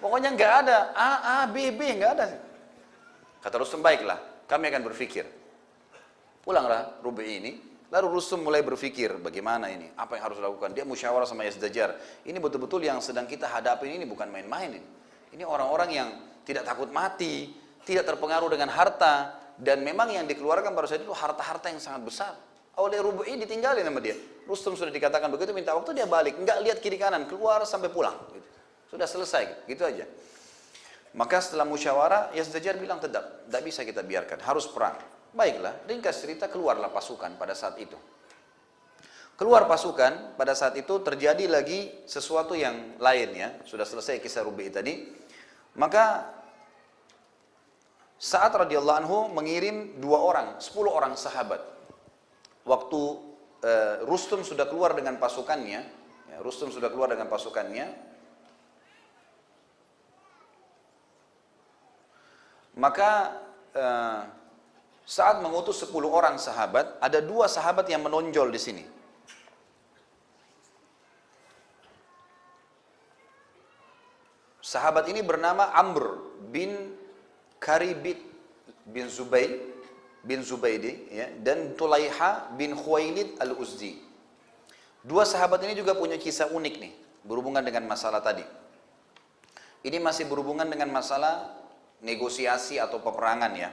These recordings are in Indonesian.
Pokoknya nggak ada A, B, nggak ada. Kata Rustum, baiklah, kami akan berpikir. Pulanglah Rubai ini, lalu Rustum mulai berpikir, bagaimana ini, apa yang harus dilakukan. Dia musyawarah sama Yazdajar. Ini betul-betul yang sedang kita hadapi ini bukan main-main ini. Ini orang-orang yang tidak takut mati, tidak terpengaruh dengan harta, dan memang yang dikeluarkan pada saat itu harta-harta yang sangat besar. Oleh Rubai ditinggalin sama dia. Rustum sudah dikatakan begitu, minta waktu, dia balik, nggak lihat kiri kanan, keluar sampai pulang. Gitu. Sudah selesai, gitu aja. Maka setelah musyawarah, Yazdajar bilang tidak bisa kita biarkan, harus perang. Baiklah, ringkas cerita, keluarlah pasukan pada saat itu. Keluar pasukan, pada saat itu terjadi lagi sesuatu yang lain ya. Sudah selesai kisah Rubai tadi. Maka Sa'ad radhiyallahu anhu mengirim 10 orang sahabat. Waktu Rustum sudah keluar dengan pasukannya, maka saat mengutus 10 orang sahabat, ada 2 sahabat yang menonjol di sini. Sahabat ini bernama Amr bin Karibit bin Zubaidi ya, dan Tulaiha bin Khuwailid al-Uzdi. 2 sahabat ini juga punya kisah unik nih, berhubungan dengan masalah tadi. Ini masih berhubungan dengan masalah negosiasi atau peperangan ya.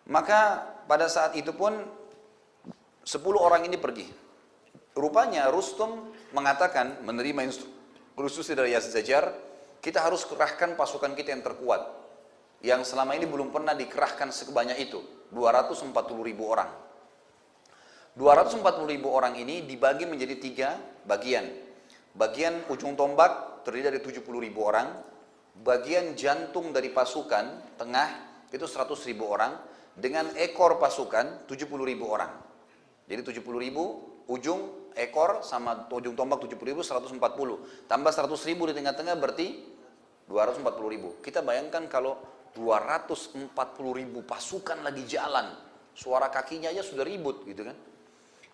Maka pada saat itu pun 10 orang ini pergi. Rupanya Rustum mengatakan, menerima instruksi dari Yazdajar, kita harus kerahkan pasukan kita yang terkuat, yang selama ini belum pernah dikerahkan sebanyak itu, 240.000 orang. 240.000 orang ini dibagi menjadi 3 bagian. Bagian ujung tombak terdiri dari 70.000 orang, bagian jantung dari pasukan tengah itu 100.000 orang, dengan ekor pasukan 70.000 orang. Jadi 70.000 ujung ekor sama ujung tombak 70.000, 140. Tambah 100.000 di tengah-tengah berarti 240.000. Kita bayangkan kalau 240.000 pasukan lagi jalan, suara kakinya aja sudah ribut gitu kan.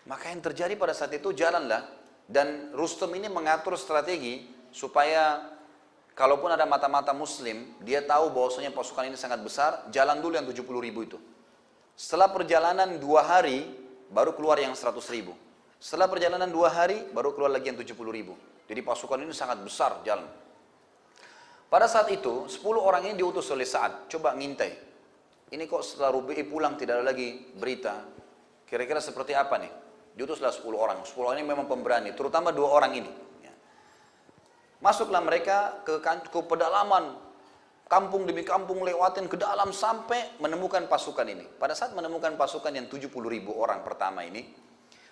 Maka yang terjadi pada saat itu, jalanlah, dan Rustum ini mengatur strategi supaya kalaupun ada mata-mata muslim, dia tahu bahwasanya pasukan ini sangat besar, jalan dulu yang 70.000 itu. Setelah perjalanan 2 hari, baru keluar yang 100.000. Setelah perjalanan 2 hari, baru keluar lagi yang 70.000. Jadi pasukan ini sangat besar jalan. Pada saat itu, 10 orang ini diutus oleh Sa'ad, coba ngintai. Ini kok setelah Rubai pulang tidak ada lagi berita. Kira-kira seperti apa nih? Diutuslah 10 orang. 10 orang ini memang pemberani, terutama 2 orang ini. Masuklah mereka ke pedalaman, kampung demi kampung, lewatin ke dalam sampai menemukan pasukan ini. Pada saat menemukan pasukan yang 70.000 orang pertama ini,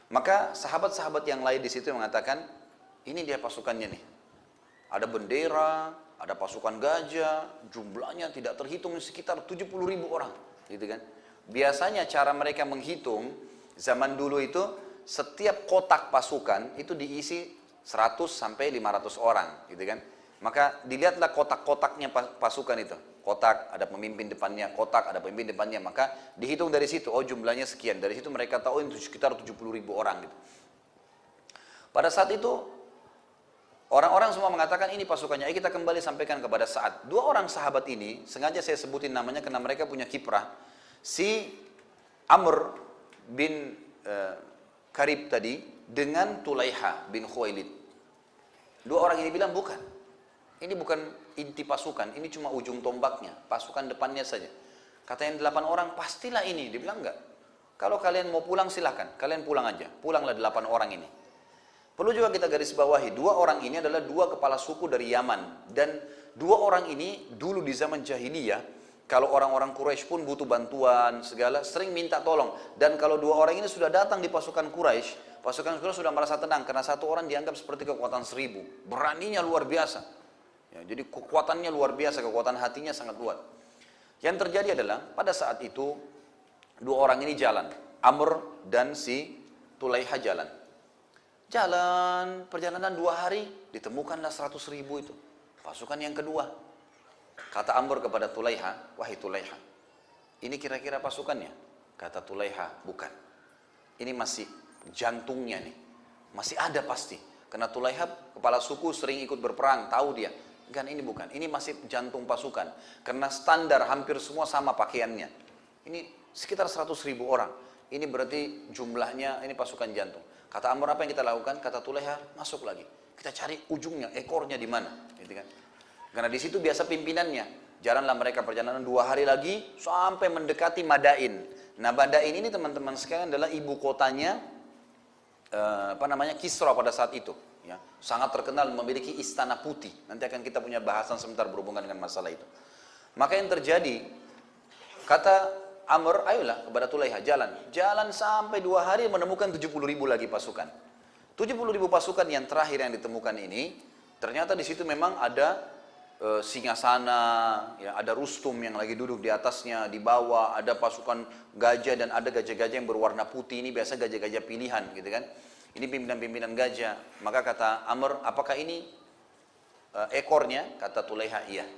maka sahabat-sahabat yang lain di situ mengatakan, ini dia pasukannya nih. Ada bendera, ada pasukan gajah, jumlahnya tidak terhitung, sekitar 70.000 orang, gitu kan? Biasanya cara mereka menghitung zaman dulu itu, setiap kotak pasukan itu diisi 100 sampai 500 orang, gitu kan. Maka dilihatlah kotak-kotaknya pasukan itu. Kotak ada pemimpin depannya, kotak ada pemimpin depannya, maka dihitung dari situ, oh jumlahnya sekian. Dari situ mereka tahu itu sekitar 70.000 orang gitu. Pada saat itu orang-orang semua mengatakan ini pasukannya. Kita kembali sampaikan kepada Sa'ad. 2 orang sahabat ini, sengaja saya sebutin namanya karena mereka punya kiprah. Si Amr bin Karib tadi dengan Tulaiha bin Khuwailid. 2 orang ini bilang bukan. Ini bukan inti pasukan, ini cuma ujung tombaknya, pasukan depannya saja. Kata yang 8 orang, pastilah ini. Dia bilang enggak. Kalau kalian mau pulang silahkan, kalian pulang aja. Pulanglah 8 orang ini. Perlu juga kita garis bawahi, 2 orang ini adalah 2 kepala suku dari Yaman. Dan 2 orang ini dulu di zaman jahiliyah, kalau orang-orang Quraisy pun butuh bantuan segala, sering minta tolong. Dan kalau 2 orang ini sudah datang di pasukan Quraisy, pasukan Quraisy sudah merasa tenang karena 1 orang dianggap seperti kekuatan 1000. Beraninya luar biasa. Ya, jadi kekuatannya luar biasa, kekuatan hatinya sangat kuat. Yang terjadi adalah pada saat itu 2 orang ini jalan, Amr dan si Tulaiha jalan. Jalan perjalanan 2 hari, ditemukanlah 100.000 itu. Pasukan yang kedua. Kata Amr kepada Tulaiha, wahai Tulaiha, ini kira-kira pasukannya? Kata Tulaiha, bukan. Ini masih jantungnya nih, masih ada pasti. Karena Tulaiha kepala suku sering ikut berperang, tahu dia. Kan ini bukan, ini masih jantung pasukan. Karena standar hampir semua sama pakaiannya. Ini sekitar 100.000 orang. Ini berarti jumlahnya, ini pasukan jantung. Kata Amr, apa yang kita lakukan? Kata Tulaiha, masuk lagi. Kita cari ujungnya, ekornya di mana, gitu kan? Karena di situ biasa pimpinannya. Jalanlah mereka perjalanan 2 hari lagi sampai mendekati Madain. Nah, Madain ini teman-teman sekalian adalah ibu kotanya Kisra pada saat itu. Ya, sangat terkenal memiliki istana putih. Nanti akan kita punya bahasan sebentar berhubungan dengan masalah itu. Maka yang terjadi, kata Amr, ayolah kepada Tulaiha, jalan sampai 2 hari menemukan 70.000 lagi pasukan. 70.000 pasukan yang terakhir yang ditemukan ini, ternyata di situ memang ada Singasana, ya, ada Rustum yang lagi duduk di atasnya, di bawah ada pasukan gajah dan ada gajah-gajah yang berwarna putih. Ini biasa gajah-gajah pilihan, gitu kan? Ini pimpinan-pimpinan gajah. Maka kata Amr, apakah ini ekornya? Kata Tulaiha, iya.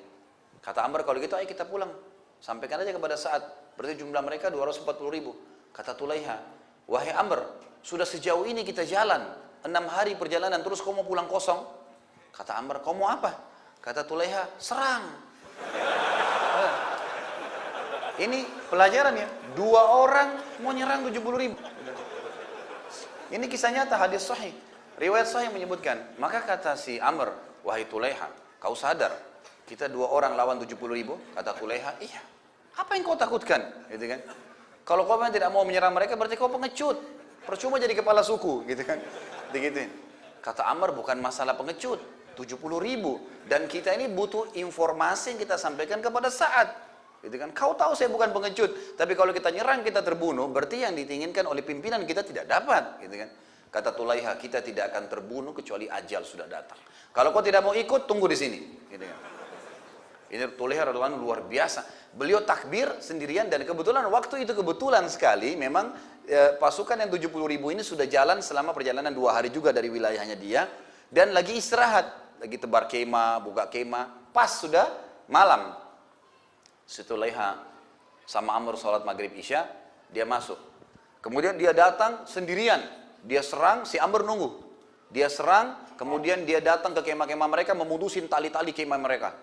Kata Amr, kalau gitu ayo kita pulang. Sampaikan aja kepada Sa'ad. Berarti jumlah mereka 240.000. Kata Tulaiha, wahai Amr, sudah sejauh ini kita jalan 6 hari perjalanan terus kau mau pulang kosong? Kata Amr, kau mau apa? Kata Tulaiha, serang. Ini pelajarannya, 2 orang mau nyerang 70.000. Ini kisah nyata, hadis sahih. Riwayat sahih menyebutkan, maka kata si Amr, wahai Tulaiha, kau sadar kita 2 orang lawan 70.000? Kata Tulaiha, iya. Apa yang kau takutkan? Gitu kan? Kalau kau memang tidak mau menyerang mereka, berarti kau pengecut. Percuma jadi kepala suku, gitu kan? Digituin. Kata Amr, bukan masalah pengecut, 70.000. Dan kita ini butuh informasi yang kita sampaikan kepada Sa'ad. Gitu kan? Kau tahu saya bukan pengecut, tapi kalau kita nyerang kita terbunuh, berarti yang diinginkan oleh pimpinan kita tidak dapat. Gitu kan? Kata Tulaiha, kita tidak akan terbunuh kecuali ajal sudah datang. Kalau kau tidak mau ikut, tunggu di sini. Gitu kan? Ini Tulaiha radhiyallahu anhu luar biasa. Beliau takbir sendirian dan kebetulan waktu itu kebetulan sekali memang pasukan yang 70.000 ini sudah jalan selama perjalanan 2 hari juga dari wilayahnya dia dan lagi istirahat. Lagi tebar kemah, buka kemah, pas sudah malam. Tulaiha sama Amr sholat maghrib isya, dia masuk. Kemudian dia datang sendirian, dia serang, si Amr nunggu. Dia serang, kemudian dia datang ke kemah-kemah mereka, memutusin tali-tali kemah mereka.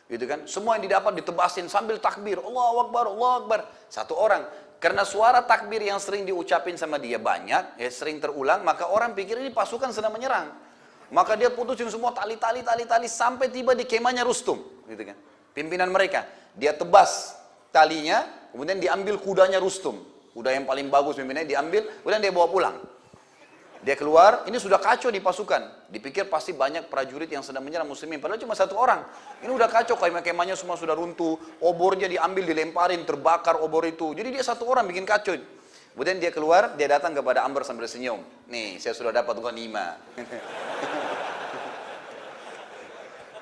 Gitu kan? Semua yang didapat ditebasin sambil takbir, Allahu Akbar, Allahu Akbar. 1 orang. Karena suara takbir yang sering diucapin sama dia banyak, ya sering terulang, maka orang pikir ini pasukan sedang menyerang. Maka dia putusin semua tali-tali sampai tiba di kemahnya Rustum, gitu kan? Pimpinan mereka, dia tebas talinya, kemudian diambil kudanya Rustum, kuda yang paling bagus pimpinannya diambil, kemudian dia bawa pulang. Dia keluar, ini sudah kacau di pasukan, dipikir pasti banyak prajurit yang sedang menyerang muslimin, padahal cuma 1 orang. Ini udah kacau, kemah-kemahnya semua sudah runtuh, obornya diambil, dilemparin, terbakar obor itu. Jadi dia 1 orang bikin kacau. Kemudian dia keluar, dia datang kepada Amr sambil senyum. Nih, saya sudah dapat ghanimah.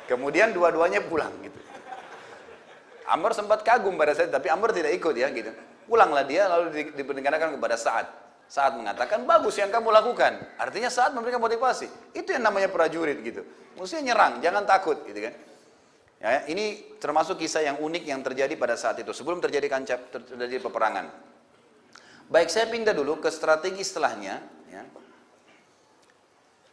Kemudian dua-duanya pulang gitu. Amr sempat kagum pada saat, tapi Amr tidak ikut ya gitu. Pulanglah dia lalu diperdengarkan kepada Sa'ad. Sa'ad mengatakan, bagus yang kamu lakukan. Artinya Sa'ad memberikan motivasi. Itu yang namanya prajurit gitu. Mestinya nyerang, jangan takut gitu kan. Ya, ini termasuk kisah yang unik yang terjadi pada saat itu. Sebelum terjadi peperangan. Baik, saya pindah dulu ke strategi setelahnya. Ya.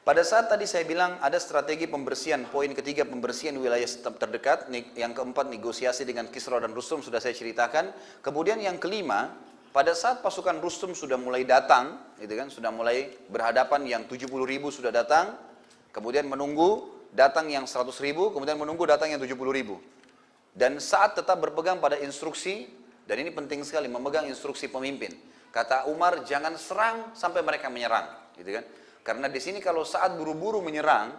Pada saat tadi saya bilang ada strategi pembersihan, poin ketiga pembersihan wilayah terdekat, yang keempat negosiasi dengan Kisra dan Rustum sudah saya ceritakan. Kemudian yang kelima, pada saat pasukan Rustum sudah mulai datang, gitu kan, sudah mulai berhadapan, yang 70.000 sudah datang, kemudian menunggu datang yang 100.000, kemudian menunggu datang yang 70.000. Dan saat tetap berpegang pada instruksi, dan ini penting sekali, memegang instruksi pemimpin. Kata Umar, jangan serang sampai mereka menyerang, gitu kan? Karena di sini kalau saat buru-buru menyerang,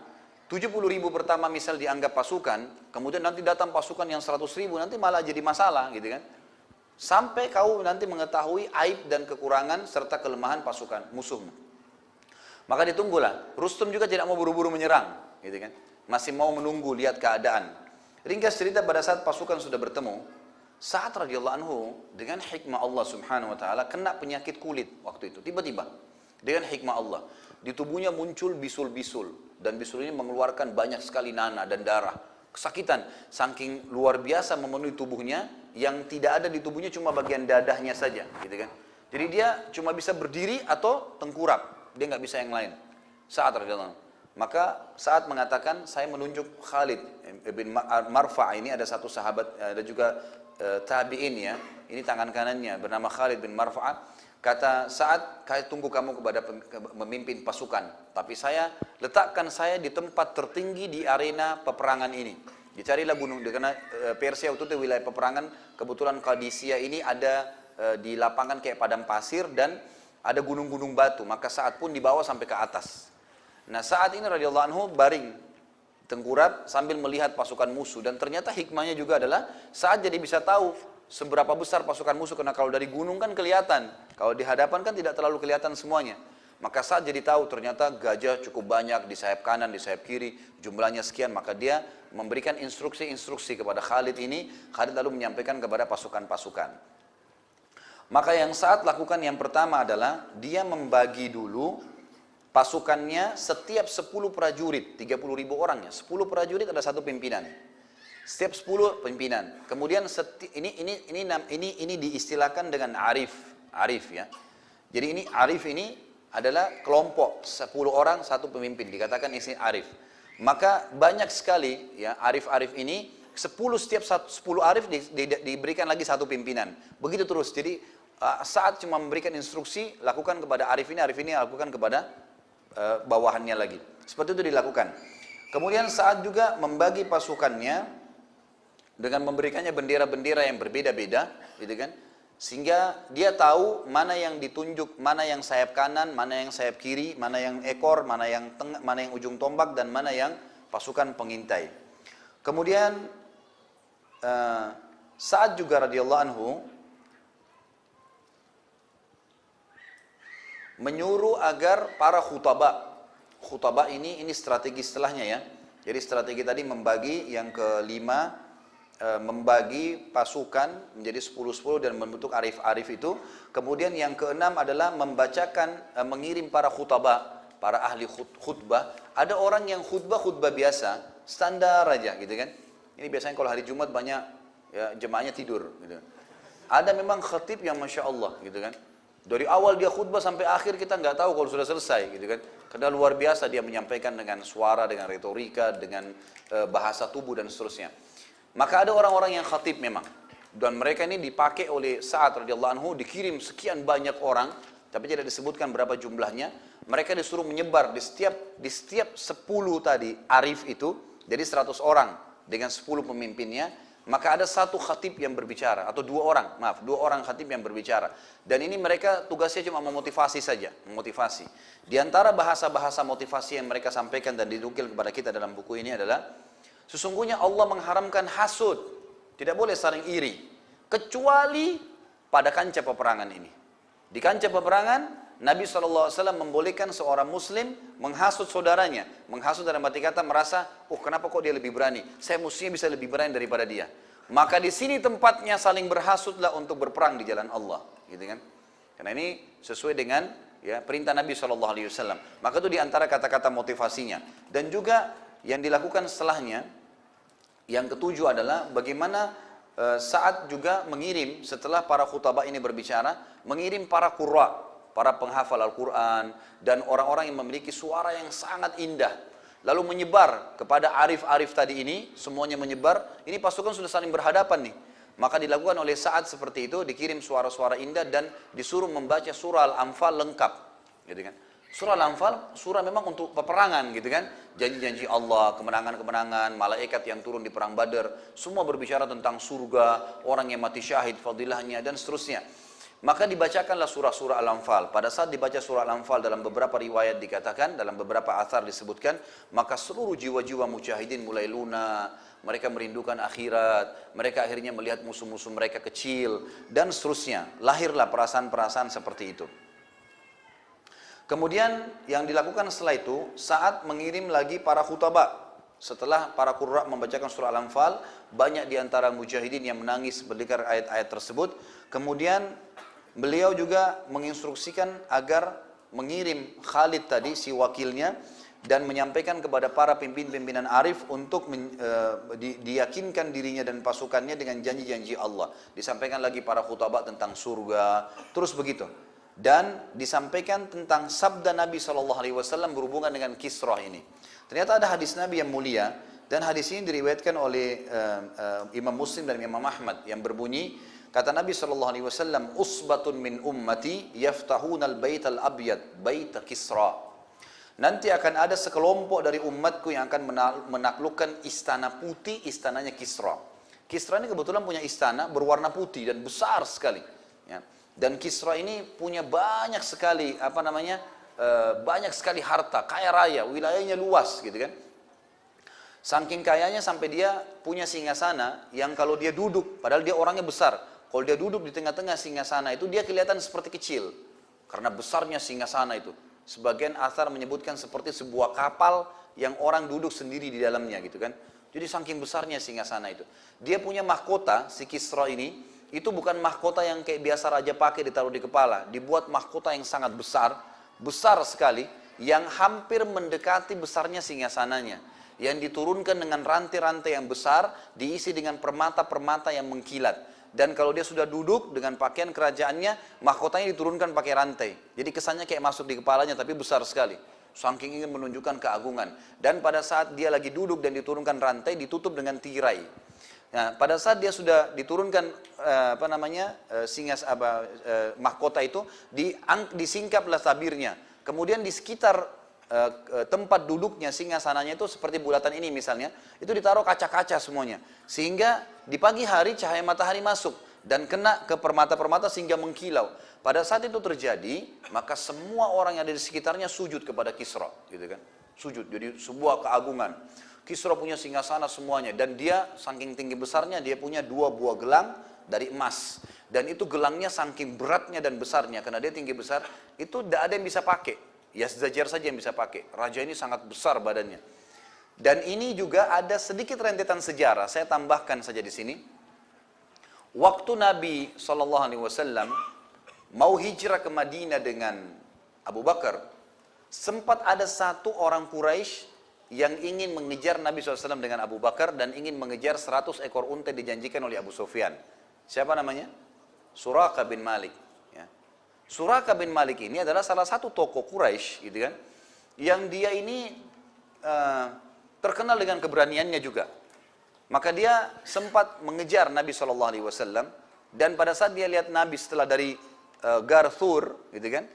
70.000 pertama misal dianggap pasukan, kemudian nanti datang pasukan yang 100.000, nanti malah jadi masalah, gitu kan? Sampai kau nanti mengetahui aib dan kekurangan serta kelemahan pasukan musuhmu. Maka ditunggulah. Rustum juga tidak mau buru-buru menyerang, gitu kan? Masih mau menunggu, lihat keadaan. Ringkas cerita, pada saat pasukan sudah bertemu, Sa'ad radhiyallahu anhu dengan hikmah Allah subhanahu wa ta'ala kena penyakit kulit waktu itu, tiba-tiba dengan hikmah Allah di tubuhnya muncul bisul-bisul, dan bisul ini mengeluarkan banyak sekali nanah dan darah, kesakitan saking luar biasa memenuhi tubuhnya, yang tidak ada di tubuhnya cuma bagian dadahnya saja, gitu kan. Jadi dia cuma bisa berdiri atau tengkurap, dia nggak bisa yang lain. Sa'ad radhiyallahu anhu Maka saat mengatakan saya menunjuk Khalid bin Marfa' ini, ada satu sahabat, ada juga tabi'in ya, ini tangan kanannya bernama Khalid bin Marfa', kata saat saya tunggu kamu kepada memimpin pasukan, tapi saya letakkan saya di tempat tertinggi di arena peperangan ini. Dicarilah gunung, karena Persia itu wilayah peperangan, kebetulan Qadisiyah ini ada di lapangan kayak padang pasir dan ada gunung-gunung batu, maka saat pun dibawa sampai ke atas. Nah saat ini radhiyallahu anhu baring tengkurap sambil melihat pasukan musuh, dan ternyata hikmahnya juga adalah saat jadi bisa tahu seberapa besar pasukan musuh, karena kalau dari gunung kan kelihatan, kalau di hadapan kan tidak terlalu kelihatan semuanya. Maka saat jadi tahu ternyata gajah cukup banyak di sayap kanan, di sayap kiri, jumlahnya sekian, maka dia memberikan instruksi-instruksi kepada Khalid ini. Khalid lalu menyampaikan kepada pasukan-pasukan. Maka yang saat lakukan yang pertama adalah dia membagi dulu pasukannya, setiap 10 prajurit, 30.000 orang ya, 10 prajurit ada satu pimpinan. Setiap 10 pimpinan. Kemudian ini diistilahkan dengan arif ya. Jadi ini arif ini adalah kelompok 10 orang satu pemimpin, dikatakan isi arif. Maka banyak sekali ya arif-arif ini, 10 arif diberikan lagi satu pimpinan. Begitu terus. Jadi saat cuma memberikan instruksi, lakukan kepada arif ini lakukan kepada bawahannya lagi. Seperti itu dilakukan. Kemudian saat juga membagi pasukannya dengan memberikannya bendera-bendera yang berbeda-beda, gitu kan? Sehingga dia tahu mana yang ditunjuk, mana yang sayap kanan, mana yang sayap kiri, mana yang ekor, mana yang tengah, mana yang ujung tombak, dan mana yang pasukan pengintai. Kemudian saat juga radhiyallahu anhu menyuruh agar para khutbah ini strategi setelahnya ya. Jadi strategi tadi membagi, yang kelima membagi pasukan menjadi 10-10 dan membentuk arif-arif itu. Kemudian yang keenam adalah membacakan, mengirim para khutbah, para ahli khutbah. Ada orang yang khutbah biasa, standar aja gitu kan. Ini biasanya kalau hari Jumat banyak ya, jemaahnya tidur gitu. Ada memang khatib yang Masya Allah gitu kan. Dari awal dia khutbah sampai akhir kita nggak tahu kalau sudah selesai gitu kan. Karena luar biasa dia menyampaikan dengan suara, dengan retorika, dengan bahasa tubuh dan seterusnya. Maka ada orang-orang yang khatib memang. Dan mereka ini dipakai oleh Sa'ad radhiyallahu anhu, dikirim sekian banyak orang, tapi tidak disebutkan berapa jumlahnya. Mereka disuruh menyebar di setiap 10 tadi arif itu, jadi 100 orang dengan 10 pemimpinnya. Maka ada satu khatib yang berbicara, atau dua orang khatib yang berbicara. Dan ini mereka tugasnya cuma memotivasi saja, memotivasi. Di antara bahasa-bahasa motivasi yang mereka sampaikan dan dinukil kepada kita dalam buku ini adalah, sesungguhnya Allah mengharamkan hasud, tidak boleh saling iri, kecuali pada kancah peperangan ini. Di kancah peperangan, Nabi SAW membolehkan seorang muslim menghasut saudaranya. Menghasut dalam arti kata merasa, oh kenapa kok dia lebih berani? Saya mestinya bisa lebih berani daripada dia. Maka di sini tempatnya saling berhasutlah untuk berperang di jalan Allah. Gitu kan? Karena ini sesuai dengan ya, perintah Nabi SAW. Maka itu diantara kata-kata motivasinya. Dan juga yang dilakukan setelahnya, yang ketujuh adalah bagaimana saat juga mengirim, setelah para khutbah ini berbicara, mengirim para qurra, para penghafal Al-Quran, dan orang-orang yang memiliki suara yang sangat indah. Lalu menyebar kepada arif-arif tadi ini, semuanya menyebar, ini pasukan sudah saling berhadapan nih. Maka dilakukan oleh saat seperti itu, dikirim suara-suara indah dan disuruh membaca surah Al-Anfal lengkap. Gitu kan? Surah Al-Anfal, surah memang untuk peperangan gitu kan. Janji-janji Allah, kemenangan-kemenangan, malaikat yang turun di perang Badar, semua berbicara tentang surga, orang yang mati syahid, fadilahnya, dan seterusnya. Maka dibacakanlah surah-surah Al-Anfal. Pada saat dibaca surah Al-Anfal, dalam beberapa riwayat dikatakan, dalam beberapa athar disebutkan, maka seluruh jiwa-jiwa mujahidin mulai lunak, mereka merindukan akhirat, mereka akhirnya melihat musuh-musuh mereka kecil, dan seterusnya. Lahirlah perasaan-perasaan seperti itu. Kemudian yang dilakukan setelah itu, saat mengirim lagi para khutbah. Setelah para qurra membacakan surah Al-Anfal, banyak di antara mujahidin yang menangis mendengar ayat-ayat tersebut. Kemudian beliau juga menginstruksikan agar mengirim Khalid tadi, si wakilnya, dan menyampaikan kepada para pimpinan arif untuk diyakinkan dirinya dan pasukannya dengan janji-janji Allah. Disampaikan lagi para khutbah tentang surga, terus begitu. Dan disampaikan tentang sabda Nabi SAW berhubungan dengan Kisra ini. Ternyata ada hadis Nabi yang mulia, dan hadis ini diriwayatkan oleh Imam Muslim dan Imam Ahmad, yang berbunyi, kata Nabi SAW, usbatun min ummati yaftahuna al-bait al-abyad, bait Kisra. Nanti akan ada sekelompok dari umatku yang akan menaklukkan istana putih, istananya Kisra. Kisra ini kebetulan punya istana berwarna putih dan besar sekali. Ya. Dan Kisra ini punya banyak sekali banyak sekali harta, kaya raya, wilayahnya luas gitu kan. Saking kayanya sampai dia punya singgasana yang kalau dia duduk, padahal dia orangnya besar, kalau dia duduk di tengah-tengah singgasana itu dia kelihatan seperti kecil karena besarnya singgasana itu. Sebagian athar menyebutkan seperti sebuah kapal yang orang duduk sendiri di dalamnya gitu kan. Jadi saking besarnya singgasana itu. Dia punya mahkota, si Kisra ini, itu bukan mahkota yang kayak biasa raja pakai ditaruh di kepala. Dibuat mahkota yang sangat besar, besar sekali, yang hampir mendekati besarnya singgasananya. Yang diturunkan dengan rantai-rantai yang besar, diisi dengan permata-permata yang mengkilat. Dan kalau dia sudah duduk dengan pakaian kerajaannya, mahkotanya diturunkan pakai rantai. Jadi kesannya kayak masuk di kepalanya, tapi besar sekali. Saking ingin menunjukkan keagungan. Dan pada saat dia lagi duduk dan diturunkan rantai, ditutup dengan tirai. Nah, pada saat dia sudah diturunkan mahkota itu, disingkaplah tabirnya. Kemudian di sekitar tempat duduknya singgasananya itu seperti bulatan ini misalnya, itu ditaruh kaca-kaca semuanya. Sehingga di pagi hari cahaya matahari masuk dan kena ke permata-permata sehingga mengkilau. Pada saat itu terjadi, maka semua orang yang ada di sekitarnya sujud kepada Kisra, gitu kan? Sujud, jadi sebuah keagungan. Kisra punya singgasana semuanya, dan dia saking tinggi besarnya, dia punya 2 buah gelang dari emas. Dan itu gelangnya saking beratnya dan besarnya, karena dia tinggi besar, itu tidak ada yang bisa pakai. Yazdajar saja yang bisa pakai. Raja ini sangat besar badannya. Dan ini juga ada sedikit rentetan sejarah, saya tambahkan saja di sini. Waktu Nabi SAW mau hijrah ke Madinah dengan Abu Bakar, sempat ada satu orang Quraisy yang ingin mengejar Nabi SAW dengan Abu Bakar dan ingin mengejar 100 ekor unta dijanjikan oleh Abu Sufyan. Siapa namanya? Suraka bin Malik. Ya. Suraka bin Malik ini adalah salah satu tokoh Quraisy, gitu kan? Yang dia ini terkenal dengan keberaniannya juga. Maka dia sempat mengejar Nabi SAW, dan pada saat dia lihat Nabi setelah dari Gar Thur, gitu kan,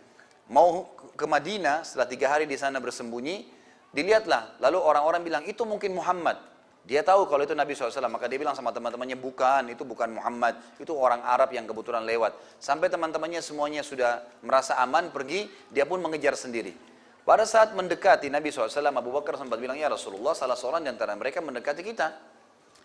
mau ke Madinah setelah 3 hari di sana bersembunyi. Dilihatlah, lalu orang-orang bilang, itu mungkin Muhammad. Dia tahu kalau itu Nabi SAW, maka dia bilang sama teman-temannya, bukan, itu bukan Muhammad, itu orang Arab yang kebetulan lewat. Sampai teman-temannya semuanya sudah merasa aman, pergi, dia pun mengejar sendiri. Pada saat mendekati Nabi SAW, Abu Bakar sempat bilang, ya Rasulullah, salah seorang di antara mereka mendekati kita.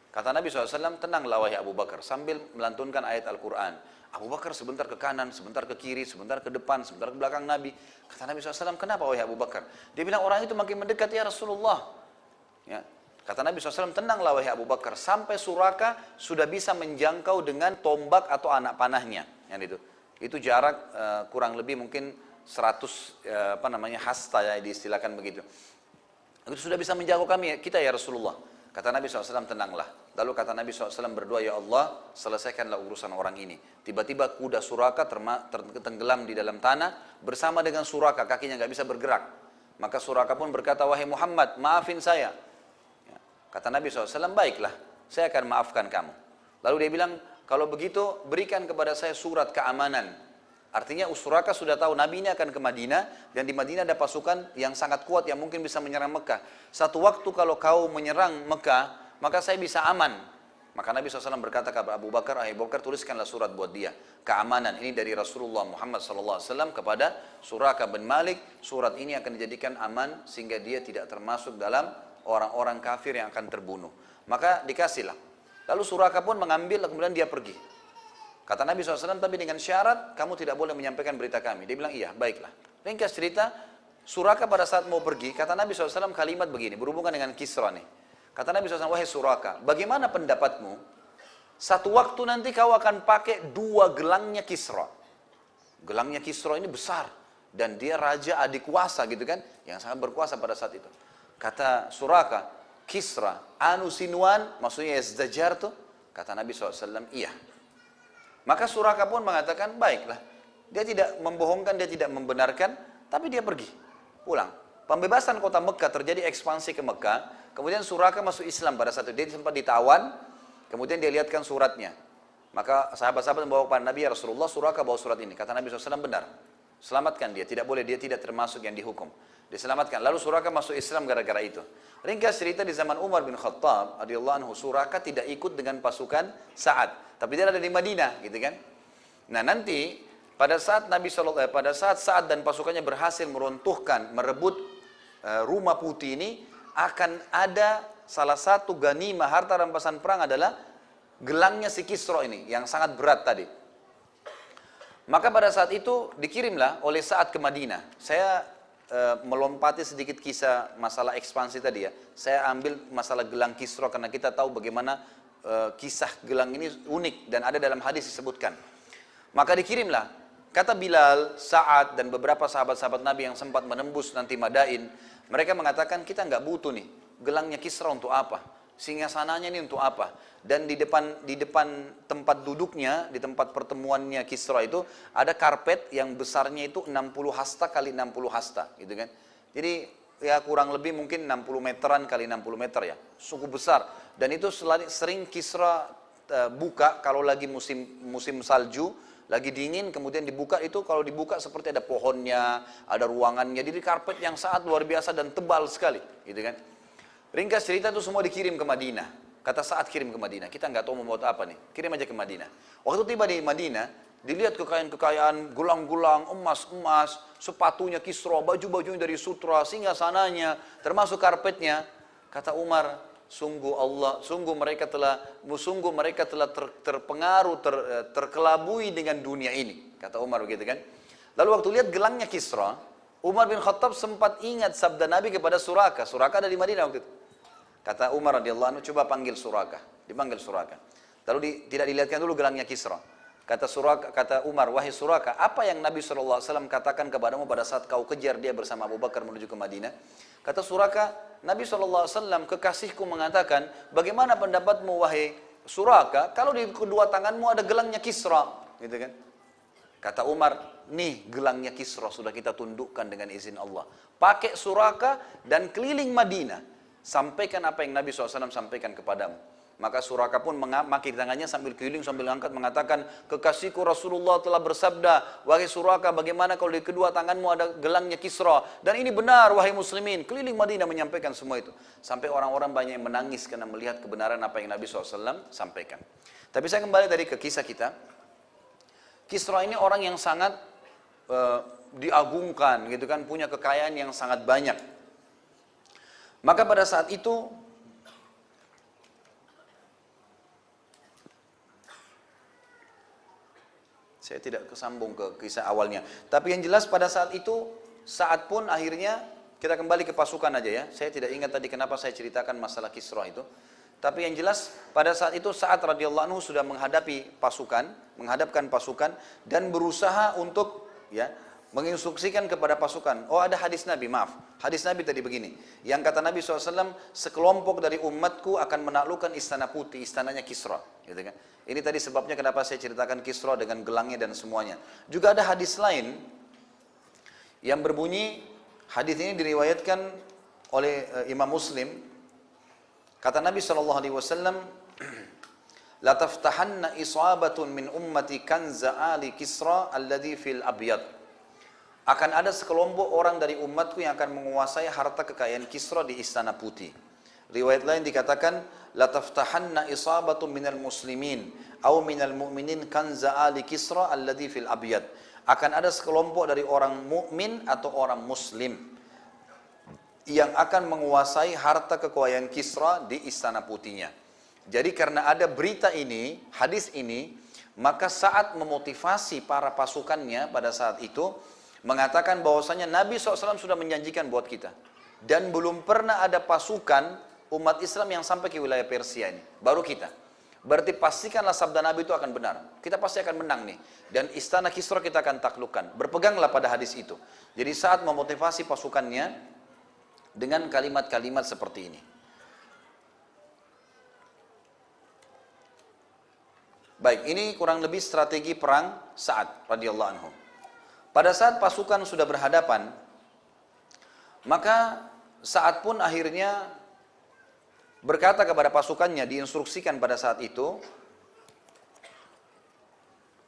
Kata Nabi SAW, tenanglah wahai Abu Bakar, sambil melantunkan ayat Al-Quran. Abu Bakar sebentar ke kanan, sebentar ke kiri, sebentar ke depan, sebentar ke belakang Nabi. Kata Nabi SAW, kenapa wahai Abu Bakar? Dia bilang, orang itu makin mendekat ya Rasulullah. Ya. Kata Nabi SAW, tenanglah wahai Abu Bakar, sampai Suraka sudah bisa menjangkau dengan tombak atau anak panahnya. Yang itu jarak kurang lebih mungkin 100 hasta ya diistilahkan begitu. Itu sudah bisa menjangkau kita ya Rasulullah. Kata Nabi SAW, tenanglah. Lalu kata Nabi SAW berdoa, ya Allah, selesaikanlah urusan orang ini. Tiba-tiba kuda Suraka tenggelam di dalam tanah bersama dengan Suraka, kakinya nggak bisa bergerak. Maka Suraka pun berkata, wahai Muhammad, maafin saya. Ya. Kata Nabi SAW, baiklah, saya akan maafkan kamu. Lalu dia bilang, kalau begitu berikan kepada saya surat keamanan. Artinya Suraka sudah tahu Nabi ini akan ke Madinah, dan di Madinah ada pasukan yang sangat kuat yang mungkin bisa menyerang Mekah. Satu waktu kalau kau menyerang Mekah, maka saya bisa aman. Maka Nabi SAW berkata kepada Abu Bakar, Abu Bakar tuliskanlah surat buat dia. Keamanan ini dari Rasulullah Muhammad SAW kepada Suraka bin Malik. Surat ini akan dijadikan aman sehingga dia tidak termasuk dalam orang-orang kafir yang akan terbunuh. Maka dikasihlah. Lalu Suraka pun mengambil, kemudian dia pergi. Kata Nabi SAW, tapi dengan syarat kamu tidak boleh menyampaikan berita kami. Dia bilang, iya, baiklah. Ringkas cerita, Suraka pada saat mau pergi, kata Nabi SAW kalimat begini, berhubungan dengan Kisra nih. Kata Nabi SAW, wahai Suraka, bagaimana pendapatmu? Satu waktu nanti kau akan pakai 2 gelangnya Kisra. Gelangnya Kisra ini besar. Dan dia raja adik kuasa gitu kan, yang sangat berkuasa pada saat itu. Kata Suraka, Kisra, Anu Sinwan, maksudnya Yazdajar tuh. Kata Nabi SAW, iya. Maka Suraka pun mengatakan, baiklah, Dia tidak membohongkan, dia tidak membenarkan, tapi dia pergi, pulang. Pembebasan kota Mekah, terjadi ekspansi ke Mekah, kemudian Suraka masuk Islam pada saat itu. Dia sempat ditawan, kemudian dia lihatkan suratnya. Maka sahabat-sahabat membawa kepada Nabi, ya Rasulullah, Suraka bawa surat ini. Kata Nabi SAW, benar. Selamatkan dia, tidak boleh, dia tidak termasuk yang dihukum. Diselamatkan. Lalu Suraka masuk Islam gara-gara itu. Ringkas cerita, di zaman Umar bin Khattab radhiyallahu anhu, Suraka tidak ikut dengan pasukan Sa'ad, tapi dia ada di Madinah, gitu kan. Nah, nanti pada saat pada saat Sa'ad dan pasukannya berhasil meruntuhkan, merebut rumah putih ini, akan ada salah satu ganimah harta rampasan perang adalah gelangnya si Kisra ini yang sangat berat tadi. Maka pada saat itu dikirimlah oleh Sa'ad ke Madinah. Saya melompati sedikit kisah masalah ekspansi tadi ya. Saya ambil masalah gelang Kisra karena kita tahu bagaimana kisah gelang ini unik dan ada dalam hadis disebutkan. Maka dikirimlah, kata Bilal, Sa'ad dan beberapa sahabat-sahabat Nabi yang sempat menembus nanti Madain, mereka mengatakan kita nggak butuh nih gelangnya Kisra untuk apa, singgasananya ini untuk apa. Dan di depan tempat duduknya, di tempat pertemuannya Kisra itu ada karpet yang besarnya itu 60 hasta kali 60 hasta, gitu kan. Jadi ya kurang lebih mungkin 60 meteran kali 60 meter ya, cukup besar. Dan itu sering Kisra buka kalau lagi musim salju, lagi dingin, kemudian dibuka itu, kalau dibuka seperti ada pohonnya, ada ruangannya. Jadi karpet yang sangat luar biasa dan tebal sekali, gitu kan. Ringkas cerita itu semua dikirim ke Madinah. Kata Sa'ad kirim ke Madinah, kita nggak tahu membuat apa nih, kirim aja ke Madinah. Waktu tiba di Madinah, dilihat kekayaan-kekayaan, gulang-gulang, emas-emas, sepatunya Kisra, baju-bajunya dari sutra, singgasananya, termasuk karpetnya. Kata Umar, sungguh mereka telah terpengaruh, terkelabui dengan dunia ini. Kata Umar begitu kan. Lalu waktu lihat gelangnya Kisra, Umar bin Khattab sempat ingat sabda Nabi kepada Suraka. Suraka ada di Madinah waktu itu. Kata Umar radhiyallahu anhu, coba panggil Suraka. Dipanggil Suraka. Lalu tidak dilihatkan dulu gelangnya Kisra. Kata Umar, wahai Suraka, apa yang Nabi SAW katakan kepadamu pada saat kau kejar dia bersama Abu Bakar menuju ke Madinah? Kata Suraka, Nabi SAW kekasihku mengatakan, bagaimana pendapatmu wahai Suraka, kalau di kedua tanganmu ada gelangnya Kisra, gitu kan? Kata Umar, nih gelangnya Kisra sudah kita tundukkan dengan izin Allah. Pakai Suraka dan keliling Madinah. Sampaikan apa yang Nabi SAW sampaikan kepadamu. Maka Suraka pun memakai tangannya sambil keliling, sambil angkat mengatakan, kekasihku Rasulullah telah bersabda, wahai Suraka, bagaimana kalau di kedua tanganmu ada gelangnya Kisra. Dan ini benar wahai muslimin. Keliling Madinah menyampaikan semua itu. Sampai orang-orang banyak yang menangis karena melihat kebenaran apa yang Nabi SAW sampaikan. Tapi saya kembali tadi ke kisah kita. Kisra ini orang yang sangat diagungkan, gitu kan, punya kekayaan yang sangat banyak. Maka pada saat itu saya tidak kesambung ke kisah awalnya. Tapi yang jelas pada saat itu, saat pun akhirnya kita kembali ke pasukan aja ya. Saya tidak ingat tadi kenapa saya ceritakan masalah Kisra itu. Tapi yang jelas pada saat itu Sa'ad radhiyallahu anhu sudah menghadapkan pasukan dan berusaha untuk ya menginstruksikan kepada pasukan. Oh, ada hadis Nabi, maaf. Hadis Nabi tadi begini. Yang kata Nabi SAW, sekelompok dari umatku akan menaklukkan istana putih, istananya Kisra. Gitu kan? Ini tadi sebabnya kenapa saya ceritakan Kisra dengan gelangnya dan semuanya. Juga ada hadis lain yang berbunyi, hadis ini diriwayatkan oleh Imam Muslim. Kata Nabi SAW, la taftahanna isabatun min ummati kanza ali Kisra alladhi fil abyad. Akan ada sekelompok orang dari umatku yang akan menguasai harta kekayaan Kisra di istana putih. Riwayat lain dikatakan, la taftahanna isabatun minal muslimin au minal mu'minin kanza ali Kisra alladhi fil abyad. Akan ada sekelompok dari orang mukmin atau orang muslim yang akan menguasai harta kekayaan Kisra di istana putihnya. Jadi karena ada berita ini, hadis ini, maka Sa'ad memotivasi para pasukannya pada saat itu, mengatakan bahwasanya Nabi SAW sudah menjanjikan buat kita. Dan belum pernah ada pasukan umat Islam yang sampai ke wilayah Persia ini. Baru kita. Berarti pastikanlah sabda Nabi itu akan benar. Kita pasti akan menang nih. Dan istana Kisra kita akan taklukkan. Berpeganglah pada hadis itu. Jadi saat memotivasi pasukannya dengan kalimat-kalimat seperti ini. Baik, ini kurang lebih strategi perang Sa'ad radhiyallahu anhu. Pada saat pasukan sudah berhadapan, maka Sa'ad pun akhirnya berkata kepada pasukannya, diinstruksikan pada saat itu.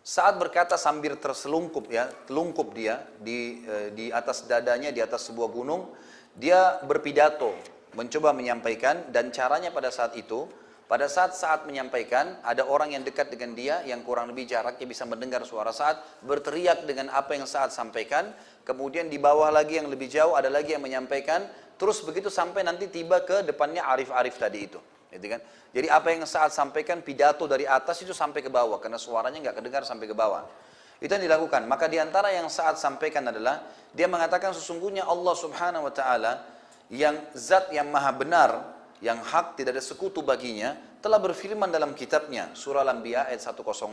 Sa'ad berkata sambil terselungkup ya, telungkup dia di atas dadanya, di atas sebuah gunung. Dia berpidato, mencoba menyampaikan, dan caranya pada saat itu, pada saat menyampaikan, ada orang yang dekat dengan dia, yang kurang lebih jaraknya bisa mendengar suara Sa'ad, berteriak dengan apa yang Sa'ad sampaikan, kemudian di bawah lagi yang lebih jauh, ada lagi yang menyampaikan, terus begitu sampai nanti tiba ke depannya Arif-Arif tadi itu. Gitu kan? Jadi apa yang Sa'ad sampaikan, pidato dari atas itu sampai ke bawah, karena suaranya nggak kedengar sampai ke bawah. Itu yang dilakukan. Maka diantara yang Sa'ad sampaikan adalah, dia mengatakan sesungguhnya Allah subhanahu wa ta'ala, yang zat yang maha benar, yang hak tidak ada sekutu baginya, telah berfirman dalam kitabnya, surah Al-Anbiya ayat 105.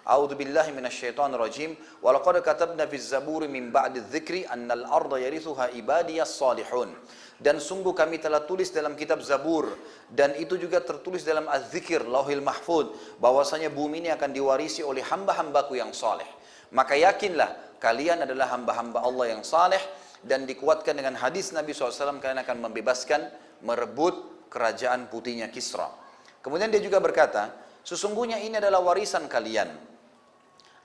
A'udzu billahi minasyaitonir rajim, wa laqad katabna fiz zaburi min ba'di dzikri annal arda yarithuha ibadiyas salihun. Dan sungguh kami telah tulis dalam kitab Zabur, dan itu juga tertulis dalam Az-Zikr, Lauhil Mahfud, bahwasanya bumi ini akan diwarisi oleh hamba-hambaku yang saleh. Maka yakinlah kalian adalah hamba-hamba Allah yang saleh, dan dikuatkan dengan hadis Nabi SAW, kalian akan membebaskan, merebut kerajaan putihnya Kisra. Kemudian dia juga berkata, sesungguhnya ini adalah warisan kalian.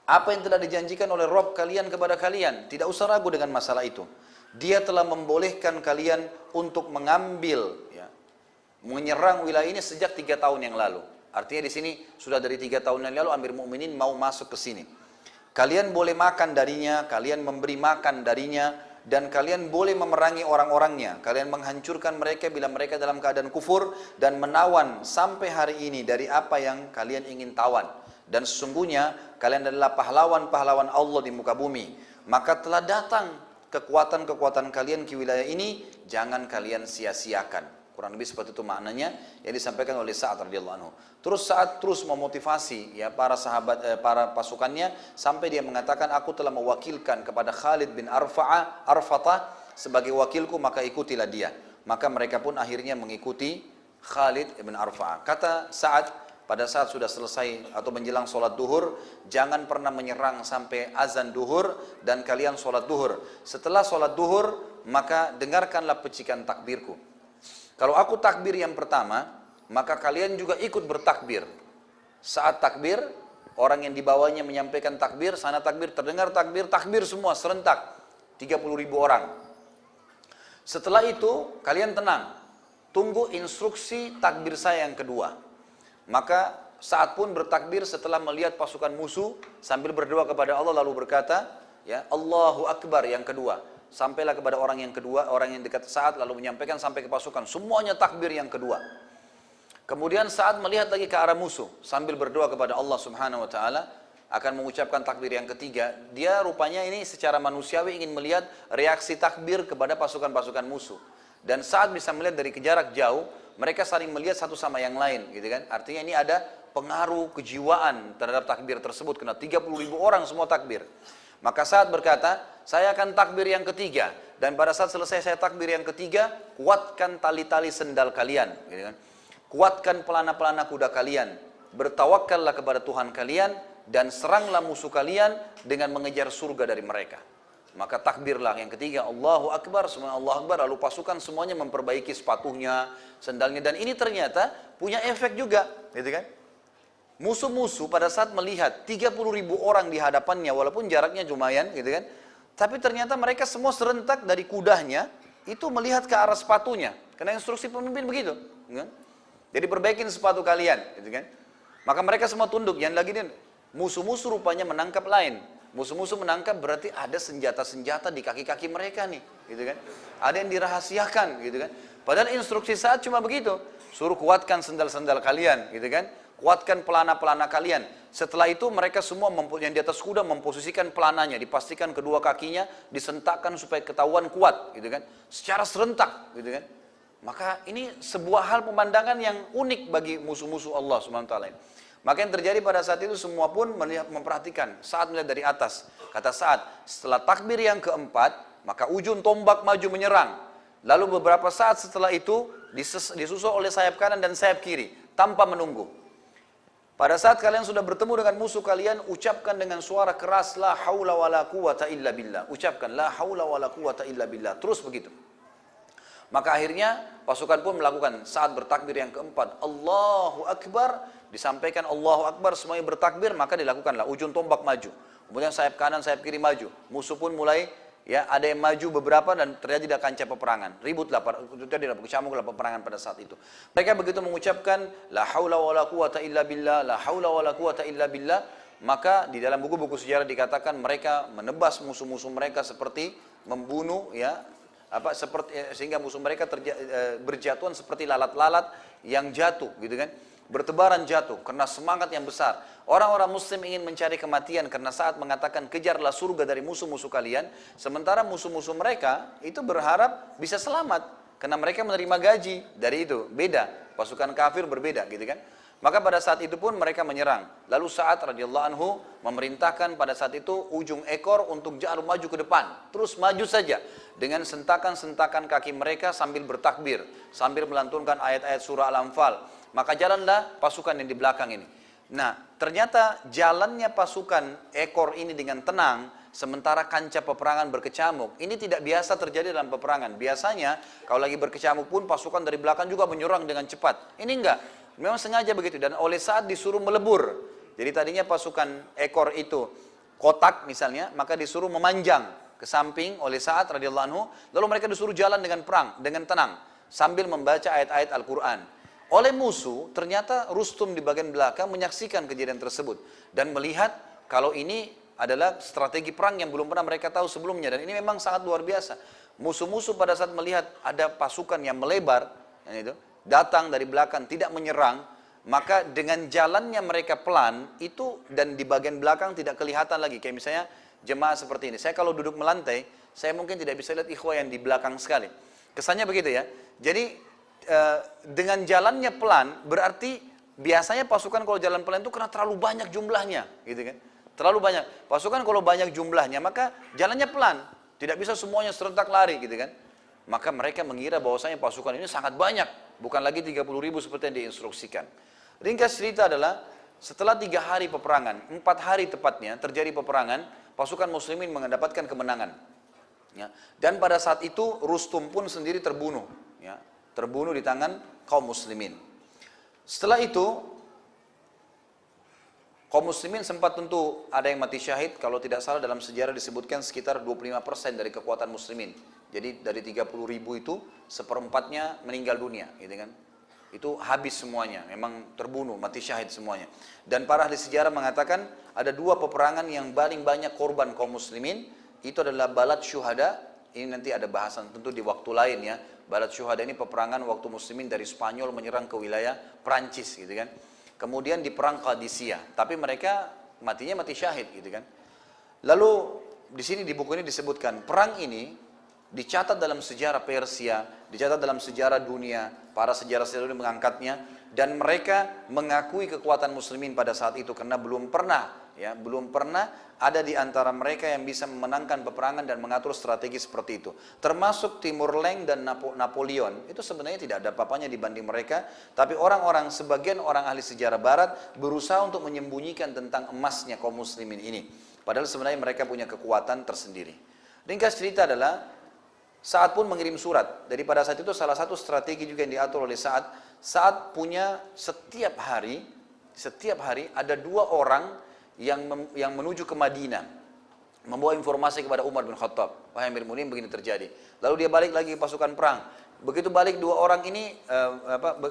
Apa yang telah dijanjikan oleh Rabb kalian kepada kalian, tidak usah ragu dengan masalah itu. Dia telah membolehkan kalian untuk mengambil, ya, menyerang wilayah ini sejak 3 tahun yang lalu. Artinya di sini sudah dari 3 tahun yang lalu Amir Mukminin mau masuk ke sini. Kalian boleh makan darinya, kalian memberi makan darinya, dan kalian boleh memerangi orang-orangnya. Kalian menghancurkan mereka bila mereka dalam keadaan kufur, dan menawan sampai hari ini dari apa yang kalian ingin tawan. Dan sesungguhnya kalian adalah pahlawan-pahlawan Allah di muka bumi. Maka telah datang kekuatan-kekuatan kalian ke wilayah ini, jangan kalian sia-siakan. Kurang lebih seperti itu maknanya yang disampaikan oleh Sa'ad radhiyallahu anhu. Terus Sa'ad terus memotivasi ya para sahabat, para pasukannya, sampai dia mengatakan, aku telah mewakilkan kepada Khalid bin Arfatah sebagai wakilku, maka ikutilah dia. Maka mereka pun akhirnya mengikuti Khalid bin Arfatah. Kata Sa'ad, pada saat sudah selesai atau menjelang sholat duhur, jangan pernah menyerang sampai azan duhur, dan kalian sholat duhur. Setelah sholat duhur, maka dengarkanlah pecikan takbirku. Kalau aku takbir yang pertama, maka kalian juga ikut bertakbir. Saat takbir, orang yang dibawanya menyampaikan takbir, sana takbir, terdengar takbir, takbir semua serentak. 30.000 orang. Setelah itu, kalian tenang. Tunggu instruksi takbir saya yang kedua. Maka Sa'ad pun bertakbir setelah melihat pasukan musuh, sambil berdoa kepada Allah, lalu berkata, ya, Allahu Akbar yang kedua. Sampailah kepada orang yang kedua, orang yang dekat Sa'ad, lalu menyampaikan sampai ke pasukan. Semuanya takbir yang kedua. Kemudian Sa'ad melihat lagi ke arah musuh, sambil berdoa kepada Allah subhanahu wa ta'ala, akan mengucapkan takbir yang ketiga. Dia rupanya ini secara manusiawi ingin melihat reaksi takbir kepada pasukan-pasukan musuh. Dan Sa'ad bisa melihat dari jarak jauh, mereka saling melihat satu sama yang lain, gitu kan? Artinya ini ada pengaruh kejiwaan terhadap takbir tersebut, karena 30.000 orang semua takbir. Maka Sa'ad berkata, saya akan takbir yang ketiga, dan pada saat selesai saya takbir yang ketiga, kuatkan tali-tali sendal kalian, gitu kan? Kuatkan pelana-pelana kuda kalian, bertawakallah kepada Tuhan kalian, dan seranglah musuh kalian dengan mengejar surga dari mereka. Maka takbirlah yang ketiga, Allahu Akbar, semua Allahu Akbar, lalu pasukan semuanya memperbaiki sepatunya, sendalnya, dan ini ternyata punya efek juga, gitu kan? Musuh-musuh pada saat melihat 30.000 orang di hadapannya, walaupun jaraknya lumayan, gitu kan? Tapi ternyata mereka semua serentak dari kudanya, itu melihat ke arah sepatunya, karena instruksi pemimpin begitu, gitu kan? Jadi perbaikin sepatu kalian, gitu kan? Maka mereka semua tunduk, yang lagi nih, musuh-musuh rupanya menangkap lain. Musuh-musuh menangkap berarti ada senjata-senjata di kaki-kaki mereka nih, gitu kan? Ada yang dirahasiakan, gitu kan? Padahal instruksi Sa'ad cuma begitu, suruh kuatkan sendal-sendal kalian, gitu kan? Kuatkan pelana-pelana kalian. Setelah itu mereka semua yang di atas kuda memposisikan pelananya, dipastikan kedua kakinya disentakkan supaya ketahuan kuat, gitu kan? Secara serentak, gitu kan? Maka ini sebuah hal pemandangan yang unik bagi musuh-musuh Allah Subhanahu wa taala. Maka yang terjadi pada saat itu semua pun memperhatikan. Sa'ad melihat dari atas. Kata Sa'ad, setelah takbir yang keempat, maka ujung tombak maju menyerang. Lalu beberapa saat setelah itu disusul oleh sayap kanan dan sayap kiri, tanpa menunggu. Pada saat kalian sudah bertemu dengan musuh kalian, ucapkan dengan suara keras, la haula wa la quwata illa billah. Ucapkan, la haula wa la quwata illa billah. Terus begitu. Maka akhirnya pasukan pun melakukan saat bertakbir yang keempat, Allahu Akbar, disampaikan Allahu Akbar, semuanya bertakbir, maka dilakukanlah ujung tombak maju. Kemudian sayap kanan, sayap kiri maju. Musuh pun mulai, ya, ada yang maju beberapa dan terjadi kancah peperangan. Ributlah, terjadi kecamuklah peperangan pada saat itu. Mereka begitu mengucapkan la haula wala quwata illa billah, la haula wala quwata illa billah, maka di dalam buku-buku sejarah dikatakan mereka menebas musuh-musuh mereka seperti membunuh, ya, sehingga musuh mereka berjatuhan seperti lalat-lalat yang jatuh, gitu kan, bertebaran jatuh karena semangat yang besar. Orang-orang muslim ingin mencari kematian karena saat mengatakan kejarlah surga dari musuh-musuh kalian, sementara musuh-musuh mereka itu berharap bisa selamat karena mereka menerima gaji dari itu. Beda, pasukan kafir berbeda, gitu kan. Maka pada saat itu pun mereka menyerang. Lalu Sa'ad radhiyallahu anhu memerintahkan pada saat itu ujung ekor untuk jarum maju ke depan. Terus maju saja dengan sentakan-sentakan kaki mereka sambil bertakbir, sambil melantunkan ayat-ayat surah Al-Anfal. Maka jalanlah pasukan yang di belakang ini. Nah, ternyata jalannya pasukan ekor ini dengan tenang, sementara kancah peperangan berkecamuk. Ini tidak biasa terjadi dalam peperangan. Biasanya kalau lagi berkecamuk pun pasukan dari belakang juga menyerang dengan cepat. Ini enggak. Memang sengaja begitu, dan oleh Sa'ad disuruh melebur. Jadi tadinya pasukan ekor itu kotak misalnya, maka disuruh memanjang ke samping oleh Sa'ad radhiyallahu anhu, lalu mereka disuruh jalan dengan perang, dengan tenang, sambil membaca ayat-ayat Al-Quran. Oleh musuh, ternyata Rustum di bagian belakang menyaksikan kejadian tersebut, dan melihat kalau ini adalah strategi perang yang belum pernah mereka tahu sebelumnya, dan ini memang sangat luar biasa. Musuh-musuh pada saat melihat ada pasukan yang melebar, itu datang dari belakang, tidak menyerang, maka dengan jalannya mereka pelan itu, dan di bagian belakang tidak kelihatan lagi. Kayak misalnya jemaah seperti ini, saya kalau duduk melantai, saya mungkin tidak bisa lihat ikhwah yang di belakang sekali. Kesannya begitu ya. Jadi dengan jalannya pelan, berarti biasanya pasukan kalau jalan pelan itu karena terlalu banyak jumlahnya, gitu kan. Terlalu banyak. Pasukan kalau banyak jumlahnya, maka jalannya pelan, tidak bisa semuanya serentak lari, gitu kan. Maka mereka mengira bahwasanya pasukan ini sangat banyak, bukan lagi 30.000 seperti yang diinstruksikan. Ringkas cerita adalah setelah 3 hari peperangan, 4 hari tepatnya terjadi peperangan, pasukan muslimin mendapatkan kemenangan. Ya. Dan pada saat itu Rustum pun sendiri terbunuh, ya, terbunuh di tangan kaum muslimin. Setelah itu kaum muslimin sempat tentu ada yang mati syahid, kalau tidak salah dalam sejarah disebutkan sekitar 25% dari kekuatan muslimin. Jadi dari 30.000 itu seperempatnya meninggal dunia, gitu kan. Itu habis semuanya, memang terbunuh, mati syahid semuanya. Dan para ahli sejarah mengatakan ada 2 peperangan yang paling banyak korban kaum muslimin, itu adalah Balat Syuhada. Ini nanti ada bahasan tentu di waktu lain ya. Balat Syuhada ini peperangan waktu muslimin dari Spanyol menyerang ke wilayah Prancis, gitu kan. Kemudian di perang Qadisiyah, tapi mereka matinya mati syahid, gitu kan. Lalu di sini di buku ini disebutkan perang ini dicatat dalam sejarah Persia, dicatat dalam sejarah dunia, para sejarah-sejarah dunia mengangkatnya, dan mereka mengakui kekuatan muslimin pada saat itu karena belum pernah ada di antara mereka yang bisa memenangkan peperangan dan mengatur strategi seperti itu. Termasuk Timur Leng dan Napoleon, itu sebenarnya tidak ada apa-apanya dibanding mereka, tapi sebagian orang ahli sejarah barat berusaha untuk menyembunyikan tentang emasnya kaum muslimin ini. Padahal sebenarnya mereka punya kekuatan tersendiri. Ringkas cerita adalah Sa'ad pun mengirim surat. Jadi pada saat itu salah satu strategi juga yang diatur oleh Sa'ad. Sa'ad punya setiap hari ada 2 orang yang menuju ke Madinah, membawa informasi kepada Umar bin Khattab. Wahai Amir Mu'minin, begini terjadi. Lalu dia balik lagi ke pasukan perang. Begitu balik 2 orang ini,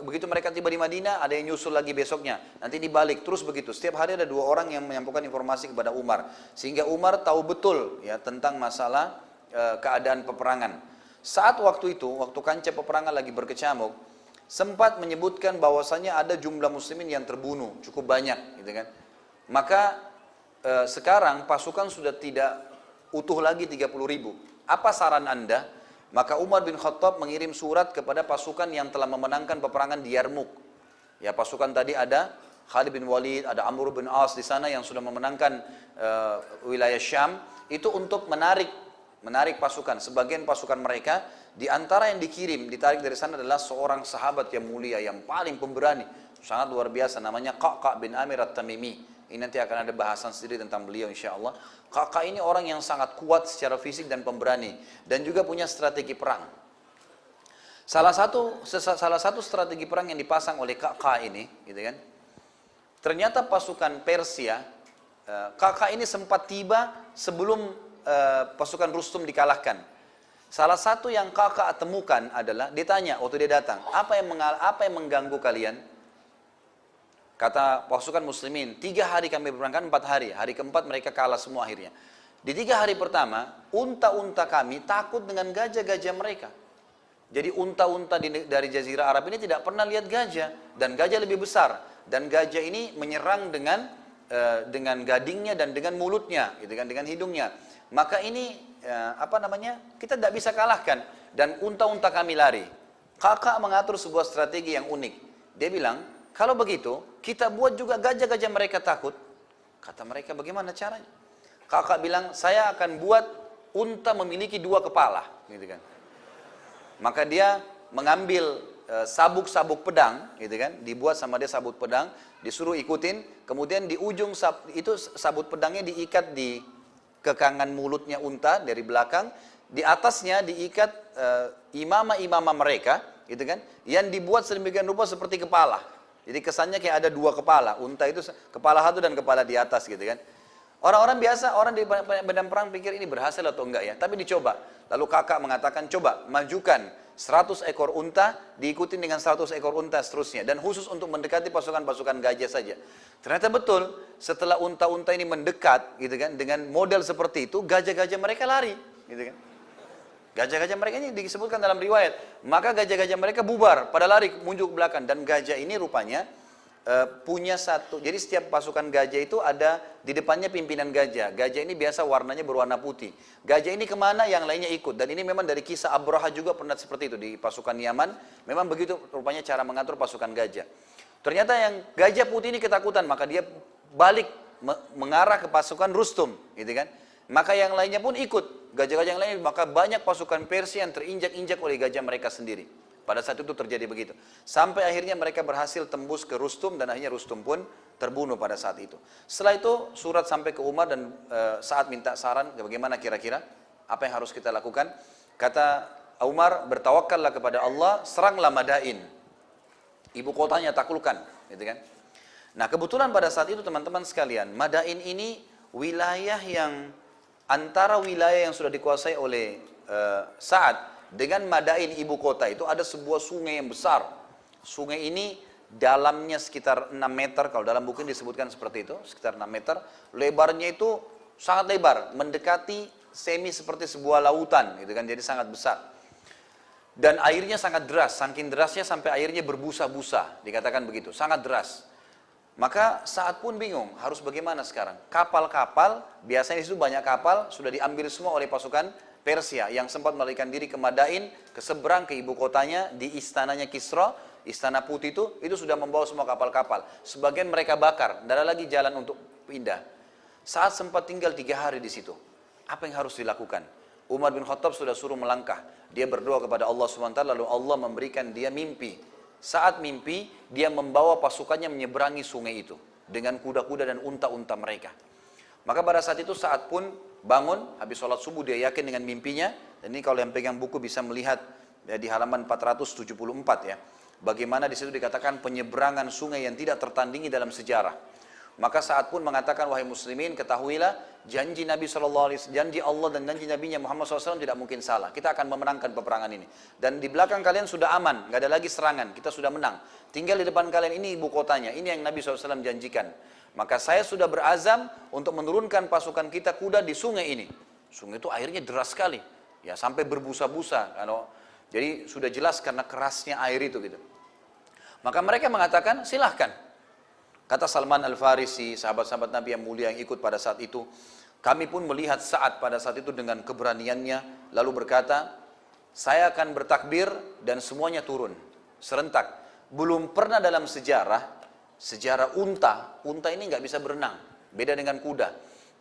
begitu mereka tiba di Madinah, ada yang nyusul lagi besoknya. Nanti dibalik terus begitu. Setiap hari ada 2 orang yang menyampaikan informasi kepada Umar, sehingga Umar tahu betul ya tentang masalah keadaan peperangan. Saat waktu itu, waktu kancah peperangan lagi berkecamuk, sempat menyebutkan bahwasanya ada jumlah muslimin yang terbunuh cukup banyak, gitu kan. Maka sekarang pasukan sudah tidak utuh lagi 30.000. Apa saran Anda? Maka Umar bin Khattab mengirim surat kepada pasukan yang telah memenangkan peperangan di Yarmuk. Ya, pasukan tadi ada Khalid bin Walid, ada Amr bin As di sana yang sudah memenangkan wilayah Syam, itu untuk menarik pasukan. Sebagian pasukan mereka, di antara yang ditarik dari sana adalah seorang sahabat yang mulia, yang paling pemberani, sangat luar biasa, namanya Qa'qa' bin Amir At-Tamimi. Ini nanti akan ada bahasan sendiri tentang beliau insya Allah. Qa'qa' ini orang yang sangat kuat secara fisik dan pemberani, dan juga punya strategi perang. Salah satu strategi perang yang dipasang oleh Qa'qa' ini, gitu kan? Ternyata pasukan Persia, Qa'qa' ini sempat tiba sebelum pasukan Rustum dikalahkan. Salah satu yang Qa'qa' temukan adalah, ditanya waktu dia datang, apa yang mengganggu kalian? Kata pasukan muslimin, 3 hari kami berperang, 4 hari. Hari keempat mereka kalah semua akhirnya. Di 3 hari pertama, unta-unta kami takut dengan gajah-gajah mereka. Jadi unta-unta dari Jazirah Arab ini tidak pernah lihat gajah. Dan gajah lebih besar. Dan gajah ini menyerang dengan gadingnya dan dengan mulutnya, gitu kan, dengan hidungnya. Maka ini kita tidak bisa kalahkan. Dan unta-unta kami lari. Qa'qa' mengatur sebuah strategi yang unik. Dia bilang, kalau begitu, kita buat juga gajah-gajah mereka takut. Kata mereka, bagaimana caranya? Qa'qa' bilang, saya akan buat unta memiliki 2 kepala. Gitu kan. Maka dia mengambil sabuk-sabuk pedang, gitu kan, dibuat sama dia sabuk pedang, disuruh ikutin, kemudian di ujung sabut pedangnya diikat di kekangan mulutnya unta dari belakang, di atasnya diikat imamah-imamah mereka, gitu kan, yang dibuat sedemikian rupa seperti kepala. Jadi kesannya kayak ada 2 kepala, unta itu kepala satu dan kepala di atas, gitu kan. Orang-orang biasa, orang di medan perang pikir ini berhasil atau enggak ya, tapi dicoba. Lalu Qa'qa' mengatakan, coba majukan 100 ekor unta, diikuti dengan 100 ekor unta seterusnya. Dan khusus untuk mendekati pasukan-pasukan gajah saja. Ternyata betul, setelah unta-unta ini mendekat, gitu kan, dengan model seperti itu, gajah-gajah mereka lari, gitu kan. Gajah-gajah mereka ini disebutkan dalam riwayat. Maka gajah-gajah mereka bubar, pada lari muncul ke belakang. Dan gajah ini rupanya punya satu, jadi setiap pasukan gajah itu ada di depannya pimpinan gajah. Gajah ini biasa warnanya berwarna putih. Gajah ini kemana, yang lainnya ikut. Dan ini memang dari kisah Abraha juga pernah seperti itu di pasukan Yaman. Memang begitu rupanya cara mengatur pasukan gajah. Ternyata yang gajah putih ini ketakutan, maka dia balik mengarah ke pasukan Rustum, gitu kan. Maka yang lainnya pun ikut, gajah-gajah yang lain, maka banyak pasukan Persia yang terinjak-injak oleh gajah mereka sendiri. Pada saat itu terjadi begitu. Sampai akhirnya mereka berhasil tembus ke Rustum dan akhirnya Rustum pun terbunuh pada saat itu. Setelah itu surat sampai ke Umar dan saat minta saran bagaimana kira-kira apa yang harus kita lakukan. Kata Umar, bertawakallah kepada Allah, seranglah Madain. Ibu kotanya taklukkan, gitu kan. Nah, kebetulan pada saat itu teman-teman sekalian, Madain ini wilayah yang antara wilayah yang sudah dikuasai oleh Sa'ad dengan Madain ibu kota itu ada sebuah sungai yang besar. Sungai ini dalamnya sekitar 6 meter, kalau dalam buku ini disebutkan seperti itu, sekitar 6 meter. Lebarnya itu sangat lebar, mendekati semi seperti sebuah lautan, gitu kan, jadi sangat besar. Dan airnya sangat deras, saking derasnya sampai airnya berbusa-busa, dikatakan begitu, sangat deras. Maka Sa'ad pun bingung, harus bagaimana sekarang? Kapal-kapal, biasanya di situ banyak kapal, sudah diambil semua oleh pasukan Persia yang sempat melarikan diri ke Madain, ke seberang ke ibu kotanya, di istananya Kisra, istana putih itu sudah membawa semua kapal-kapal. Sebagian mereka bakar, tidak ada lagi jalan untuk pindah. Saat sempat tinggal 3 hari di situ, apa yang harus dilakukan? Umar bin Khattab sudah suruh melangkah. Dia berdoa kepada Allah SWT, lalu Allah memberikan dia mimpi. Saat mimpi, dia membawa pasukannya menyeberangi sungai itu dengan kuda-kuda dan unta-unta mereka. Maka pada saat itu Sa'ad pun bangun, habis sholat subuh dia yakin dengan mimpinya. Dan ini kalau yang pegang buku bisa melihat ya, di halaman 474 ya. Bagaimana di situ dikatakan penyeberangan sungai yang tidak tertandingi dalam sejarah. Maka Sa'ad pun mengatakan, wahai muslimin, ketahuilah janji Nabi SAW, janji Allah dan janji Nabi Muhammad SAW tidak mungkin salah. Kita akan memenangkan peperangan ini. Dan di belakang kalian sudah aman, nggak ada lagi serangan, kita sudah menang. Tinggal di depan kalian, ini ibu kotanya, ini yang Nabi SAW janjikan. Maka saya sudah berazam untuk menurunkan pasukan kita kuda di sungai ini. Sungai itu airnya deras sekali, ya sampai berbusa-busa. Jadi sudah jelas karena kerasnya air itu gitu. Maka mereka mengatakan silahkan. Kata Salman Al-Farisi, sahabat-sahabat Nabi yang mulia yang ikut pada saat itu, kami pun melihat Sa'ad pada saat itu dengan keberaniannya, lalu berkata, saya akan bertakbir dan semuanya turun serentak. Belum pernah dalam sejarah unta ini nggak bisa berenang, beda dengan kuda.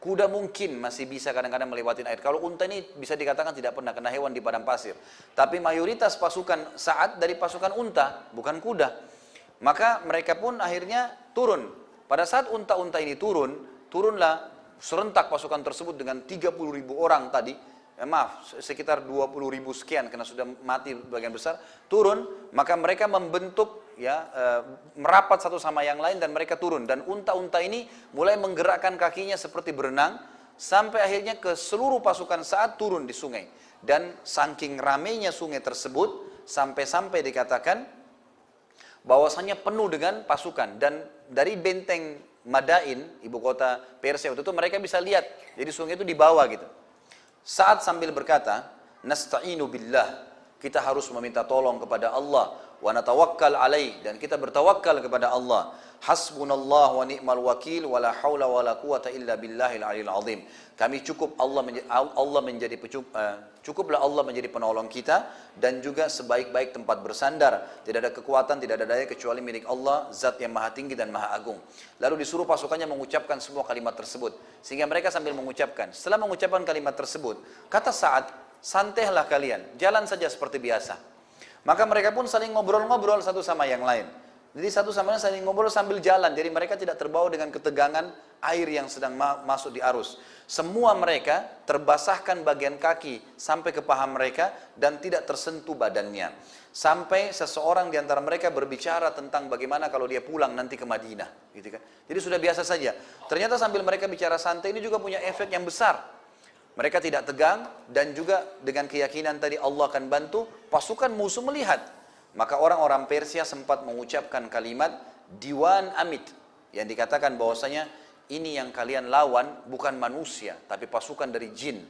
Kuda mungkin masih bisa kadang-kadang melewati air. Kalau unta ini bisa dikatakan tidak pernah, kena hewan di padang pasir. Tapi mayoritas pasukan Sa'ad dari pasukan unta, bukan kuda. Maka mereka pun akhirnya turun. Pada saat unta-unta ini turunlah serentak pasukan tersebut dengan 30.000 orang tadi, sekitar 20.000 sekian karena sudah mati bagian besar, turun, maka mereka membentuk merapat satu sama yang lain dan mereka turun. Dan unta-unta ini mulai menggerakkan kakinya seperti berenang, sampai akhirnya ke seluruh pasukan saat turun di sungai. Dan saking ramainya sungai tersebut, sampai-sampai dikatakan bahwasanya penuh dengan pasukan, dan dari benteng Madain, ibu kota Persia waktu itu, mereka bisa lihat, jadi sungai itu di bawah gitu. Saat sambil berkata, nasta'inu billah, kita harus meminta tolong kepada Allah, wa natawakkal alaih, dan kita bertawakal kepada Allah. Hasbunallah wa ni'mal wakil, wa la hawla wa la quwata illa billahil aliyil azim. Kami cukup, cukuplah Allah menjadi penolong kita, dan juga sebaik-baik tempat bersandar. Tidak ada kekuatan, tidak ada daya kecuali milik Allah, zat yang maha tinggi dan maha agung. Lalu disuruh pasukannya mengucapkan semua kalimat tersebut, sehingga mereka sambil mengucapkan. Setelah mengucapkan kalimat tersebut, kata Sa'ad, santailah kalian, jalan saja seperti biasa. Maka mereka pun saling ngobrol-ngobrol satu sama yang lain. Jadi satu sama lain saling ngobrol sambil jalan. Jadi mereka tidak terbawa dengan ketegangan air yang sedang masuk di arus. Semua mereka terbasahkan bagian kaki sampai ke paha mereka dan tidak tersentuh badannya. Sampai seseorang di antara mereka berbicara tentang bagaimana kalau dia pulang nanti ke Madinah, gitu kan. Jadi sudah biasa saja. Ternyata sambil mereka bicara santai ini juga punya efek yang besar. Mereka tidak tegang, dan juga dengan keyakinan tadi Allah akan bantu, pasukan musuh melihat. Maka orang-orang Persia sempat mengucapkan kalimat Diwan Amit, yang dikatakan bahwasanya ini yang kalian lawan bukan manusia, tapi pasukan dari jin.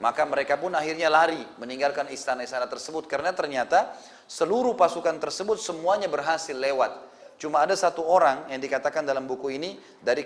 Maka mereka pun akhirnya lari meninggalkan istana-istana tersebut, karena ternyata seluruh pasukan tersebut semuanya berhasil lewat. Cuma ada satu orang yang dikatakan dalam buku ini dari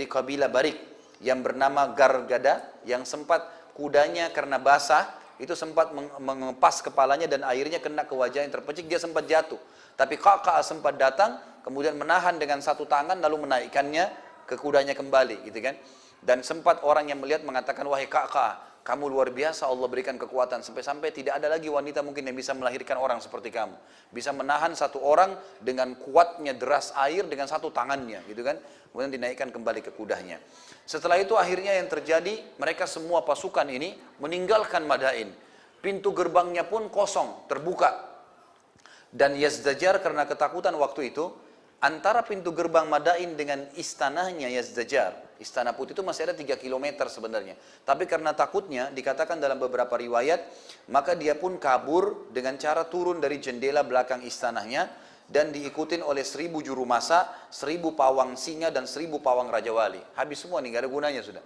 kabilah Barik yang bernama Gargada, yang sempat kudanya karena basah itu sempat mengepas kepalanya dan airnya kena ke wajah yang terpecik, dia sempat jatuh. Tapi kakak sempat datang, kemudian menahan dengan satu tangan lalu menaikkannya ke kudanya kembali, gitu kan. Dan sempat orang yang melihat mengatakan, wahai kakak, kamu luar biasa, Allah berikan kekuatan sampai-sampai tidak ada lagi wanita mungkin yang bisa melahirkan orang seperti kamu. Bisa menahan satu orang dengan kuatnya deras air dengan satu tangannya, gitu kan. Kemudian dinaikkan kembali ke kudanya. Setelah itu akhirnya yang terjadi, mereka semua pasukan ini meninggalkan Madain. Pintu gerbangnya pun kosong, terbuka. Dan Yazdajar karena ketakutan waktu itu, antara pintu gerbang Madain dengan istananya Yazdajar, istana putih itu masih ada 3 km sebenarnya. Tapi karena takutnya, dikatakan dalam beberapa riwayat, maka dia pun kabur dengan cara turun dari jendela belakang istananya, dan diikutin oleh 1000 juru masak, 1000 pawang singa, dan 1000 pawang Raja Wali. Habis semua nih, gak ada gunanya sudah.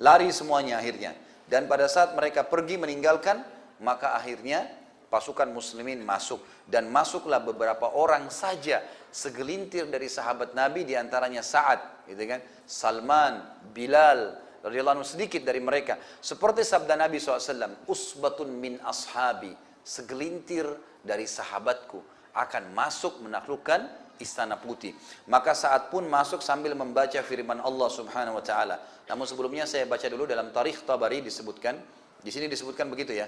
Lari semuanya akhirnya. Dan pada saat mereka pergi meninggalkan, maka akhirnya pasukan muslimin masuk. Dan masuklah beberapa orang saja, segelintir dari sahabat Nabi, diantaranya Sa'ad, gitu kan, Salman, Bilal, radhiyallahu anhu, sedikit dari mereka. Seperti sabda Nabi SAW, usbatun min ashabi, segelintir dari sahabatku akan masuk menaklukkan istana putih. Maka Sa'ad pun masuk sambil membaca firman Allah Subhanahu wa taala. Namun sebelumnya saya baca dulu dalam Tarikh Tabari disebutkan, di sini disebutkan begitu ya.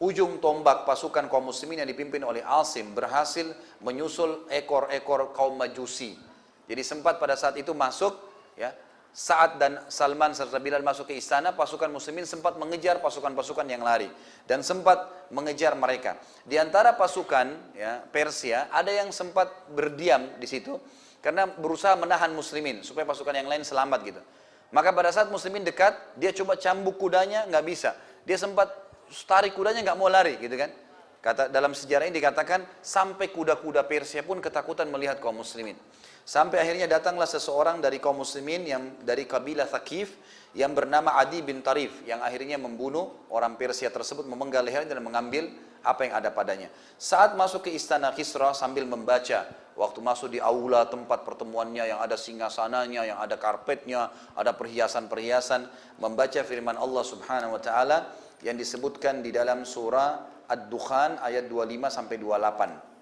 Ujung tombak pasukan kaum muslimin yang dipimpin oleh Asim berhasil menyusul ekor-ekor kaum Majusi. Jadi sempat pada saat itu masuk ya, Sa'ad dan Salman serta Bilal masuk ke istana, pasukan muslimin sempat mengejar pasukan-pasukan yang lari dan sempat mengejar mereka. Di antara pasukan ya, Persia ada yang sempat berdiam di situ karena berusaha menahan muslimin supaya pasukan yang lain selamat gitu. Maka pada saat muslimin dekat, dia coba cambuk kudanya, nggak bisa. Dia sempat tarik kudanya, nggak mau lari gitu kan. Dalam sejarah ini dikatakan sampai kuda-kuda Persia pun ketakutan melihat kaum muslimin. Sampai akhirnya datanglah seseorang dari kaum muslimin yang dari kabilah Thaqif yang bernama Adi bin Tarif, yang akhirnya membunuh orang Persia tersebut, memenggal lehernya dan mengambil apa yang ada padanya. Saat masuk ke istana Kisra sambil membaca, waktu masuk di aula tempat pertemuannya yang ada singgasananya, yang ada karpetnya, ada perhiasan-perhiasan, membaca firman Allah Subhanahu wa taala yang disebutkan di dalam surah Ad-Dukhan ayat 25 sampai 28.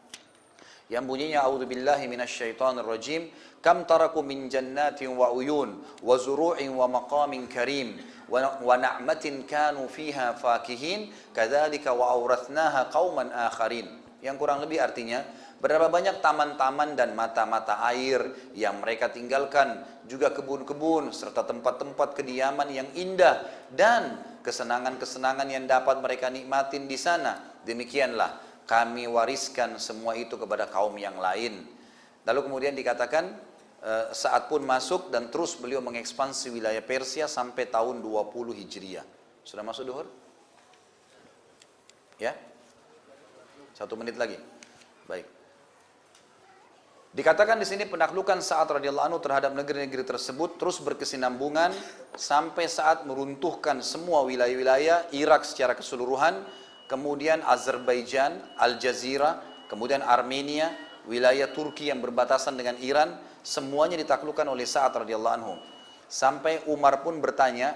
Yang bunyinya a'udzubillahi minasyaitonir rajim, kam taraku min jannatin wa uyun wa zuru'in wa maqamin karim wa na'matin kanu fiha fakihin kadzalika wa awrathnaha qauman akharin. Yang kurang lebih artinya, Berapa banyak taman-taman dan mata-mata air yang mereka tinggalkan, juga kebun-kebun serta tempat-tempat kediaman yang indah dan kesenangan-kesenangan yang dapat mereka nikmatin di sana. Demikianlah kami wariskan semua itu kepada kaum yang lain. Lalu kemudian dikatakan saat pun masuk dan terus beliau mengekspansi wilayah Persia sampai tahun 20 Hijriah. Sudah masuk duhur? Ya? 1 menit lagi. Baik. Dikatakan di sini penaklukan Sa'ad radhiyallahu anhu terhadap negeri-negeri tersebut terus berkesinambungan sampai saat meruntuhkan semua wilayah-wilayah Irak secara keseluruhan, kemudian Azerbaijan, Al-Jazira, kemudian Armenia, wilayah Turki yang berbatasan dengan Iran, semuanya ditaklukkan oleh Sa'ad radhiyallahu anhu. Sampai Umar pun bertanya,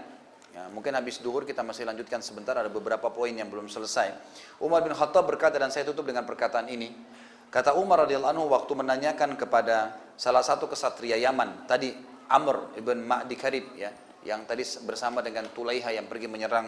ya, mungkin habis duhur kita masih lanjutkan sebentar, ada beberapa poin yang belum selesai. Umar bin Khattab berkata, dan saya tutup dengan perkataan ini. Kata Umar radhiyallahu anhu waktu menanyakan kepada salah satu kesatria Yaman, tadi Amr ibn Ma'di Karib, ya, yang tadi bersama dengan Tulaiha yang pergi menyerang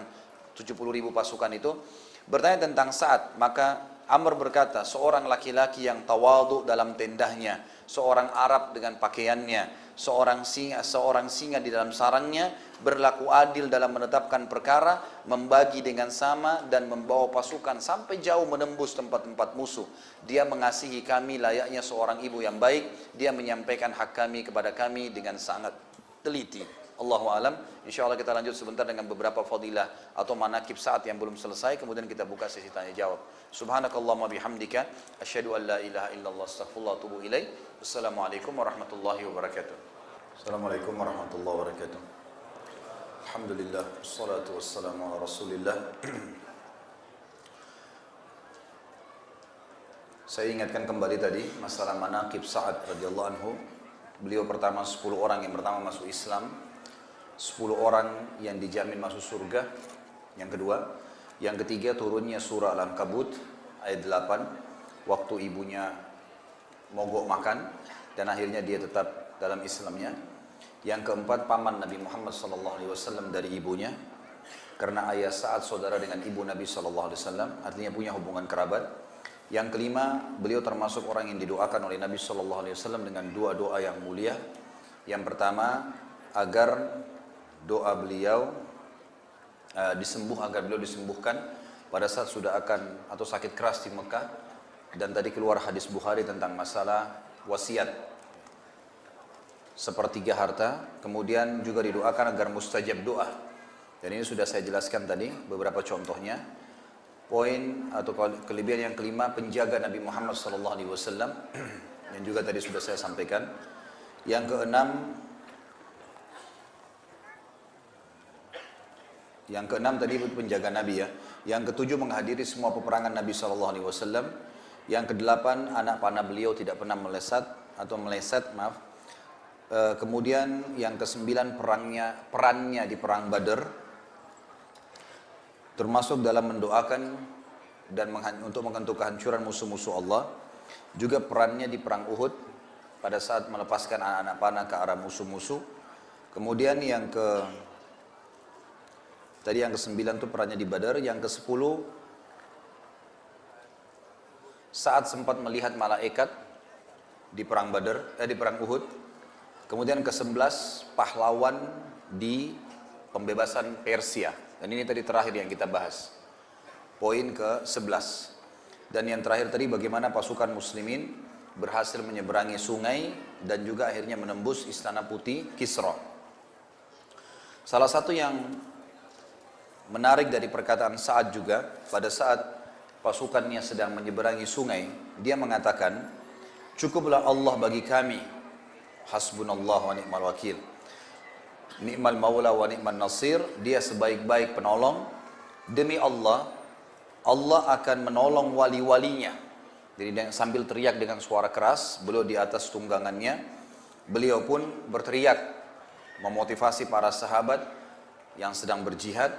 70.000 pasukan itu, bertanya tentang Sa'ad, maka Amr berkata, seorang laki-laki yang tawadhu dalam tendahnya, seorang Arab dengan pakaiannya, seorang singa di dalam sarangnya, berlaku adil dalam menetapkan perkara, membagi dengan sama dan membawa pasukan sampai jauh menembus tempat-tempat musuh. Dia mengasihi kami layaknya seorang ibu yang baik, dia menyampaikan hak kami kepada kami dengan sangat teliti. Allahu alam. Insyaallah kita lanjut sebentar dengan beberapa fadilah atau manaqib Sa'ad yang belum selesai, kemudian kita buka sesi tanya jawab. Subhanakallahumma bihamdika asyhadu an la ilaha illallah astaghfirullah wa atubu ilaik. Wassalamualaikum warahmatullahi wabarakatuh. Assalamualaikum warahmatullahi wabarakatuh. Alhamdulillah wassalatu wassalamu ala Rasulillah. Saya ingatkan kembali tadi masalah manaqib Sa'ad radhiyallahu anhu. Beliau pertama 10 orang yang pertama masuk Islam, 10 orang yang dijamin masuk surga. Yang kedua, yang ketiga turunnya surah Al-Ankabut ayat 8 waktu ibunya mogok makan dan akhirnya dia tetap dalam Islamnya. Yang keempat, paman Nabi Muhammad SAW dari ibunya, karena ayah Sa'ad saudara dengan ibu Nabi SAW, artinya punya hubungan kerabat. Yang kelima, beliau termasuk orang yang didoakan oleh Nabi SAW dengan dua doa yang mulia. Yang pertama, agar doa beliau agar beliau disembuhkan pada saat sudah akan atau sakit keras di Mekah. Dan tadi keluar hadis Bukhari tentang masalah wasiat sepertiga harta. Kemudian juga didoakan agar mustajab doa, dan ini sudah saya jelaskan tadi beberapa contohnya. Poin atau kelebihan yang kelima, penjaga Nabi Muhammad SAW, yang juga tadi sudah saya sampaikan. Yang keenam tadi penjaga Nabi, ya. Yang ketujuh, menghadiri semua peperangan Nabi SAW. Yang kedelapan, anak panah beliau tidak pernah meleset. Kemudian yang kesembilan, perannya di perang Badar, termasuk dalam mendoakan dan untuk mengentuk kehancuran musuh-musuh Allah. Juga perannya di perang Uhud pada saat melepaskan anak-anak panah ke arah musuh-musuh. Kemudian yang ke-9 itu perannya di Badar. Yang ke-10, saat sempat melihat malaikat di perang di perang Uhud. Kemudian ke-11, pahlawan di pembebasan Persia. Dan ini tadi terakhir yang kita bahas. Poin ke-11. Dan yang terakhir tadi, bagaimana pasukan muslimin berhasil menyeberangi sungai dan juga akhirnya menembus Istana Putih Kisra. Salah satu yang menarik dari perkataan Sa'ad juga, pada saat pasukannya sedang menyeberangi sungai, dia mengatakan, cukuplah Allah bagi kami, hasbunallah wa ni'mal wakil, ni'mal maula wa ni'mal nasir. Dia sebaik-baik penolong. Demi Allah, Allah akan menolong wali-walinya. Jadi sambil teriak dengan suara keras, beliau di atas tunggangannya, beliau pun berteriak memotivasi para sahabat yang sedang berjihad.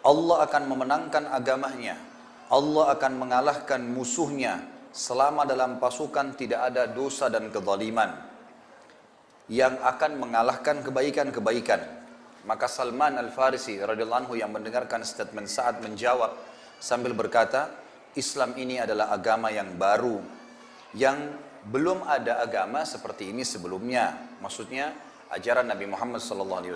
Allah akan memenangkan agamanya, Allah akan mengalahkan musuhnya selama dalam pasukan tidak ada dosa dan kezaliman, yang akan mengalahkan kebaikan-kebaikan. Maka Salman Al-Farisi radhiyallahu anhu yang mendengarkan statement Sa'ad menjawab sambil berkata, Islam ini adalah agama yang baru, yang belum ada agama seperti ini sebelumnya. Maksudnya ajaran Nabi Muhammad SAW.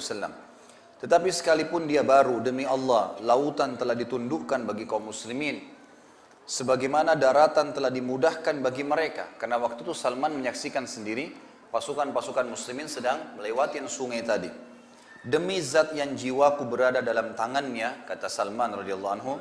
Tetapi sekalipun dia baru, demi Allah, lautan telah ditundukkan bagi kaum muslimin. Sebagaimana daratan telah dimudahkan bagi mereka. Karena waktu itu Salman menyaksikan sendiri pasukan-pasukan muslimin sedang melewati sungai tadi. Demi zat yang jiwaku berada dalam tangannya, kata Salman radhiyallahu anhu,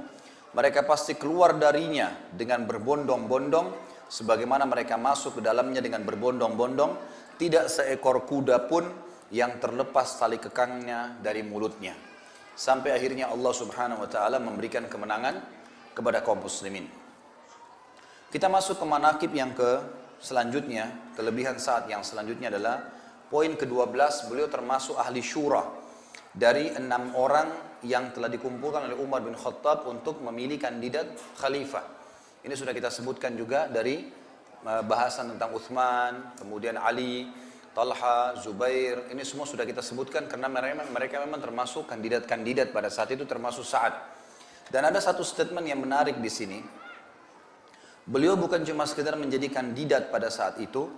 mereka pasti keluar darinya dengan berbondong-bondong, sebagaimana mereka masuk ke dalamnya dengan berbondong-bondong, tidak seekor kuda pun yang terlepas tali kekangnya dari mulutnya. Sampai akhirnya Allah subhanahu wa ta'ala memberikan kemenangan kepada kaum muslimin. Kita masuk ke manaqib yang selanjutnya, kelebihan Sa'ad yang selanjutnya adalah poin ke-12, beliau termasuk ahli syura dari 6 orang yang telah dikumpulkan oleh Umar bin Khattab untuk memilih kandidat khalifah. Ini sudah kita sebutkan juga dari bahasan tentang Uthman, kemudian Ali, Talha, Zubair, ini semua sudah kita sebutkan karena mereka memang termasuk kandidat-kandidat pada saat itu, termasuk Sa'ad. Dan ada satu statement yang menarik di sini. Beliau bukan cuma sekedar menjadi kandidat pada saat itu,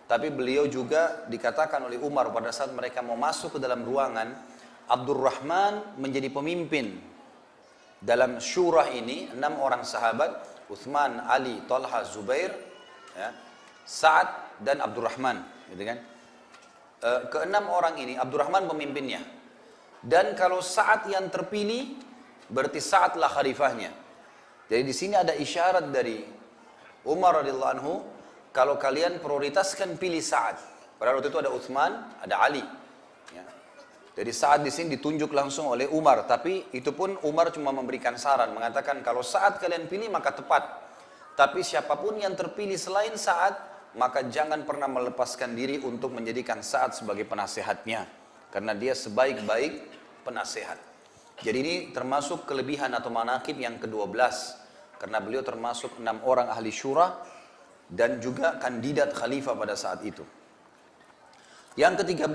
tapi beliau juga dikatakan oleh Umar pada saat mereka mau masuk ke dalam ruangan, Abdurrahman menjadi pemimpin dalam syurah ini. 6 orang sahabat, Uthman, Ali, Talha, Zubair, ya, Sa'ad dan Abdurrahman, gitu kan? Ke-6 orang ini Abdurrahman pemimpinnya. Dan kalau Sa'ad yang terpilih, berarti Sa'adlah khalifahnya. Jadi di sini ada isyarat dari Umar radhiyallahu anhu, kalau kalian prioritaskan pilih Sa'ad. Pada waktu itu ada Uthman, ada Ali. Ya. Jadi Sa'ad di sini ditunjuk langsung oleh Umar, tapi itu pun Umar cuma memberikan saran, mengatakan kalau Sa'ad kalian pilih maka tepat. Tapi siapapun yang terpilih selain Sa'ad, maka jangan pernah melepaskan diri untuk menjadikan Sa'ad sebagai penasehatnya, karena dia sebaik-baik penasehat. Jadi ini termasuk kelebihan atau manaqib yang ke-12, karena beliau termasuk 6 orang ahli syura dan juga kandidat khalifah pada saat itu. Yang ke-13,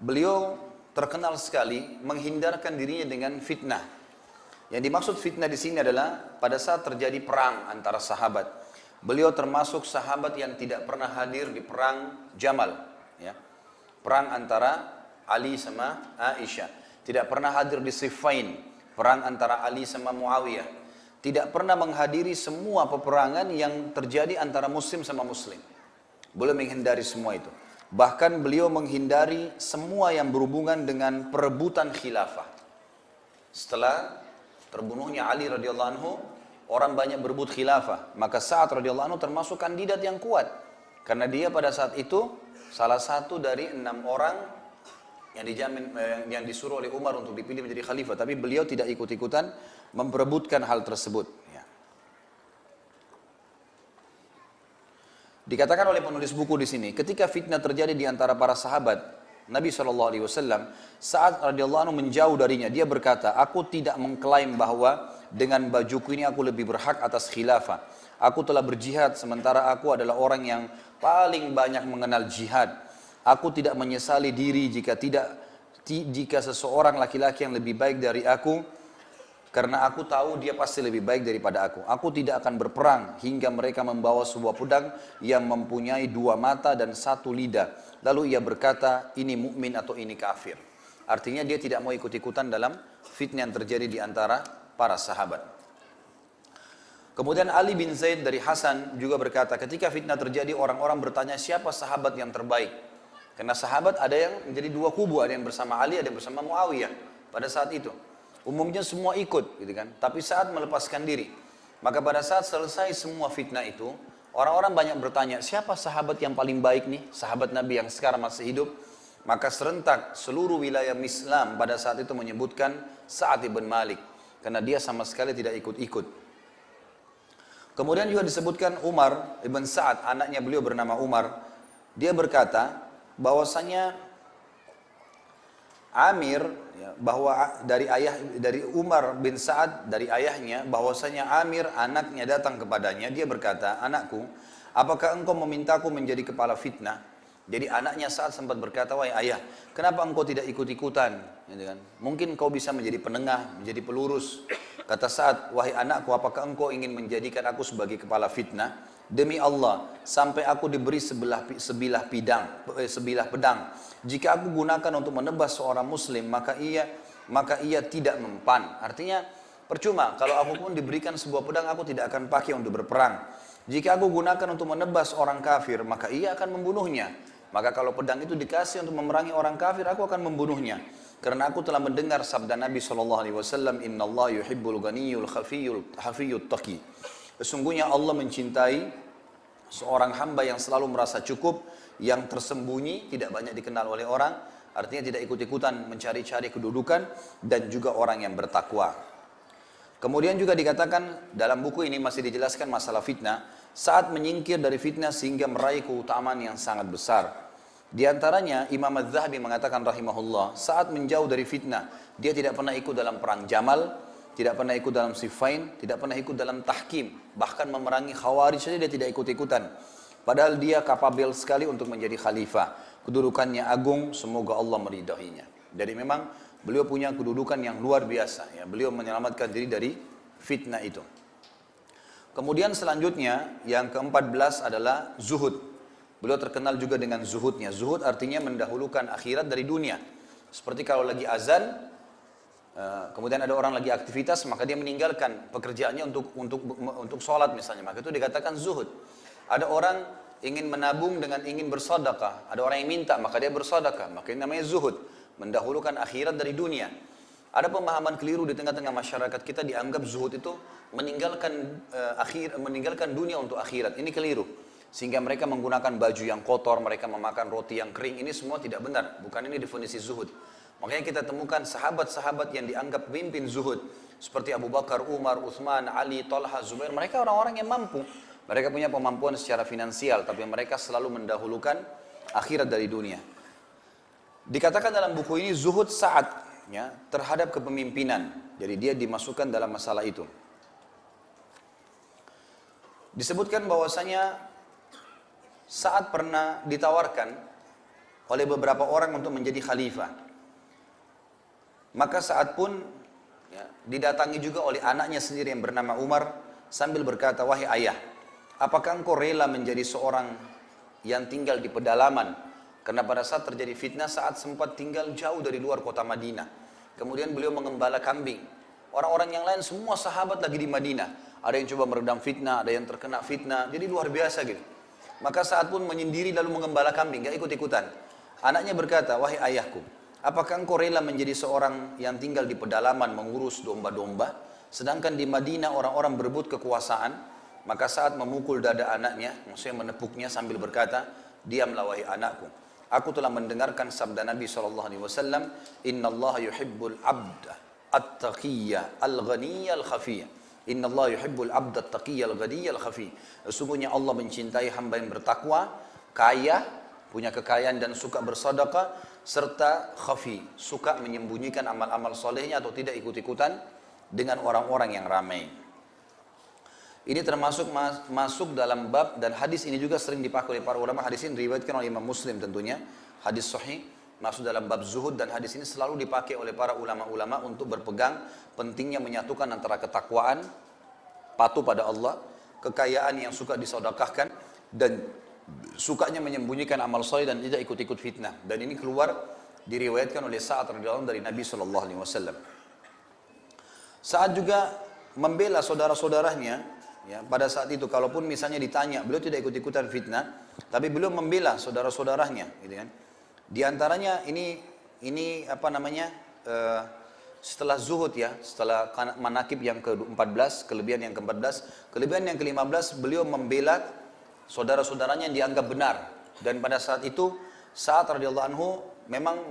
beliau terkenal sekali menghindarkan dirinya dengan fitnah. Yang dimaksud fitnah di sini adalah pada saat terjadi perang antara sahabat. Beliau termasuk sahabat yang tidak pernah hadir di perang Jamal, ya. Perang antara Ali sama Aisyah. Tidak pernah hadir di Siffin, perang antara Ali sama Muawiyah. Tidak pernah menghadiri semua peperangan yang terjadi antara muslim sama muslim. Beliau menghindari semua itu. Bahkan beliau menghindari semua yang berhubungan dengan perebutan khilafah. Setelah terbunuhnya Ali radhiyallahu anhu, orang banyak berebut khilafah, maka Sa'ad radhiyallahu anhu termasuk kandidat yang kuat, karena dia pada saat itu salah satu dari 6 orang yang disuruh oleh Umar untuk dipilih menjadi khalifah, tapi beliau tidak ikut-ikutan memperebutkan hal tersebut. Ya. Dikatakan oleh penulis buku di sini, ketika fitnah terjadi di antara para sahabat Nabi SAW, Sa'ad radhiyallahu anhu menjauh darinya. Dia berkata, aku tidak mengklaim bahwa dengan bajuku ini aku lebih berhak atas khilafah. Aku telah berjihad sementara aku adalah orang yang paling banyak mengenal jihad. Aku tidak menyesali diri jika seseorang laki-laki yang lebih baik dari aku, karena aku tahu dia pasti lebih baik daripada aku. Aku tidak akan berperang hingga mereka membawa sebuah pedang yang mempunyai 2 mata dan 1 lidah. Lalu ia berkata, ini mukmin atau ini kafir. Artinya dia tidak mau ikut-ikutan dalam fitnah yang terjadi di antara para sahabat. Kemudian Ali bin Zaid dari Hasan juga berkata, ketika fitnah terjadi orang-orang bertanya siapa sahabat yang terbaik. Karena sahabat ada yang menjadi 2 kubu, ada yang bersama Ali, ada yang bersama Muawiyah pada saat itu. Umumnya semua ikut, gitu kan? Tapi saat melepaskan diri. Maka pada saat selesai semua fitnah itu, orang-orang banyak bertanya, siapa sahabat yang paling baik nih? Sahabat Nabi yang sekarang masih hidup. Maka serentak seluruh wilayah Islam pada saat itu menyebutkan Sa'ad ibn Malik. Karena dia sama sekali tidak ikut-ikut. Kemudian juga disebutkan Umar ibn Sa'ad, anaknya beliau bernama Umar. Dia berkata bahwasanya Amir, ya, bahwa dari Umar bin Sa'ad dari ayahnya, bahwasanya Amir anaknya datang kepadanya. Dia berkata, anakku, apakah engkau memintaku menjadi kepala fitnah? Jadi anaknya Sa'ad sempat berkata, wahai ayah, kenapa engkau tidak ikut-ikutan? Gitu kan? Mungkin kau bisa menjadi penengah, menjadi pelurus. Kata Sa'ad, wahai anakku, apakah engkau ingin menjadikan aku sebagai kepala fitnah? demi Allah, sampai aku diberi sebilah pedang. Jika aku gunakan untuk menebas seorang muslim, maka ia tidak mempan. Artinya percuma, kalau aku pun diberikan sebuah pedang, aku tidak akan pakai untuk berperang. Jika aku gunakan untuk menebas orang kafir, maka ia akan membunuhnya. Maka kalau pedang itu dikasih untuk memerangi orang kafir, aku akan membunuhnya. Karena aku telah mendengar sabda Nabi SAW, Inna Allah yuhibbul ghaniyul hafiyyut taqi. Sesungguhnya Allah mencintai seorang hamba yang selalu merasa cukup, yang tersembunyi, tidak banyak dikenal oleh orang, artinya tidak ikut-ikutan mencari-cari kedudukan, dan juga orang yang bertakwa. Kemudian juga dikatakan dalam buku ini masih dijelaskan masalah fitnah, saat menyingkir dari fitnah sehingga meraih keutamaan yang sangat besar. Di antaranya Imam Az-Zahabi mengatakan rahimahullah, saat menjauh dari fitnah, dia tidak pernah ikut dalam perang Jamal, tidak pernah ikut dalam Siffin, tidak pernah ikut dalam tahkim, bahkan memerangi Khawarij saja dia tidak ikut-ikutan. Padahal dia kapabel sekali untuk menjadi khalifah. Kedudukannya agung, semoga Allah meridainya. Jadi memang beliau punya kedudukan yang luar biasa. Ya. Beliau menyelamatkan diri dari fitnah itu. Kemudian selanjutnya yang ke-14 adalah zuhud. Beliau terkenal juga dengan zuhudnya. Zuhud artinya mendahulukan akhirat dari dunia. Seperti kalau lagi azan, kemudian ada orang lagi aktivitas, maka dia meninggalkan pekerjaannya untuk sholat misalnya. Maka itu dikatakan zuhud. Ada orang ingin menabung dengan ingin bersedekah. Ada orang yang minta, maka dia bersedekah. Maka ini namanya zuhud. Mendahulukan akhirat dari dunia. Ada pemahaman keliru di tengah-tengah masyarakat kita, dianggap zuhud itu meninggalkan dunia untuk akhirat. Ini keliru. Sehingga mereka menggunakan baju yang kotor, mereka memakan roti yang kering. Ini semua tidak benar. Bukan ini definisi zuhud. Makanya kita temukan sahabat-sahabat yang dianggap pemimpin zuhud. Seperti Abu Bakar, Umar, Uthman, Ali, Talha, Zubair. Mereka orang-orang yang mampu. Mereka punya kemampuan secara finansial. Tapi mereka selalu mendahulukan akhirat dari dunia. Dikatakan dalam buku ini zuhud Sa'ad ya, terhadap kepemimpinan. Jadi dia dimasukkan dalam masalah itu. Disebutkan bahwasanya Sa'ad pernah ditawarkan oleh beberapa orang untuk menjadi khalifah. Maka Sa'ad pun ya, didatangi juga oleh anaknya sendiri yang bernama Umar sambil berkata, wahai ayah, apakah engkau rela menjadi seorang yang tinggal di pedalaman? Karena pada saat terjadi fitnah, Sa'ad sempat tinggal jauh dari luar kota Madinah. Kemudian beliau mengembala kambing. Orang-orang yang lain semua sahabat lagi di Madinah. Ada yang coba meredam fitnah, ada yang terkena fitnah. Jadi luar biasa gitu. Maka Sa'ad pun menyendiri lalu mengembala kambing, gak ikut-ikutan. Anaknya berkata, wahai ayahku, apakah engkau rela menjadi seorang yang tinggal di pedalaman mengurus domba-domba? Sedangkan di Madinah orang-orang berebut kekuasaan. Maka Sa'ad memukul dada anaknya, maksudnya menepuknya sambil berkata, diamlah wahai anakku. Aku telah mendengarkan sabda Nabi SAW, Inna Allah yuhibbul abda at-taqiyya al-ghaniyya al-khafiyya. Inna Allah yuhibbul abda at-taqiyya al-ghaniyya al-khafiyya. Sesungguhnya Allah mencintai hamba yang bertakwa, kaya, punya kekayaan dan suka bersedekah, serta khafi, suka menyembunyikan amal-amal solehnya atau tidak ikut-ikutan dengan orang-orang yang ramai. Ini termasuk masuk dalam bab, dan hadis ini juga sering dipakai oleh para ulama. Hadis ini diriwayatkan oleh Imam Muslim tentunya, hadis sahih, masuk dalam bab zuhud, dan hadis ini selalu dipakai oleh para ulama-ulama untuk berpegang pentingnya menyatukan antara ketakwaan, patuh pada Allah, kekayaan yang suka disedekahkan, dan sukanya menyembunyikan amal soleh dan tidak ikut-ikut fitnah. Dan ini keluar diriwayatkan oleh Sa'ad radhiyallahu anhu dari Nabi SAW. Sa'ad juga membela saudara-saudaranya. Ya, pada saat itu, kalaupun misalnya ditanya, beliau tidak ikut-ikutan fitnah, tapi beliau membela saudara-saudaranya, gitu kan. Di antaranya ini apa namanya? Setelah zuhud ya, setelah manakib yang ke-14, kelebihan yang ke-14, kelebihan yang ke-15, beliau membela saudara-saudaranya yang dianggap benar. Dan pada saat itu, Sa'ad radhiyallahu anhu memang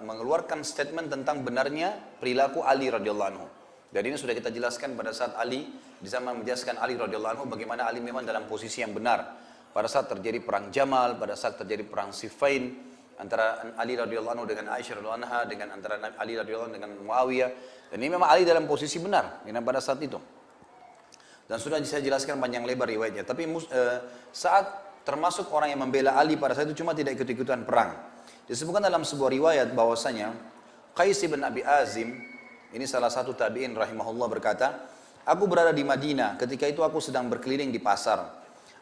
mengeluarkan statement tentang benarnya perilaku Ali radhiyallahu anhu. Dan ini sudah kita jelaskan pada saat Ali, di zaman menjelaskan Ali radhiyallahu anhu, bagaimana Ali memang dalam posisi yang benar. Pada saat terjadi perang Jamal, pada saat terjadi perang Siffin, antara Ali radhiyallahu anhu dengan Aisyah radhiyallahu anha, dengan antara Ali radhiyallahu anhu dengan Muawiyah. Dan ini memang Ali dalam posisi benar pada saat itu. Dan sudah saya jelaskan panjang lebar riwayatnya. Tapi saat termasuk orang yang membela Ali pada saat itu, cuma tidak ikut-ikutan perang. Disebutkan dalam sebuah riwayat bahwasanya Qais bin Abi Azim, ini salah satu tabi'in rahimahullah, berkata, aku berada di Madinah, ketika itu aku sedang berkeliling di pasar.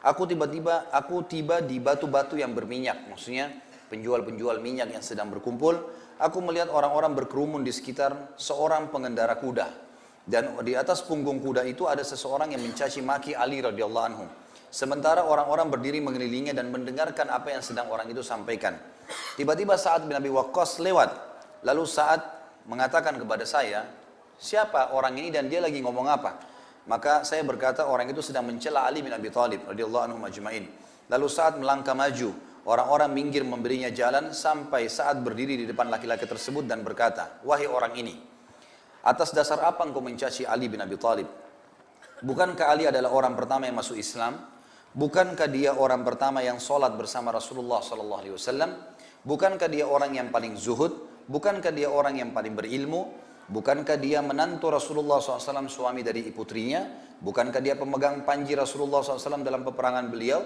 Aku tiba di batu-batu yang berminyak, maksudnya penjual-penjual minyak yang sedang berkumpul. Aku melihat orang-orang berkerumun di sekitar seorang pengendara kuda. Dan di atas punggung kuda itu ada seseorang yang mencaci maki Ali radhiyallahu anhu. Sementara orang-orang berdiri mengelilinginya dan mendengarkan apa yang sedang orang itu sampaikan. Tiba-tiba Sa'ad bin Abi Waqqas lewat. Lalu Sa'ad mengatakan kepada saya, siapa orang ini dan dia lagi ngomong apa? Maka saya berkata orang itu sedang mencela Ali bin Abi Thalib radhiyallahu anhu majma'in. Lalu Sa'ad melangkah maju, orang-orang minggir memberinya jalan sampai Sa'ad berdiri di depan laki-laki tersebut dan berkata, wahai orang ini, atas dasar apa engkau mencaci Ali bin Abi Thalib? Bukankah Ali adalah orang pertama yang masuk Islam? Bukankah dia orang pertama yang sholat bersama Rasulullah SAW? Bukankah dia orang yang paling zuhud? Bukankah dia orang yang paling berilmu? Bukankah dia menantu Rasulullah SAW, suami dari putrinya? Bukankah dia pemegang panji Rasulullah SAW dalam peperangan beliau?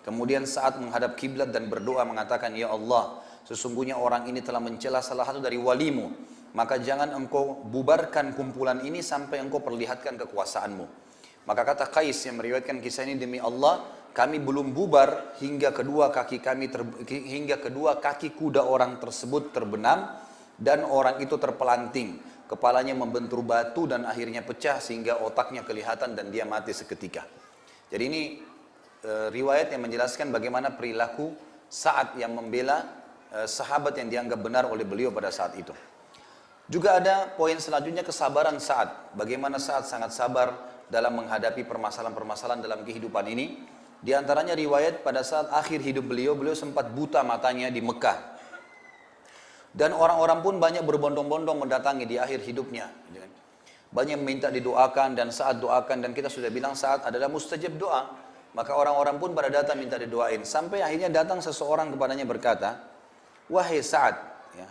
Kemudian saat menghadap kiblat dan berdoa mengatakan, ya Allah, sesungguhnya orang ini telah mencela salah satu dari walimu. Maka jangan engkau bubarkan kumpulan ini sampai engkau perlihatkan kekuasaanmu. Maka kata Qais yang meriwayatkan kisah ini, demi Allah, kami belum bubar hingga kedua kaki kuda orang tersebut terbenam dan orang itu terpelanting. Kepalanya membentur batu dan akhirnya pecah sehingga otaknya kelihatan dan dia mati seketika. Jadi ini riwayat yang menjelaskan bagaimana perilaku Sa'ad yang membela sahabat yang dianggap benar oleh beliau pada saat itu. Juga ada poin selanjutnya, kesabaran Sa'ad. Bagaimana Sa'ad sangat sabar dalam menghadapi permasalahan-permasalahan dalam kehidupan ini. Di antaranya riwayat pada saat akhir hidup beliau sempat buta matanya di Mekah. Dan orang-orang pun banyak berbondong-bondong mendatangi di akhir hidupnya. Banyak meminta didoakan dan Sa'ad doakan, dan kita sudah bilang Sa'ad adalah mustajab doa. Maka orang-orang pun pada datang minta didoain. Sampai akhirnya datang seseorang kepadanya berkata, wahai Sa'ad, ya,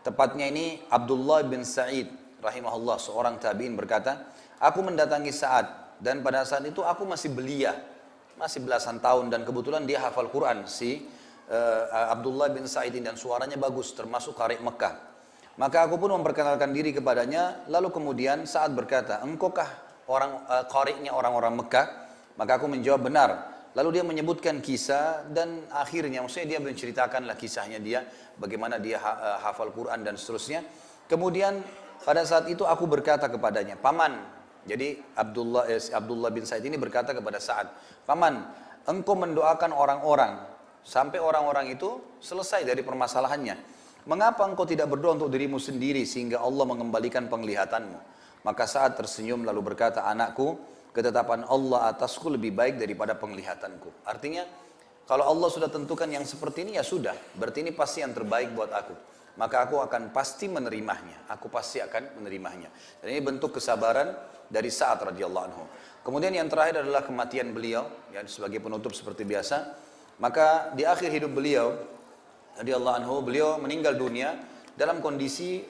tepatnya ini Abdullah bin Sa'id rahimahullah, seorang tabi'in berkata, aku mendatangi Sa'ad dan pada saat itu aku masih belia, masih belasan tahun, dan kebetulan dia hafal Quran, Abdullah bin Sa'id, dan suaranya bagus termasuk qari Mekah. Maka aku pun memperkenalkan diri kepadanya, lalu kemudian Sa'ad berkata, engkaukah qari'nya orang-orang Mekah? Maka aku menjawab benar. Lalu dia menyebutkan kisah dan akhirnya maksudnya dia menceritakanlah kisahnya dia, bagaimana dia hafal Quran dan seterusnya. Kemudian pada saat itu aku berkata kepadanya, paman, jadi Abdullah bin Sa'id ini berkata kepada Sa'ad, paman, engkau mendoakan orang-orang sampai orang-orang itu selesai dari permasalahannya. Mengapa engkau tidak berdoa untuk dirimu sendiri sehingga Allah mengembalikan penglihatanmu? Maka Sa'ad tersenyum lalu berkata, anakku, ketetapan Allah atasku lebih baik daripada penglihatanku. Artinya, kalau Allah sudah tentukan yang seperti ini, ya sudah, berarti ini pasti yang terbaik buat aku. Maka aku akan pasti menerimanya. Aku pasti akan menerimanya. Dan ini bentuk kesabaran dari Sa'ad radhiyallahu anhu. Kemudian yang terakhir adalah kematian beliau, ya, sebagai penutup seperti biasa. Maka di akhir hidup beliau radhiyallahu anhu, beliau meninggal dunia dalam kondisi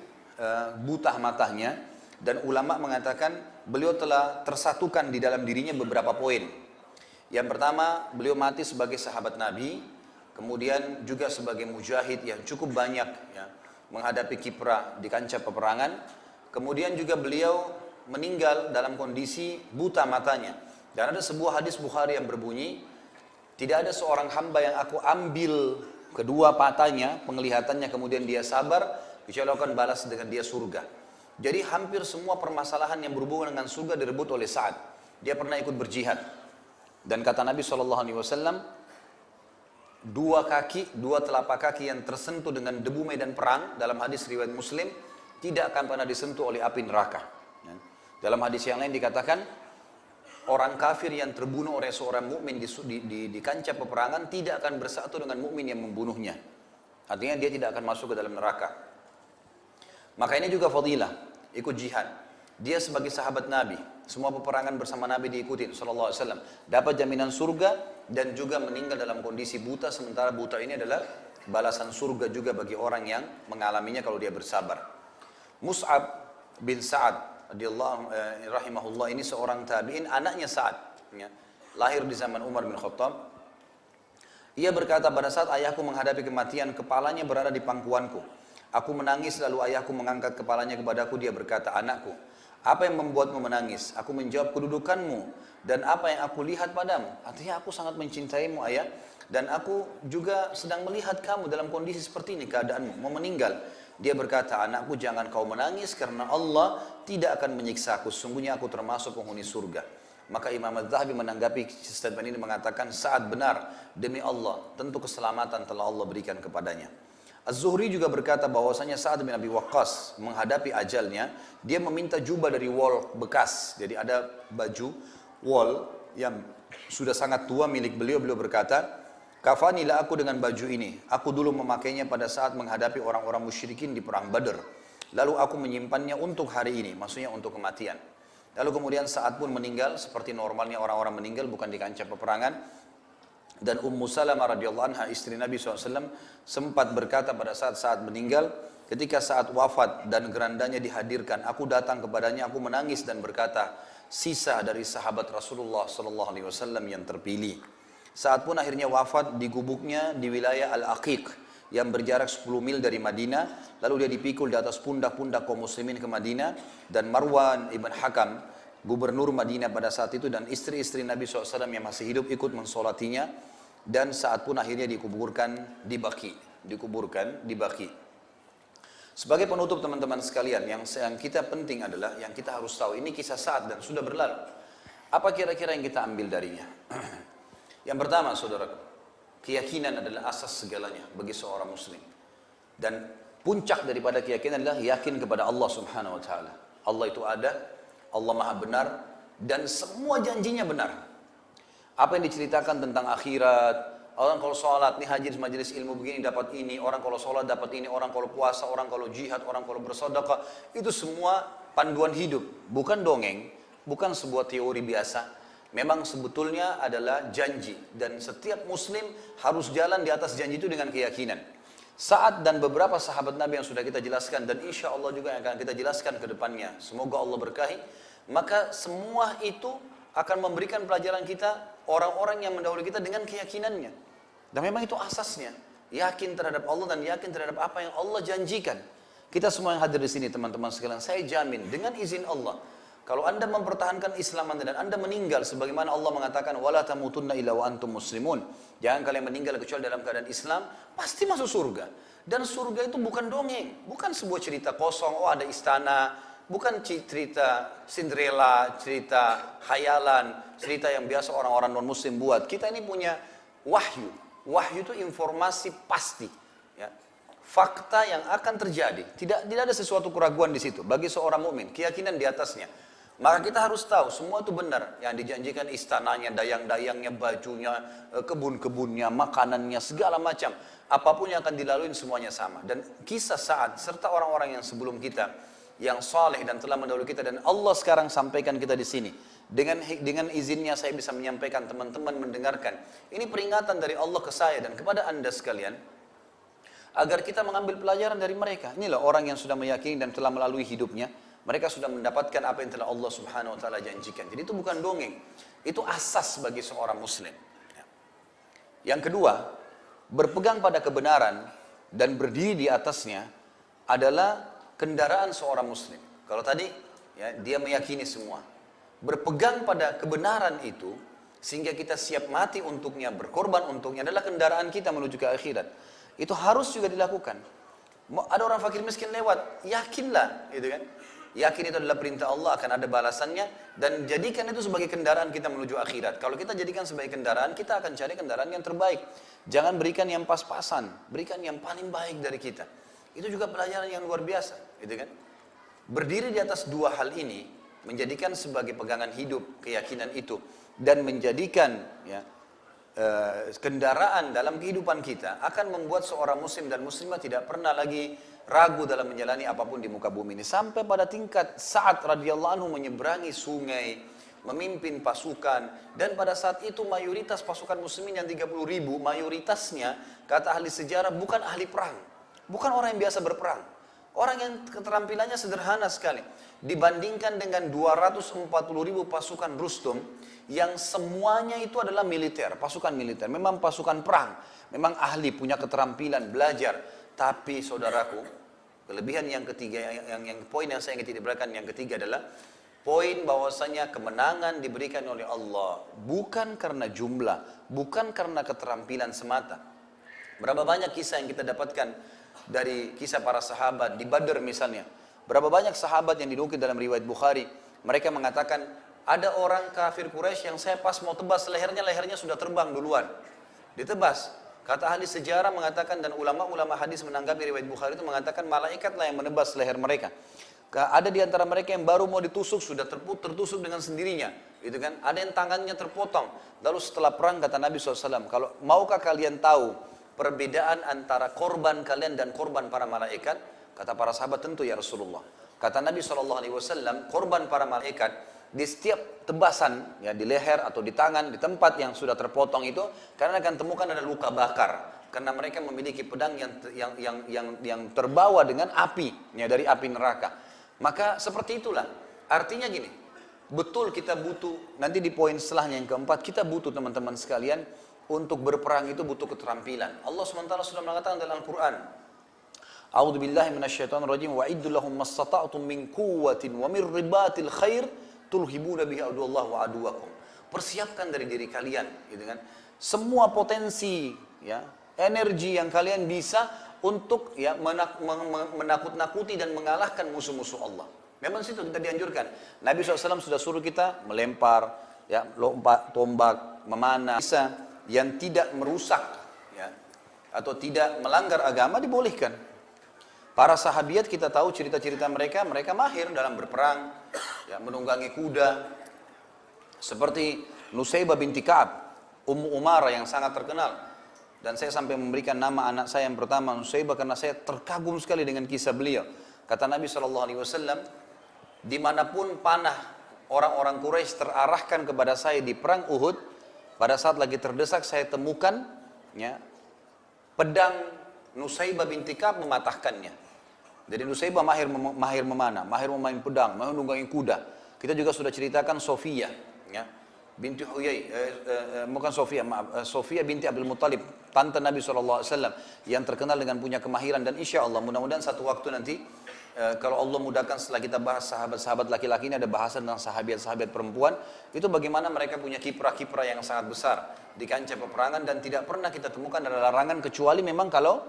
buta matanya, dan ulama mengatakan beliau telah tersatukan di dalam dirinya beberapa poin. Yang pertama, beliau mati sebagai sahabat Nabi, kemudian juga sebagai mujahid yang cukup banyak, ya, menghadapi kiprah di kancah peperangan. Kemudian juga beliau meninggal dalam kondisi buta matanya. Dan ada sebuah hadis Bukhari yang berbunyi, tidak ada seorang hamba yang aku ambil kedua matanya, penglihatannya, kemudian dia sabar, kecuali aku akan balas dengan dia surga. Jadi hampir semua permasalahan yang berhubungan dengan surga direbut oleh Sa'ad. Dia pernah ikut berjihad. Dan kata Nabi SAW, dua telapak kaki yang tersentuh dengan debu medan perang, dalam hadis riwayat Muslim, tidak akan pernah disentuh oleh api neraka. Dalam hadis yang lain dikatakan, orang kafir yang terbunuh oleh seorang mukmin di kancah peperangan tidak akan bersatu dengan mukmin yang membunuhnya. Artinya dia tidak akan masuk ke dalam neraka. Maka ini juga fadilah, ikut jihad. Dia sebagai sahabat Nabi, semua peperangan bersama Nabi diikutin sallallahu alaihi wasallam, dapat jaminan surga dan juga meninggal dalam kondisi buta, sementara buta ini adalah balasan surga juga bagi orang yang mengalaminya kalau dia bersabar. Mus'ab bin Sa'ad rahimahullah ini seorang tabi'in, anaknya Sa'ad, ya, lahir di zaman Umar bin Khattab. Ia berkata, pada saat ayahku menghadapi kematian, kepalanya berada di pangkuanku. Aku menangis, lalu ayahku mengangkat kepalanya kepadaku, dia berkata, anakku, Apa yang membuatmu menangis? Aku menjawab, kedudukanmu dan apa yang aku lihat padamu. Artinya aku sangat mencintaimu ayah, dan aku juga sedang melihat kamu dalam kondisi seperti ini, keadaanmu mau meninggal. Dia berkata, anakku jangan kau menangis karena Allah tidak akan menyiksa aku. Sesungguhnya aku termasuk penghuni surga. Maka Imam Az-Zahabi menanggapi statement ini mengatakan, saat benar demi Allah, tentu keselamatan telah Allah berikan kepadanya. Az-Zuhri juga berkata bahwasanya Sa'ad bin Abi Waqqas menghadapi ajalnya, dia meminta jubah dari wol bekas. Jadi ada baju wol yang sudah sangat tua milik beliau. Beliau berkata, kafanilah aku dengan baju ini. Aku dulu memakainya pada saat menghadapi orang-orang musyrikin di perang Badr. Lalu aku menyimpannya untuk hari ini, maksudnya untuk kematian. Lalu kemudian saat pun meninggal, seperti normalnya orang-orang meninggal, bukan di kancah peperangan. Dan Ummu Salamah radhiyallahu anha, istri Nabi SAW, sempat berkata pada saat meninggal, ketika saat wafat dan gerandanya dihadirkan, aku datang kepadanya, aku menangis dan berkata, sisa dari sahabat Rasulullah SAW yang terpilih. Saat pun akhirnya wafat di gubuknya di wilayah Al-Aqiq yang berjarak 10 mil dari Madinah. Lalu dia dipikul di atas pundak-pundak kaum muslimin ke Madinah. Dan Marwan ibn Hakam, gubernur Madinah pada saat itu, dan istri-istri Nabi SAW yang masih hidup ikut mensolatinya. Dan saat pun akhirnya dikuburkan di Baqi. Sebagai penutup teman-teman sekalian, yang kita penting adalah, yang kita harus tahu, ini kisah Sa'ad dan sudah berlalu. Apa kira-kira yang kita ambil darinya? Yang pertama, saudara, keyakinan adalah asas segalanya bagi seorang muslim. Dan puncak daripada keyakinan adalah yakin kepada Allah Subhanahu wa taala. Allah itu ada, Allah Maha benar, dan semua janjinya benar. Apa yang diceritakan tentang akhirat, orang kalau sholat, nih haji majelis ilmu begini dapat ini, orang kalau sholat dapat ini, orang kalau puasa, orang kalau jihad, orang kalau bersedekah, itu semua panduan hidup, bukan dongeng, bukan sebuah teori biasa. Memang sebetulnya adalah janji, dan setiap muslim harus jalan di atas janji itu dengan keyakinan. Sa'ad dan beberapa sahabat Nabi yang sudah kita jelaskan, dan insya Allah juga yang akan kita jelaskan ke depannya, semoga Allah berkahi, maka semua itu akan memberikan pelajaran kita, orang-orang yang mendahului kita dengan keyakinannya. Dan memang itu asasnya, yakin terhadap Allah dan yakin terhadap apa yang Allah janjikan. Kita semua yang hadir di sini teman-teman sekalian, saya jamin dengan izin Allah, kalau Anda mempertahankan Islam Anda dan Anda meninggal sebagaimana Allah mengatakan, wala tamutunna illa wa antum muslimun, jangan kalian meninggal kecuali dalam keadaan Islam, pasti masuk surga. Dan surga itu bukan dongeng, bukan sebuah cerita kosong, oh ada istana, bukan cerita Cinderella, cerita khayalan, cerita yang biasa orang-orang non-muslim buat. Kita ini punya wahyu. Wahyu itu informasi pasti, ya. Fakta yang akan terjadi. Tidak ada sesuatu keraguan di situ. Bagi seorang mukmin, keyakinan di atasnya. Maka kita harus tahu semua itu benar. Yang dijanjikan istananya, dayang-dayangnya, bajunya, kebun-kebunnya, makanannya, segala macam. Apapun yang akan dilalui semuanya sama. Dan kisah Sa'ad serta orang-orang yang sebelum kita, yang saleh dan telah mendahului kita, dan Allah sekarang sampaikan kita di sini. Dengan izinnya saya bisa menyampaikan, teman-teman mendengarkan. Ini peringatan dari Allah ke saya dan kepada Anda sekalian, agar kita mengambil pelajaran dari mereka. Inilah orang yang sudah meyakini dan telah melalui hidupnya. Mereka sudah mendapatkan apa yang telah Allah Subhanahu wa taala janjikan. Jadi itu bukan dongeng. Itu asas bagi seorang muslim. Yang kedua, berpegang pada kebenaran dan berdiri di atasnya adalah kendaraan seorang muslim. Kalau tadi ya, dia meyakini semua. Berpegang pada kebenaran itu sehingga kita siap mati untuknya, berkorban untuknya, adalah kendaraan kita menuju ke akhirat. Itu harus juga dilakukan. Ada orang fakir miskin lewat, yakinlah, gitu kan? Yakin itu adalah perintah Allah, akan ada balasannya, dan jadikan itu sebagai kendaraan kita menuju akhirat. Kalau kita jadikan sebagai kendaraan, kita akan cari kendaraan yang terbaik. Jangan berikan yang pas-pasan, berikan yang paling baik dari kita. Itu juga pelajaran yang luar biasa, gitu kan? Berdiri di atas dua hal ini, menjadikan sebagai pegangan hidup keyakinan itu, dan menjadikan ya, kendaraan dalam kehidupan kita, akan membuat seorang muslim dan muslimah tidak pernah lagi ragu dalam menjalani apapun di muka bumi ini. Sampai pada tingkat Sa'ad radhiyallahu anhu menyeberangi sungai, memimpin pasukan, dan pada saat itu mayoritas pasukan muslimin yang 30 ribu, mayoritasnya kata ahli sejarah bukan ahli perang, bukan orang yang biasa berperang, orang yang keterampilannya sederhana sekali, dibandingkan dengan 240 ribu pasukan Rustum yang semuanya itu adalah militer, pasukan militer, memang pasukan perang, memang ahli, punya keterampilan, belajar. Tapi saudaraku, Kelebihan yang ketiga, yang poin yang saya ingin titik beratkan yang ketiga adalah poin bahwasanya kemenangan diberikan oleh Allah bukan karena jumlah, bukan karena keterampilan semata. Berapa banyak kisah yang kita dapatkan dari kisah para sahabat di Badr misalnya. Berapa banyak sahabat yang dinukil dalam riwayat Bukhari, mereka mengatakan ada orang kafir Quraisy yang saya pas mau tebas lehernya sudah terbang duluan. Ditebas. Kata ahli sejarah mengatakan dan ulama-ulama hadis menanggapi riwayat Bukhari itu mengatakan malaikatlah yang menebas leher mereka. Ada di antara mereka yang baru mau ditusuk sudah tertusuk dengan sendirinya, gitu kan? Ada yang tangannya terpotong. Lalu setelah perang kata Nabi SAW, kalau maukah kalian tahu perbedaan antara korban kalian dan korban para malaikat? Kata para sahabat tentu ya Rasulullah. Kata Nabi SAW, korban para malaikat di setiap tebasan ya di leher atau di tangan di tempat yang sudah terpotong itu karena akan temukan ada luka bakar karena mereka memiliki pedang yang terbawa dengan api ya dari api neraka. Maka seperti itulah artinya gini, betul kita butuh nanti di poin setelahnya yang keempat kita butuh teman-teman sekalian untuk berperang itu butuh keterampilan. Allah SWT sudah mengatakan dalam Al-Quran, A'udzubillahi minasyaitonirrajim wa iddu lahum mastata'tum min quwwatin wa min ribatil khair tulhibuna bihi aduwallah wa aduwakum. Persiapkan dari diri kalian, gitu kan? Semua potensi, ya, energi yang kalian bisa untuk ya menakut-nakuti dan mengalahkan musuh-musuh Allah. Memang situ kita dianjurkan. Nabi SAW sudah suruh kita melempar, ya, lompat, tombak, memanah, bisa yang tidak merusak, ya, atau tidak melanggar agama dibolehkan. Para sahabiat kita tahu cerita-cerita mereka mahir dalam berperang, ya, menunggangi kuda. Seperti Nusaybah binti Ka'ab, Ummu Umarah yang sangat terkenal. Dan saya sampai memberikan nama anak saya yang pertama Nusaybah karena saya terkagum sekali dengan kisah beliau. Kata Nabi SAW, dimanapun panah orang-orang Quraisy terarahkan kepada saya di perang Uhud, pada saat lagi terdesak saya temukan, ya, pedang Nusaybah binti Ka'ab mematahkannya. Jadi Nusaybah mahir memanah, mahir memain pedang, mahir menunggangi kuda. Kita juga sudah ceritakan Sofia, ya, binti Huyai, bukan Sofia, maaf, Sofia binti Abdul Muttalib, tante Nabi SAW yang terkenal dengan punya kemahiran. Dan insya Allah mudah-mudahan satu waktu nanti kalau Allah mudahkan setelah kita bahas sahabat-sahabat laki-laki ini ada bahasan tentang sahabat-sahabat perempuan itu bagaimana mereka punya kiprah-kiprah yang sangat besar di kancah peperangan dan tidak pernah kita temukan ada larangan kecuali memang kalau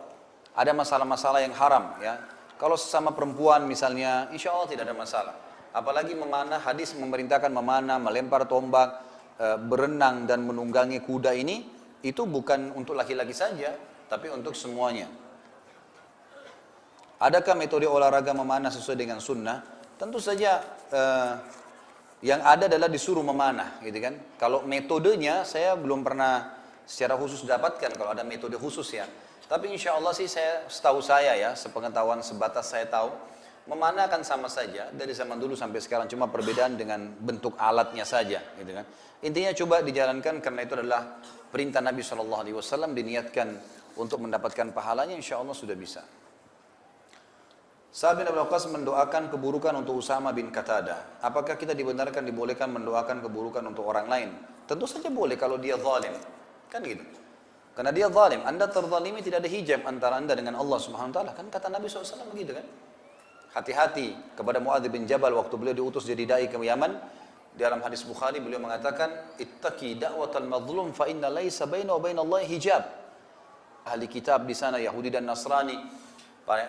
ada masalah-masalah yang haram, ya. Kalau sesama perempuan misalnya insya Allah tidak ada masalah. Apalagi memanah, hadis memerintahkan memanah, melempar tombak, berenang dan menunggangi kuda ini itu bukan untuk laki-laki saja tapi untuk semuanya. Adakah metode olahraga memanah sesuai dengan sunnah? Tentu saja yang ada adalah disuruh memanah, gitu kan. Kalau metodenya saya belum pernah secara khusus dapatkan kalau ada metode khusus ya. Tapi insya Allah sih setahu saya ya, sepengetahuan sebatas saya tahu, memanah akan sama saja dari zaman dulu sampai sekarang, cuma perbedaan dengan bentuk alatnya saja, gitu kan. Intinya coba dijalankan karena itu adalah perintah Nabi SAW diniatkan untuk mendapatkan pahalanya, insya Allah sudah bisa. Sa'ad bin Abi Waqqas mendoakan keburukan untuk Usama bin Qatadah. Apakah kita dibolehkan mendoakan keburukan untuk orang lain? Tentu saja boleh kalau dia zalim. Kan gitu. Karena dia zalim, Anda terzalimi tidak ada hijab antara Anda dengan Allah Subhanahu wa taala. Kan kata Nabi SAW begitu kan? Hati-hati kepada Muadz bin Jabal waktu beliau diutus jadi dai ke Yaman. Dalam hadis Bukhari beliau mengatakan, "Ittaqi da'watal mazlum fa inna laisa bainahu wa bainallahi hijab." Ahli kitab di sana Yahudi dan Nasrani,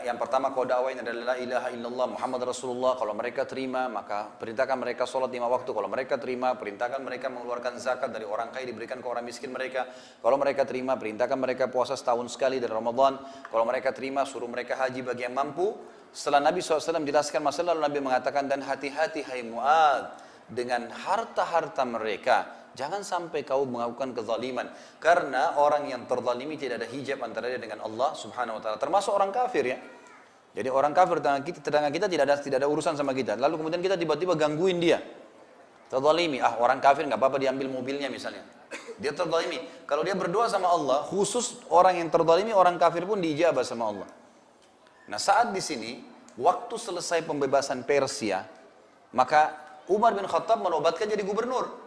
yang pertama kau dakwain adalah la ilaha illallah Muhammad Rasulullah. Kalau mereka terima maka perintahkan mereka sholat 5 waktu. Kalau mereka terima perintahkan mereka mengeluarkan zakat dari orang kaya diberikan ke orang miskin mereka. Kalau mereka terima perintahkan mereka puasa setahun sekali dari Ramadan. Kalau mereka terima suruh mereka haji bagi yang mampu. Setelah Nabi SAW jelaskan masalah, lalu Nabi mengatakan dan hati-hati hai Mu'adz dengan harta-harta mereka. Jangan sampai kau melakukan kezaliman. Karena orang yang terzalimi tidak ada hijab antara dia dengan Allah Subhanahu wa taala. Termasuk orang kafir ya. Jadi orang kafir tetangga kita tidak ada urusan sama kita. Lalu kemudian kita tiba-tiba gangguin dia. Terzalimi. Orang kafir enggak apa-apa diambil mobilnya misalnya. Dia terzalimi. Kalau dia berdoa sama Allah, khusus orang yang terzalimi, orang kafir pun diijabah sama Allah. Nah, saat di sini waktu selesai pembebasan Persia, maka Umar bin Khattab menobatkan jadi gubernur.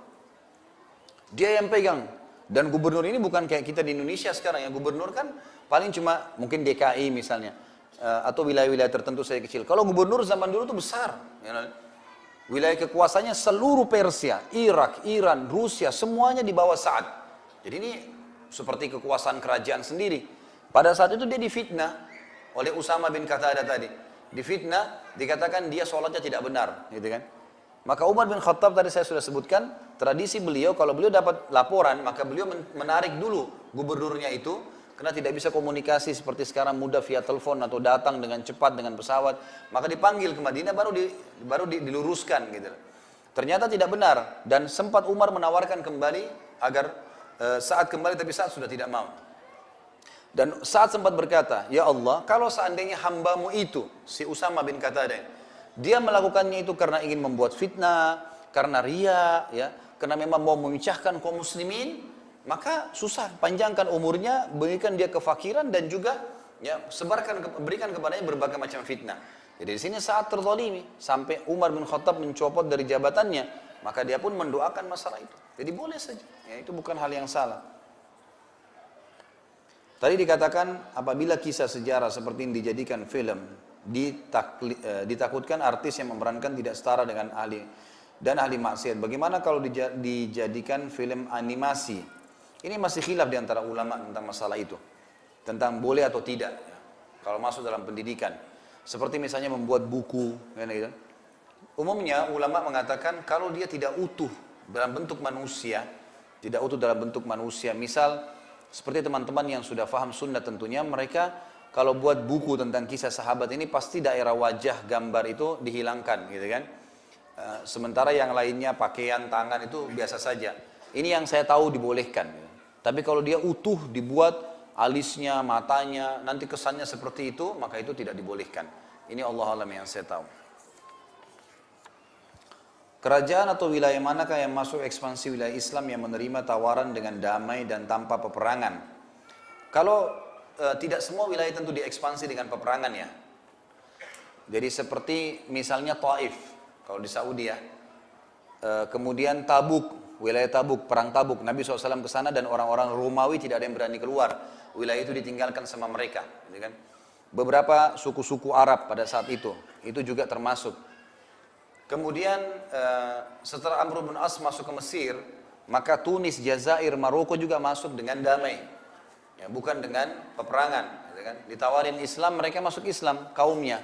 Dia yang pegang. Dan gubernur ini bukan kayak kita di Indonesia sekarang. Yang gubernur kan paling cuma mungkin DKI misalnya. atau wilayah-wilayah tertentu saja kecil. Kalau gubernur zaman dulu itu besar. Ya, wilayah kekuasaannya seluruh Persia, Irak, Iran, Rusia, semuanya di bawah Sa'ad. Jadi ini seperti kekuasaan kerajaan sendiri. Pada saat itu dia difitnah oleh Usama bin Qatadah tadi. Difitnah, dikatakan dia sholatnya tidak benar, gitu kan. Maka Umar bin Khattab tadi saya sudah sebutkan, tradisi beliau kalau beliau dapat laporan, maka beliau menarik dulu gubernurnya itu, karena tidak bisa komunikasi seperti sekarang mudah via telepon atau datang dengan cepat dengan pesawat, maka dipanggil ke Madinah baru diluruskan gitu. Ternyata tidak benar dan sempat Umar menawarkan kembali agar saat kembali, tapi saat sudah tidak mau. Dan saat sempat berkata, ya Allah, kalau seandainya hambamu itu, si Usama bin Qatadah, dia melakukannya itu karena ingin membuat fitnah, karena ria, ya, karena memang mau memecahkan kaum muslimin, maka susah, panjangkan umurnya, berikan dia kefakiran dan juga ya berikan kepadanya berbagai macam fitnah. Jadi di sini saat terzalimi sampai Umar bin Khattab mencopot dari jabatannya, maka dia pun mendoakan masalah itu. Jadi boleh saja, ya, itu bukan hal yang salah. Tadi dikatakan apabila kisah sejarah seperti ini dijadikan film, ditakutkan artis yang memerankan tidak setara dengan ahli maksiat. Bagaimana kalau dijadikan film animasi? Ini masih khilaf di antara ulama tentang masalah itu, tentang boleh atau tidak ya, kalau masuk dalam pendidikan. Seperti misalnya membuat buku, gitu. Umumnya ulama mengatakan kalau dia tidak utuh dalam bentuk manusia, misal seperti teman-teman yang sudah paham sunnah tentunya, mereka kalau buat buku tentang kisah sahabat ini pasti daerah wajah gambar itu dihilangkan gitu kan. Sementara yang lainnya pakaian, tangan itu biasa saja. Ini yang saya tahu dibolehkan. Tapi kalau dia utuh dibuat alisnya, matanya, nanti kesannya seperti itu, maka itu tidak dibolehkan. Ini Allah alam yang saya tahu. Kerajaan atau wilayah manakah yang masuk ekspansi wilayah Islam yang menerima tawaran dengan damai dan tanpa peperangan? Kalau tidak semua wilayah tentu diekspansi dengan peperangan ya. Jadi seperti misalnya Taif, kalau di Saudi ya. Kemudian Tabuk, wilayah Tabuk, perang Tabuk. Nabi SAW ke sana dan orang-orang Romawi tidak ada yang berani keluar. Wilayah itu ditinggalkan sama mereka. Gitu kan? Beberapa suku-suku Arab pada saat itu juga termasuk. Kemudian setelah Amr bin As masuk ke Mesir, maka Tunis, Jazair, Maroko juga masuk dengan damai, ya, bukan dengan peperangan. Gitu kan? Ditawarin Islam, mereka masuk Islam kaumnya.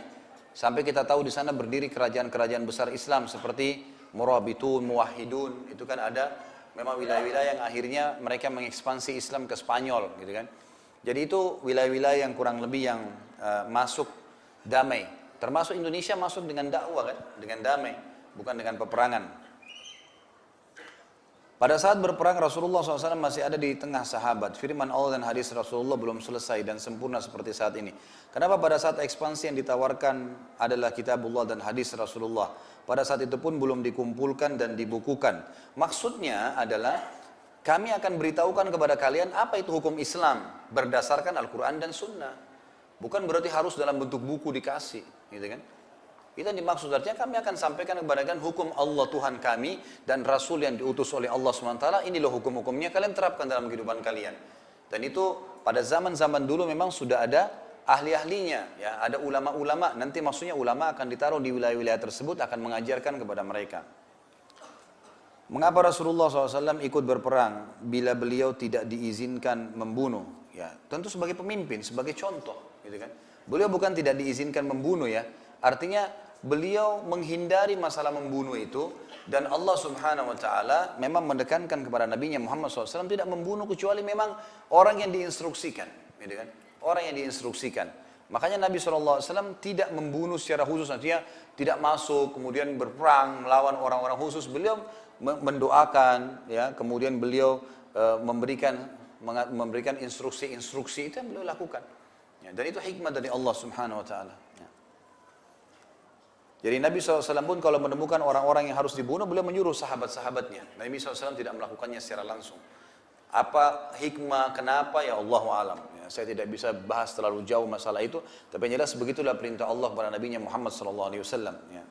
Sampai kita tahu di sana berdiri kerajaan-kerajaan besar Islam seperti Murabitun, Muwahhidun. Itu kan ada memang wilayah-wilayah yang akhirnya mereka mengekspansi Islam ke Spanyol, gitu kan? Jadi itu wilayah-wilayah yang kurang lebih yang masuk damai. Termasuk Indonesia masuk dengan dakwah kan, dengan damai, bukan dengan peperangan. Pada saat berperang Rasulullah SAW masih ada di tengah sahabat. Firman Allah dan hadis Rasulullah belum selesai dan sempurna seperti saat ini. Kenapa pada saat ekspansi yang ditawarkan adalah kitabullah dan hadis Rasulullah? Pada saat itu pun belum dikumpulkan dan dibukukan. Maksudnya adalah kami akan beritahukan kepada kalian apa itu hukum Islam berdasarkan Al-Quran dan Sunnah. Bukan berarti harus dalam bentuk buku dikasih, gitu kan? Itu yang dimaksud artinya kami akan sampaikan kepada kalian hukum Allah Tuhan kami dan Rasul yang diutus oleh Allah SWT. Ini loh hukum-hukumnya, kalian terapkan dalam kehidupan kalian. Dan itu pada zaman-zaman dulu memang sudah ada ahli-ahlinya, ya, ada ulama-ulama. Nanti maksudnya ulama akan ditaruh di wilayah-wilayah tersebut akan mengajarkan kepada mereka. Mengapa Rasulullah SAW ikut berperang bila beliau tidak diizinkan membunuh? Ya, tentu sebagai pemimpin, sebagai contoh. Gitu kan? Beliau bukan tidak diizinkan membunuh ya, artinya beliau menghindari masalah membunuh itu dan Allah Subhanahu Wa Taala memang menekankan kepada Nabi-Nya Muhammad SAW tidak membunuh kecuali memang orang yang diinstruksikan, gitu kan? Orang yang diinstruksikan. Makanya Nabi SAW tidak membunuh secara khusus, artinya tidak masuk kemudian berperang melawan orang-orang khusus. Beliau mendoakan, ya, kemudian beliau memberikan instruksi-instruksi itu yang beliau lakukan. Ya, dan itu hikmah dari Allah Subhanahu Wa Taala. Ya. Jadi Nabi SAW pun kalau menemukan orang-orang yang harus dibunuh, beliau menyuruh sahabat-sahabatnya. Nabi SAW tidak melakukannya secara langsung. Apa hikmah, kenapa, ya Allahu alam. Ya, saya tidak bisa bahas terlalu jauh masalah itu, tapi yang jelas begitulah perintah Allah kepada Nabi-Nya Muhammad SAW. Ya.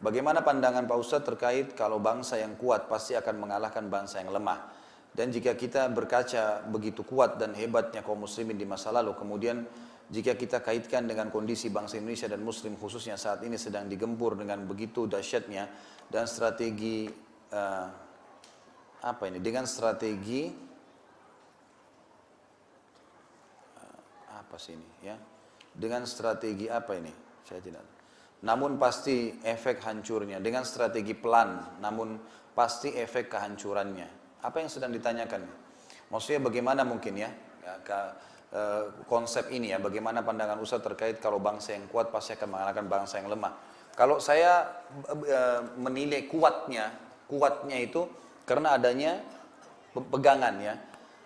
Bagaimana pandangan Pak Ustadz terkait kalau bangsa yang kuat pasti akan mengalahkan bangsa yang lemah? Dan jika kita berkaca begitu kuat dan hebatnya kaum muslimin di masa lalu, kemudian jika kita kaitkan dengan kondisi bangsa Indonesia dan muslim khususnya saat ini sedang digempur dengan begitu dahsyatnya dan strategi dengan strategi dengan strategi saya tidak, namun pasti efek hancurnya, dengan strategi pelan namun pasti efek kehancurannya. Apa yang sedang ditanyakan? Maksudnya bagaimana mungkin konsep ini bagaimana pandangan Ustaz terkait kalau bangsa yang kuat pasti akan mengalahkan bangsa yang lemah. Kalau saya menilai kuatnya itu karena adanya pegangan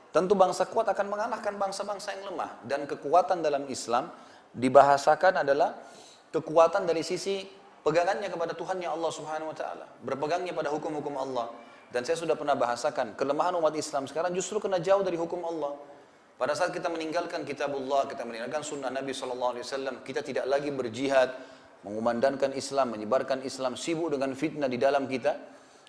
tentu bangsa kuat akan mengalahkan bangsa-bangsa yang lemah. Dan kekuatan dalam Islam dibahasakan adalah kekuatan dari sisi pegangannya kepada Tuhannya Allah Subhanahu wa taala, berpegangnya pada hukum-hukum Allah. Dan saya sudah pernah bahasakan, kelemahan umat Islam sekarang justru kena jauh dari hukum Allah. Pada saat kita meninggalkan kitabullah, kita meninggalkan sunnah Nabi SAW, kita tidak lagi berjihad, mengumandangkan Islam, menyebarkan Islam, sibuk dengan fitnah di dalam kita,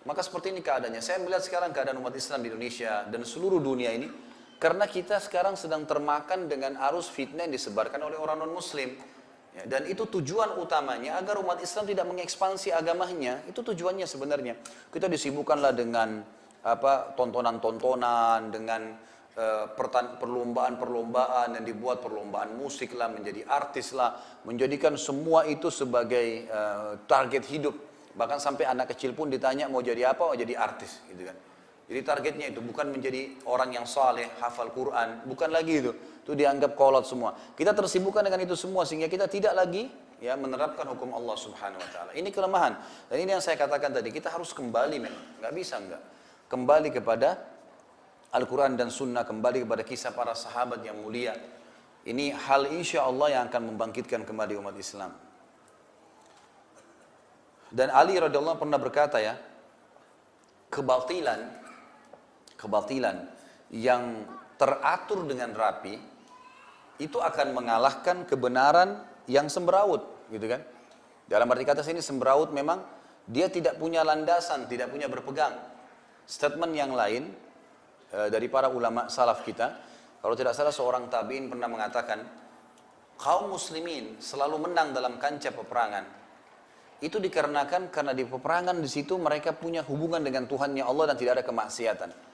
maka seperti ini keadaannya. Saya melihat sekarang keadaan umat Islam di Indonesia dan seluruh dunia ini, karena kita sekarang sedang termakan dengan arus fitnah yang disebarkan oleh orang non-muslim. Dan itu tujuan utamanya agar umat Islam tidak mengekspansi agamanya. Itu tujuannya sebenarnya. Kita disibukkanlah dengan tontonan-tontonan, dengan perlombaan-perlombaan yang dibuat, perlombaan musik lah, menjadi artis lah, menjadikan semua itu sebagai target hidup. Bahkan sampai anak kecil pun ditanya mau jadi apa, mau jadi artis gitu kan. Jadi targetnya itu bukan menjadi orang yang saleh, hafal Quran, bukan lagi itu dianggap kolot semua. Kita tersibukkan dengan itu semua sehingga kita tidak lagi menerapkan hukum Allah Subhanahu wa taala. Ini kelemahan. Dan ini yang saya katakan tadi, kita harus kembali memang, kembali kepada Al-Quran dan Sunnah, kembali kepada kisah para sahabat yang mulia. Ini hal insya Allah yang akan membangkitkan kembali umat Islam. Dan Ali radhiyallahu pernah berkata kebatilan yang teratur dengan rapi itu akan mengalahkan kebenaran yang semberawut, gitu kan? Dalam arti kata sini semberawut memang dia tidak punya landasan, tidak punya berpegang. Statement yang lain dari para ulama salaf kita, kalau tidak salah seorang tabi'in pernah mengatakan, kaum muslimin selalu menang dalam kancah peperangan. Itu dikarenakan karena di peperangan di situ mereka punya hubungan dengan Tuhannya Allah dan tidak ada kemaksiatan.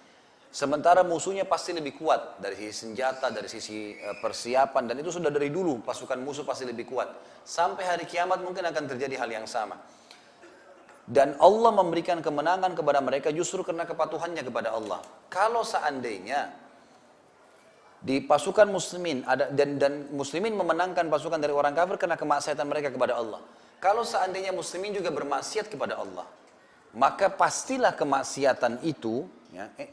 Sementara musuhnya pasti lebih kuat dari sisi senjata, dari sisi persiapan, dan itu sudah dari dulu pasukan musuh pasti lebih kuat. Sampai hari kiamat mungkin akan terjadi hal yang sama. Dan Allah memberikan kemenangan kepada mereka justru karena kepatuhannya kepada Allah. Kalau seandainya di pasukan muslimin dan muslimin memenangkan pasukan dari orang kafir karena kemaksiatan mereka kepada Allah. Kalau seandainya muslimin juga bermaksiat kepada Allah, maka pastilah kemaksiatan itu,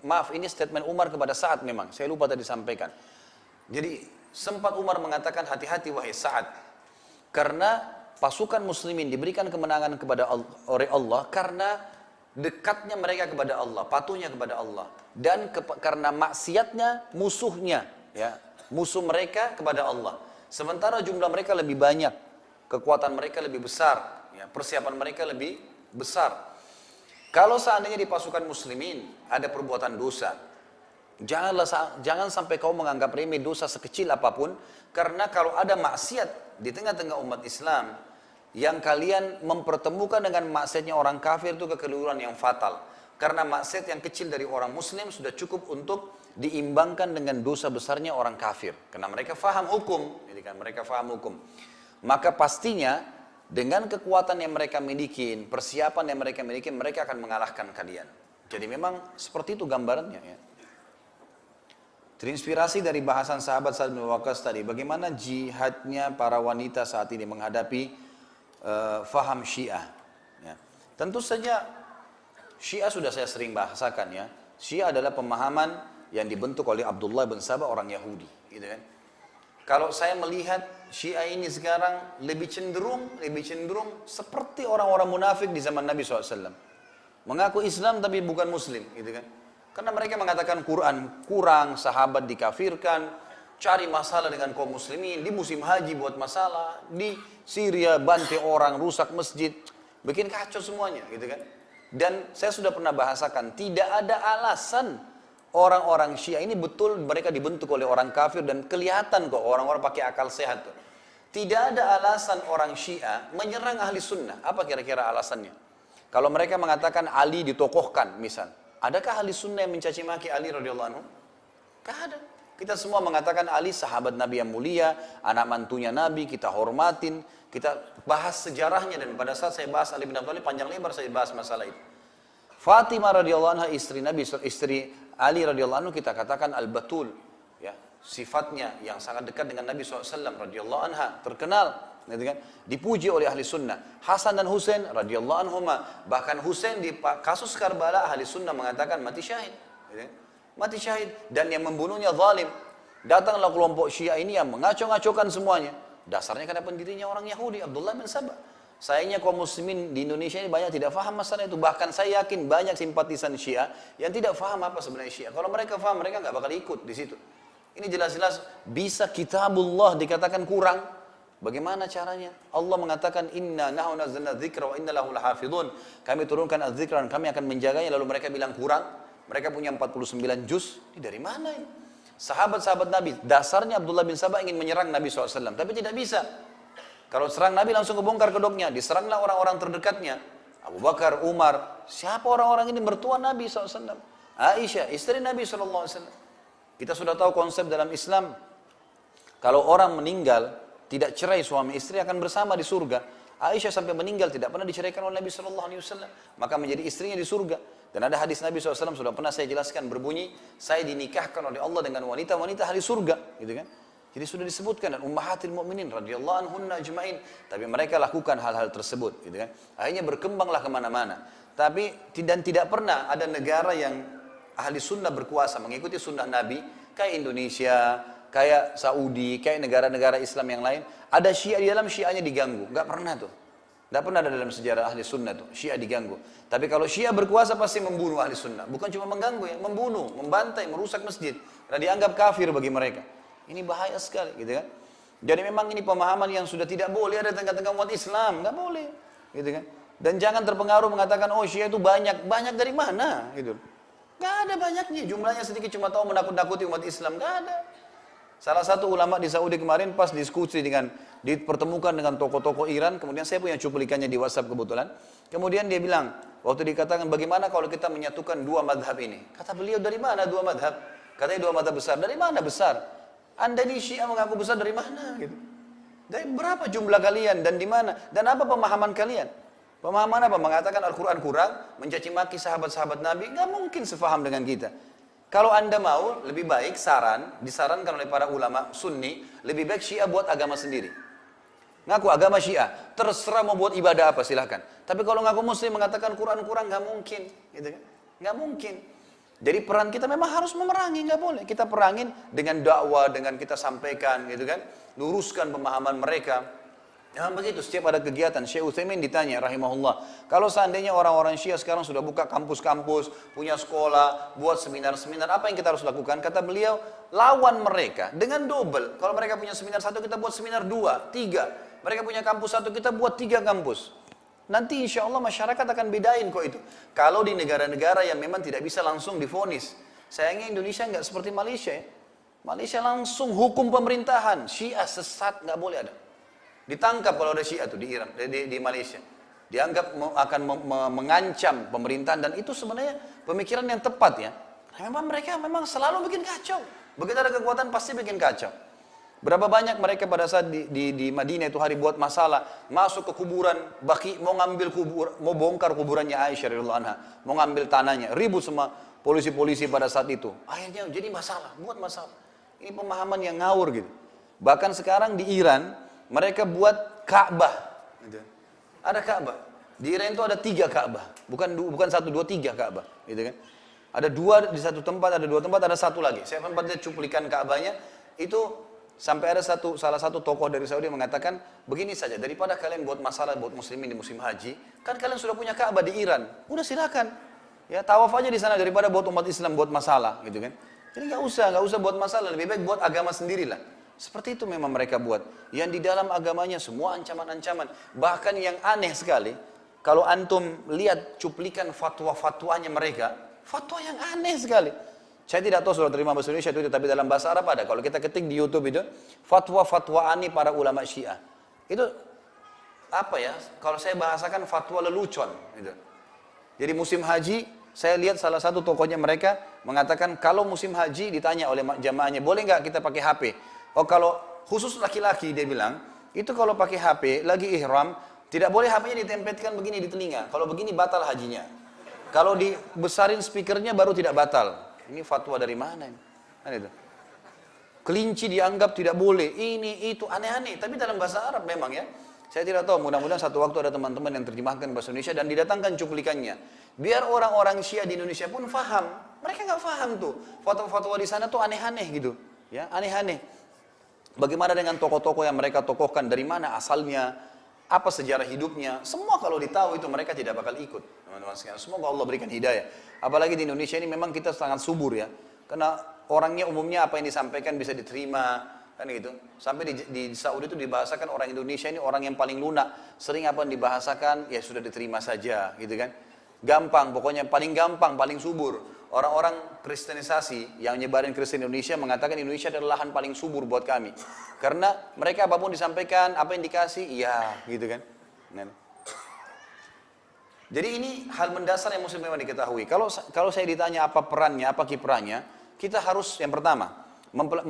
maaf ini statement Umar kepada Sa'ad memang, saya lupa tadi sampaikan. Jadi sempat Umar mengatakan hati-hati wahai Sa'ad, karena pasukan muslimin diberikan kemenangan oleh Allah karena dekatnya mereka kepada Allah, patuhnya kepada Allah, dan karena maksiatnya musuhnya, musuh mereka kepada Allah. Sementara jumlah mereka lebih banyak, kekuatan mereka lebih besar, persiapan mereka lebih besar. Kalau seandainya di pasukan muslimin ada perbuatan dosa, jangan sampai kau menganggap remeh dosa sekecil apapun, karena kalau ada maksiat di tengah-tengah umat Islam, yang kalian mempertemukan dengan maksiatnya orang kafir itu kekeliruan yang fatal. Karena maksiat yang kecil dari orang muslim sudah cukup untuk diimbangkan dengan dosa besarnya orang kafir. Karena mereka faham hukum, Maka pastinya dengan kekuatan yang mereka miliki, persiapan yang mereka miliki, mereka akan mengalahkan kalian. Jadi memang seperti itu gambarannya. Terinspirasi dari bahasan sahabat Sa'ad bin Waqqas tadi, bagaimana jihadnya para wanita saat ini menghadapi faham Syiah. Tentu saja Syiah sudah saya sering bahasakan Syiah adalah pemahaman yang dibentuk oleh Abdullah bin Sabah, orang Yahudi, gitu kan? Kalau saya melihat Syiah ini sekarang lebih cenderung seperti orang-orang munafik di zaman Nabi SAW. Mengaku Islam tapi bukan Muslim, gitu kan? Karena mereka mengatakan Quran kurang, sahabat dikafirkan, cari masalah dengan kaum muslimin, di musim haji buat masalah, di Syria bantai orang, rusak masjid, bikin kacau semuanya, gitu kan? Dan saya sudah pernah bahasakan, tidak ada alasan orang-orang Syiah ini betul mereka dibentuk oleh orang kafir dan kelihatan kok orang-orang pakai akal sehat tuh. Tidak ada alasan orang Syiah menyerang ahli sunnah. Apa kira-kira alasannya? Kalau mereka mengatakan Ali ditokohkan misal, adakah ahli sunnah yang mencaci maki Ali radhiyallahu anhu? Tidak ada. Kita semua mengatakan Ali sahabat Nabi yang mulia, anak mantunya Nabi, kita hormatin, kita bahas sejarahnya, dan pada saat saya bahas Ali bin Abi Thalib panjang lebar saya bahas masalah itu. Fatimah radhiyallahu anha istri Nabi, istri Ali radhiyallahu anhu kita katakan al-batul, ya, sifatnya yang sangat dekat dengan Nabi SAW radhiyallahu anha, terkenal, gitu kan? Dipuji oleh ahli sunnah. Hasan dan Husain radhiyallahu anhuma, bahkan Husain di kasus Karbala ahli sunnah mengatakan mati syahid, gitu kan? Mati syahid, dan yang membunuhnya zalim. Datanglah kelompok Syiah ini yang mengacau-ngacaukan semuanya. Dasarnya karena pendirinya orang Yahudi, Abdullah bin Saba. Sayangnya kaum muslimin di Indonesia ini banyak tidak faham masalah itu. Bahkan saya yakin banyak simpatisan Syiah yang tidak faham apa sebenarnya Syiah. Kalau mereka faham, mereka nggak bakal ikut di situ. Ini jelas-jelas bisa kitabullah dikatakan kurang. Bagaimana caranya? Allah mengatakan inna nahnu nazzalna dzikra wa inna lahu lahafidhun. Kami turunkan az-dzikra dan kami akan menjaganya, lalu mereka bilang kurang. Mereka punya 49 juz. Ini dari mana ini? Sahabat-sahabat Nabi, dasarnya Abdullah bin Sabah ingin menyerang Nabi SAW, tapi tidak bisa. Kalau serang Nabi langsung kebongkar kedoknya, diseranglah orang-orang terdekatnya. Abu Bakar, Umar, siapa orang-orang ini? Mertua Nabi SAW. Aisyah, istri Nabi SAW. Kita sudah tahu konsep dalam Islam, kalau orang meninggal, tidak cerai suami istri akan bersama di surga. Aisyah sampai meninggal tidak pernah diceraikan oleh Nabi SAW, maka menjadi istrinya di surga. Dan ada hadis Nabi SAW sudah pernah saya jelaskan berbunyi, saya dinikahkan oleh Allah dengan wanita-wanita ahli surga, gitu kan? Jadi sudah disebutkan, dan ummahatil mu'minin radhiyallahu anhunna ajma'in. Tapi mereka lakukan hal-hal tersebut, gitu kan? Akhirnya berkembanglah kemana-mana. Tapi dan tidak pernah ada negara yang ahli sunnah berkuasa mengikuti sunnah Nabi kayak Indonesia, kayak Saudi, kayak negara-negara Islam yang lain. Ada Syiah di dalam, Syiahnya diganggu, nggak pernah tuh. Tidak pernah ada dalam sejarah ahli sunnah tuh, Syiah diganggu. Tapi kalau Syiah berkuasa pasti membunuh ahli sunnah. Bukan cuma mengganggu ya, membunuh, membantai, merusak masjid. Karena dianggap kafir bagi mereka. Ini bahaya sekali, gitu kan. Jadi memang ini pemahaman yang sudah tidak boleh ada tengah-tengah umat Islam. Nggak boleh, gitu kan. Dan jangan terpengaruh mengatakan, oh Syiah itu banyak. Banyak dari mana, gitu. Nggak ada banyaknya, jumlahnya sedikit, cuma tahu menakut-nakuti umat Islam. Nggak ada. Salah satu ulama di Saudi kemarin pas diskusi dengan, dipertemukan dengan tokoh-tokoh Iran, kemudian saya punya cuplikannya di WhatsApp kebetulan. Kemudian dia bilang, waktu dikatakan bagaimana kalau kita menyatukan dua madhab ini? Kata beliau, dari mana dua madhab? Katanya dua madhab besar. Dari mana besar? Anda ini Syiah mengaku besar dari mana? Gitu. Dari berapa jumlah kalian dan di mana? Dan apa pemahaman kalian? Pemahaman apa? Mengatakan Al-Quran kurang, mencaci maki sahabat-sahabat Nabi? Nggak mungkin sefaham dengan kita. Kalau Anda mau, lebih baik disarankan oleh para ulama Sunni, lebih baik Syiah buat agama sendiri. Ngaku agama Syiah, terserah mau buat ibadah apa silahkan. Tapi kalau ngaku Muslim mengatakan Quran kurang, nggak mungkin, gitu kan? Nggak mungkin. Jadi peran kita memang harus memerangi, nggak boleh. Kita perangin dengan dakwah, dengan kita sampaikan, gitu kan? Luruskan pemahaman mereka. Ya begitu, setiap ada kegiatan, Syekh Utsaimin ditanya rahimahullah, kalau seandainya orang-orang Syiah sekarang sudah buka kampus-kampus, punya sekolah, buat seminar-seminar, apa yang kita harus lakukan? Kata beliau, lawan mereka dengan double. Kalau mereka punya seminar satu, kita buat seminar 2, 3. Mereka punya kampus satu, kita buat 3 kampus. Nanti insya Allah masyarakat akan bedain kok itu. Kalau di negara-negara yang memang tidak bisa langsung divonis. Sayangnya Indonesia nggak seperti Malaysia ya. Malaysia langsung hukum pemerintahan, Syiah sesat, nggak boleh ada. Ditangkap kalau ada Syiah tuh di Iran, di Malaysia. Dianggap akan mengancam pemerintahan, dan itu sebenarnya pemikiran yang tepat ya. Memang mereka memang selalu bikin kacau. Begitu ada kekuatan pasti bikin kacau. Berapa banyak mereka pada saat di Madinah itu hari buat masalah, masuk ke kuburan Baqi, mau ngambil mau bongkar kuburannya Aisyah radhiyallahu anha, mau ngambil tanahnya, ribut sama polisi-polisi pada saat itu. Akhirnya jadi masalah, buat masalah. Ini pemahaman yang ngawur gitu. Bahkan sekarang di Iran mereka buat Ka'bah. Ada Ka'bah. Di Iran itu ada 3 Ka'bah. Bukan 1, 2, 3 Ka'bah. Gitu kan? Ada 2 di satu tempat, ada 2 tempat, ada 1 lagi. Saya sempat lihat cuplikan Ka'bahnya. Itu sampai ada salah satu tokoh dari Saudi mengatakan, begini saja, daripada kalian buat masalah buat muslimin di musim haji, kan kalian sudah punya Ka'bah di Iran. Udah silakan. Ya, tawaf aja di sana daripada buat umat Islam buat masalah, gitu kan? Jadi nggak usah buat masalah, lebih baik buat agama sendirilah. Seperti itu memang mereka buat. Yang di dalam agamanya semua ancaman-ancaman. Bahkan yang aneh sekali, kalau antum lihat cuplikan fatwa-fatwanya mereka, fatwa yang aneh sekali. Saya tidak tahu sudah terima bahasa Indonesia itu, tapi dalam bahasa Arab ada. Kalau kita ketik di YouTube itu, fatwa-fatwa ani para ulama Syiah. Itu apa ya? Kalau saya bahasakan fatwa lelucon. Gitu. Jadi musim haji, saya lihat salah satu tokohnya mereka mengatakan kalau musim haji ditanya oleh jamaahnya, boleh nggak kita pakai HP? Oh kalau khusus laki-laki dia bilang, itu kalau pakai HP lagi ihram, tidak boleh HP-nya ditempelkan begini di telinga. Kalau begini batal hajinya. Kalau dibesarin speakernya baru tidak batal. Ini fatwa dari mana ini? Kan itu. Kelinci dianggap tidak boleh. Ini itu aneh-aneh. Tapi dalam bahasa Arab memang ya. Saya tidak tahu, mudah-mudahan satu waktu ada teman-teman yang terjemahkan bahasa Indonesia dan didatangkan cuplikannya. Biar orang-orang Syiah di Indonesia pun faham. Mereka nggak faham tuh. Fatwa-fatwa di sana tuh aneh-aneh gitu. Ya, aneh-aneh. Bagaimana dengan tokoh-tokoh yang mereka tokohkan, dari mana asalnya, apa sejarah hidupnya, semua kalau ditahu itu mereka tidak bakal ikut. Teman-teman sekalian, semoga Allah berikan hidayah. Apalagi di Indonesia ini memang kita sangat subur ya. Karena orangnya umumnya apa yang disampaikan bisa diterima. Kan gitu. Sampai di Saudi itu dibahasakan orang Indonesia ini orang yang paling lunak. Sering apa yang dibahasakan ya sudah diterima saja gitu kan. Gampang, pokoknya paling gampang, paling subur. Orang-orang kristenisasi yang nyebarin Kristen Indonesia mengatakan Indonesia adalah lahan paling subur buat kami. Karena mereka apapun disampaikan, apa yang dikasih, iya gitu kan. Nah. Jadi ini hal mendasar yang mesti memang diketahui. Kalau saya ditanya apa perannya, apa kiprahnya, kita harus yang pertama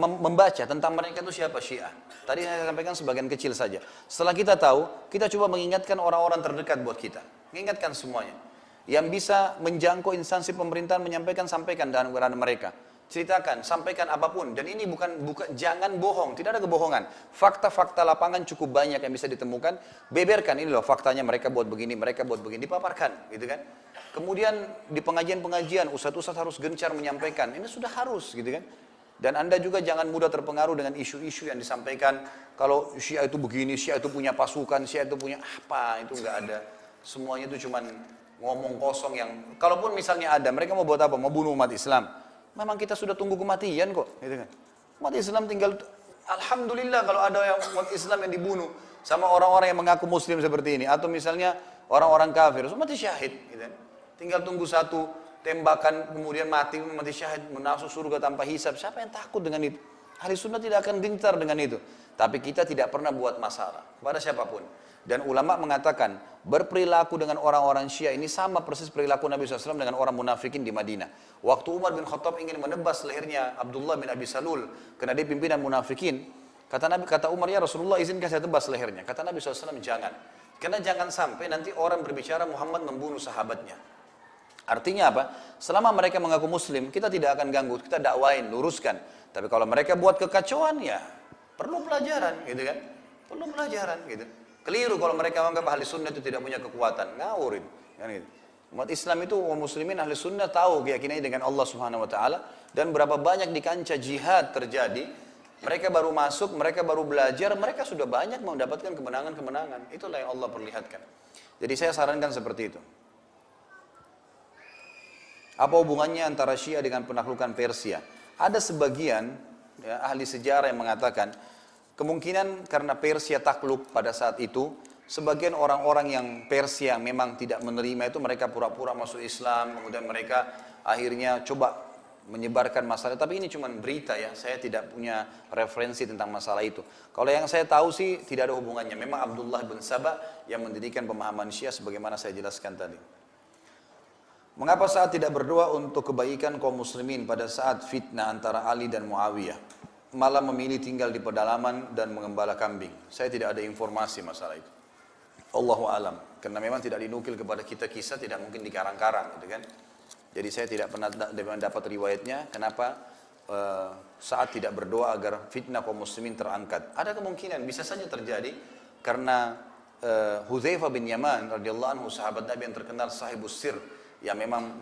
membaca tentang mereka itu siapa Syiah. Tadi saya sampaikan sebagian kecil saja. Setelah kita tahu, kita coba mengingatkan orang-orang terdekat buat kita. Mengingatkan semuanya. Yang bisa menjangkau instansi pemerintahan menyampaikan, sampaikan dalam keadaan mereka. Ceritakan, sampaikan apapun. Dan ini bukan jangan bohong, tidak ada kebohongan. Fakta-fakta lapangan cukup banyak yang bisa ditemukan. Beberkan, ini loh faktanya mereka buat begini, dipaparkan, gitu kan. Kemudian di pengajian-pengajian, ustadz-ustadz harus gencar menyampaikan. Ini sudah harus, gitu kan. Dan Anda juga jangan mudah terpengaruh dengan isu-isu yang disampaikan. Kalau Syiah itu begini, Syiah itu punya pasukan, Syiah itu punya apa, itu enggak ada. Semuanya itu cuman ngomong kosong yang, kalaupun misalnya ada, mereka mau buat apa? Mau bunuh umat Islam. Memang kita sudah tunggu kematian kok, gitu kan. Umat Islam tinggal, alhamdulillah kalau ada yang umat Islam yang dibunuh sama orang-orang yang mengaku muslim seperti ini. Atau misalnya orang-orang kafir, mati syahid, gitu kan. Tinggal tunggu satu tembakan kemudian mati syahid masuk surga tanpa hisab. Siapa yang takut dengan itu? Ahli sunnah tidak akan gentar dengan itu. Tapi kita tidak pernah buat masalah kepada siapapun. Dan ulama mengatakan berperilaku dengan orang-orang Syiah ini sama persis perilaku Nabi SAW dengan orang munafikin di Madinah. Waktu Umar bin Khattab ingin menebas lehernya Abdullah bin Abi Salul karena dia pimpinan munafikin, kata Umar, ya Rasulullah izinkan saya tebas lehernya. Kata Nabi SAW, jangan. Karena jangan sampai nanti orang berbicara Muhammad membunuh sahabatnya. Artinya apa? Selama mereka mengaku muslim, kita tidak akan ganggu, kita dakwain, luruskan. Tapi kalau mereka buat kekacauan, ya perlu pelajaran, gitu kan? Perlu pelajaran, gitu. Keliru kalau mereka menganggap ahli sunnah itu tidak punya kekuatan, ngawurin. Kan gitu. Umat Islam itu, umat muslimin ahli sunnah tahu keyakinannya dengan Allah Subhanahu Wa Taala dan berapa banyak di kancah jihad terjadi. Mereka baru masuk, mereka baru belajar, mereka sudah banyak mendapatkan kemenangan-kemenangan. Itulah yang Allah perlihatkan. Jadi saya sarankan seperti itu. Apa hubungannya antara Syiah dengan penaklukan Persia? Ada sebagian ya, ahli sejarah yang mengatakan kemungkinan karena Persia takluk pada saat itu, sebagian orang-orang yang Persia memang tidak menerima itu mereka pura-pura masuk Islam, kemudian mereka akhirnya coba menyebarkan masalah. Tapi ini cuma berita ya, saya tidak punya referensi tentang masalah itu. Kalau yang saya tahu sih tidak ada hubungannya. Memang Abdullah bin Saba yang mendirikan pemahaman Syiah sebagaimana saya jelaskan tadi. Mengapa saat tidak berdoa untuk kebaikan kaum muslimin pada saat fitnah antara Ali dan Muawiyah? Malah memilih tinggal di pedalaman dan mengembala kambing. Saya tidak ada informasi masalah itu. Allahu alam. Karena memang tidak dinukil kepada kita kisah, tidak mungkin dikarang-karang, gitu kan. Jadi saya tidak pernah dapat riwayatnya kenapa saat tidak berdoa agar fitnah kaum muslimin terangkat. Ada kemungkinan bisa saja terjadi karena Hudzaifah bin Yaman radhiyallahu anhu, sahabat Nabi yang terkenal sahibus sir, yang memang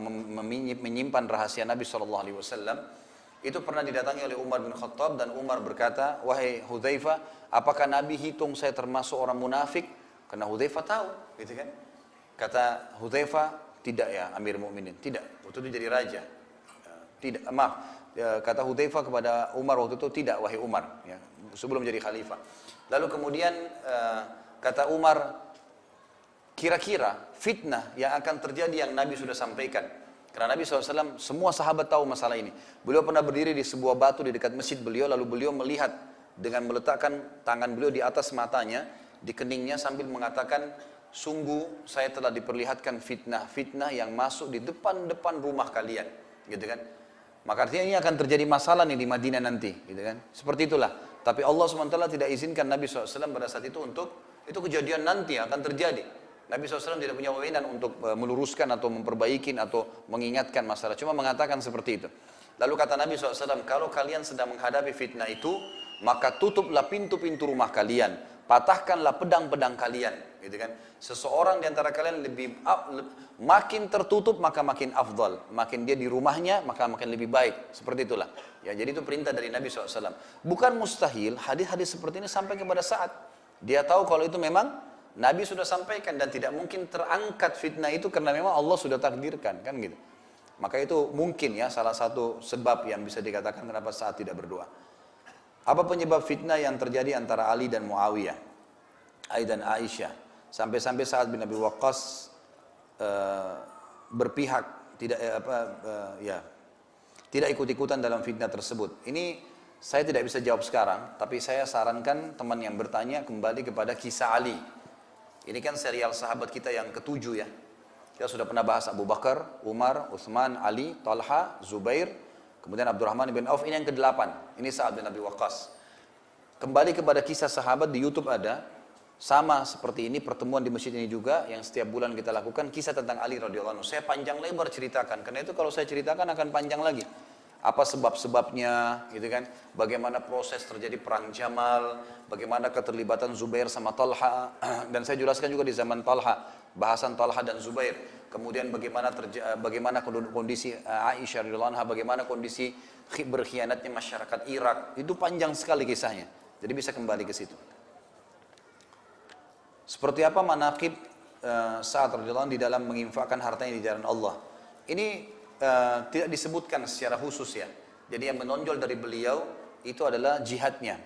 menyimpan rahasia Nabi SAW, itu pernah didatangi oleh Umar bin Khattab dan Umar berkata, wahai Hudzaifah, apakah Nabi hitung saya termasuk orang munafik? Karena Hudzaifah tahu, gitu kan? Kata Hudzaifah, tidak ya Amir Mukminin, tidak. Waktu itu jadi raja, tidak. Maaf, kata Hudzaifah kepada Umar waktu itu, tidak wahai Umar, ya, sebelum jadi khalifah. Lalu kemudian kata Umar, kira-kira fitnah yang akan terjadi yang Nabi sudah sampaikan, Karena Nabi SAW, semua sahabat tahu masalah ini. Beliau pernah berdiri di sebuah batu di dekat masjid beliau, lalu beliau melihat dengan meletakkan tangan beliau di atas matanya, di keningnya sambil mengatakan, sungguh saya telah diperlihatkan fitnah-fitnah yang masuk di depan-depan rumah kalian. Gitu kan. Maka artinya ini akan terjadi masalah nih di Madinah nanti. Gitu kan. Seperti itulah. Tapi Allah SWT tidak izinkan Nabi SAW pada saat itu untuk, itu kejadian nanti akan terjadi. Nabi SAW tidak punya wewenang untuk meluruskan atau memperbaiki atau mengingatkan masalah. Cuma mengatakan seperti itu. Lalu kata Nabi SAW, kalau kalian sedang menghadapi fitnah itu, maka tutuplah pintu-pintu rumah kalian. Patahkanlah pedang-pedang kalian. Gitu kan? Seseorang di antara kalian makin tertutup maka makin afdal. Makin dia di rumahnya maka makin lebih baik. Seperti itulah. Ya, jadi itu perintah dari Nabi SAW. Bukan mustahil hadis-hadis seperti ini sampai kepada saat dia tahu kalau itu memang Nabi sudah sampaikan dan tidak mungkin terangkat fitnah itu karena memang Allah sudah takdirkan, kan gitu. Maka itu mungkin ya salah satu sebab yang bisa dikatakan kenapa saat tidak berdoa. Apa penyebab fitnah yang terjadi antara Ali dan Muawiyah, Ali dan Aisyah, sampai-sampai Sa'ad bin Abi Waqqas berpihak tidak ikut-ikutan dalam fitnah tersebut. Ini saya tidak bisa jawab sekarang, tapi saya sarankan teman yang bertanya kembali kepada kisah Ali. Ini kan serial sahabat kita yang ketujuh ya. Kita sudah pernah bahas Abu Bakar, Umar, Utsman, Ali, Talha, Zubair, kemudian Abdurrahman bin Auf, ini yang ke-8. Ini Sa'ad bin Abi Waqqas. Kembali kepada kisah sahabat di YouTube ada, sama seperti ini pertemuan di masjid ini juga yang setiap bulan kita lakukan, kisah tentang Ali radhiyallahu anhu. Saya panjang lebar ceritakan, karena itu kalau saya ceritakan akan panjang lagi. Apa sebab-sebabnya, gitu kan? Bagaimana proses terjadi perang Jamal, bagaimana keterlibatan Zubair sama Talha, dan saya jelaskan juga di zaman Talha, bahasan Talha dan Zubair. Kemudian bagaimana kondisi Aisyah radhiyallahu anha, bagaimana kondisi berkhianatnya masyarakat Irak. Itu panjang sekali kisahnya. Jadi bisa kembali ke situ. Seperti apa manaqib Sa'ad radhiyallahu anhu di dalam menginfakkan hartanya di jalan Allah. Ini tidak disebutkan secara khusus ya. Jadi yang menonjol dari beliau itu adalah jihadnya.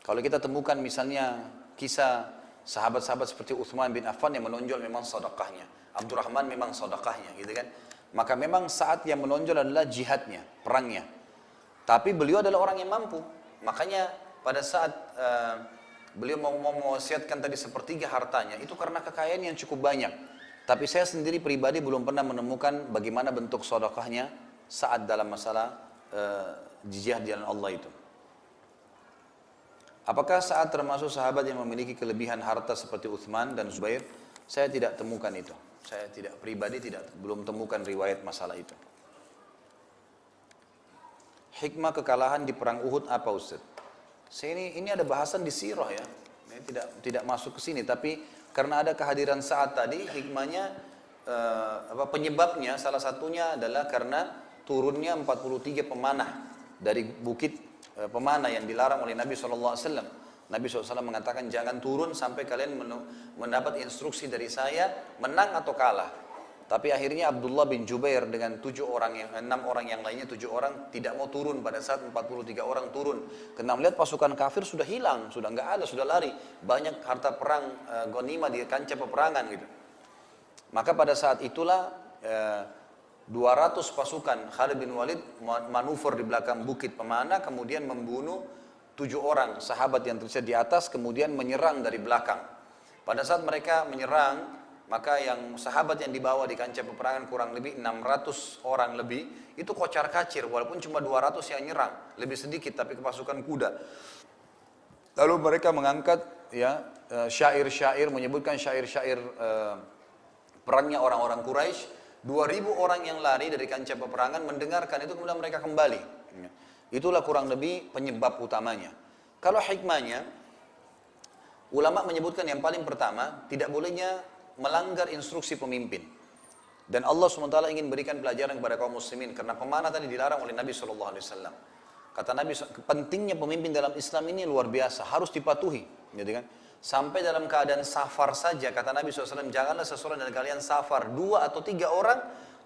Kalau kita temukan misalnya kisah sahabat-sahabat seperti Utsman bin Affan yang menonjol memang sedekahnya, Abdurrahman memang sedekahnya, gitu kan. Maka memang saat yang menonjol adalah jihadnya, perangnya. Tapi beliau adalah orang yang mampu. Makanya pada saat beliau mau mewasiatkan tadi sepertiga hartanya, itu karena kekayaan yang cukup banyak. Tapi saya sendiri pribadi belum pernah menemukan bagaimana bentuk sedekahnya saat dalam masalah jihad di jalan Allah itu. Apakah saat termasuk sahabat yang memiliki kelebihan harta seperti Utsman dan Zubair? Saya tidak temukan itu. Saya pribadi belum temukan riwayat masalah itu. Hikmah kekalahan di perang Uhud apa Ustaz? Ini ada bahasan di sirah ya. Ini tidak masuk ke sini, tapi karena ada kehadiran Sa'ad tadi, hikmahnya, penyebabnya salah satunya adalah karena turunnya 43 pemanah dari bukit pemanah yang dilarang oleh Nabi SAW. Nabi SAW mengatakan jangan turun sampai kalian mendapat instruksi dari saya menang atau kalah. Tapi akhirnya Abdullah bin Jubair dengan 6 orang yang lainnya 7 orang tidak mau turun pada saat 43 orang turun. Karena melihat pasukan kafir sudah hilang, sudah nggak ada, sudah lari. Banyak harta perang ghanimah di kancah peperangan gitu. Maka pada saat itulah 200 pasukan Khalid bin Walid manuver di belakang bukit pemanah, kemudian membunuh 7 orang sahabat yang terlihat di atas, kemudian menyerang dari belakang. Pada saat mereka menyerang, maka yang sahabat yang dibawa di kancah peperangan kurang lebih 600 orang lebih, itu kocar kacir, walaupun cuma 200 yang nyerang, lebih sedikit tapi kepasukan kuda. Lalu mereka mengangkat ya syair-syair, menyebutkan syair-syair perangnya orang-orang Quraisy. 2000 orang yang lari dari kancah peperangan mendengarkan itu, kemudian mereka kembali. Itulah kurang lebih penyebab utamanya. Kalau hikmahnya, ulama menyebutkan yang paling pertama, tidak bolehnya melanggar instruksi pemimpin. Dan Allah SWT ingin berikan pelajaran kepada kaum muslimin, karena pemanah tadi dilarang oleh Nabi SAW. Kata Nabi, pentingnya pemimpin dalam Islam ini luar biasa, harus dipatuhi, gitu kan? Sampai dalam keadaan safar saja, kata Nabi SAW, janganlah seseorang dari kalian safar 2 atau 3 orang,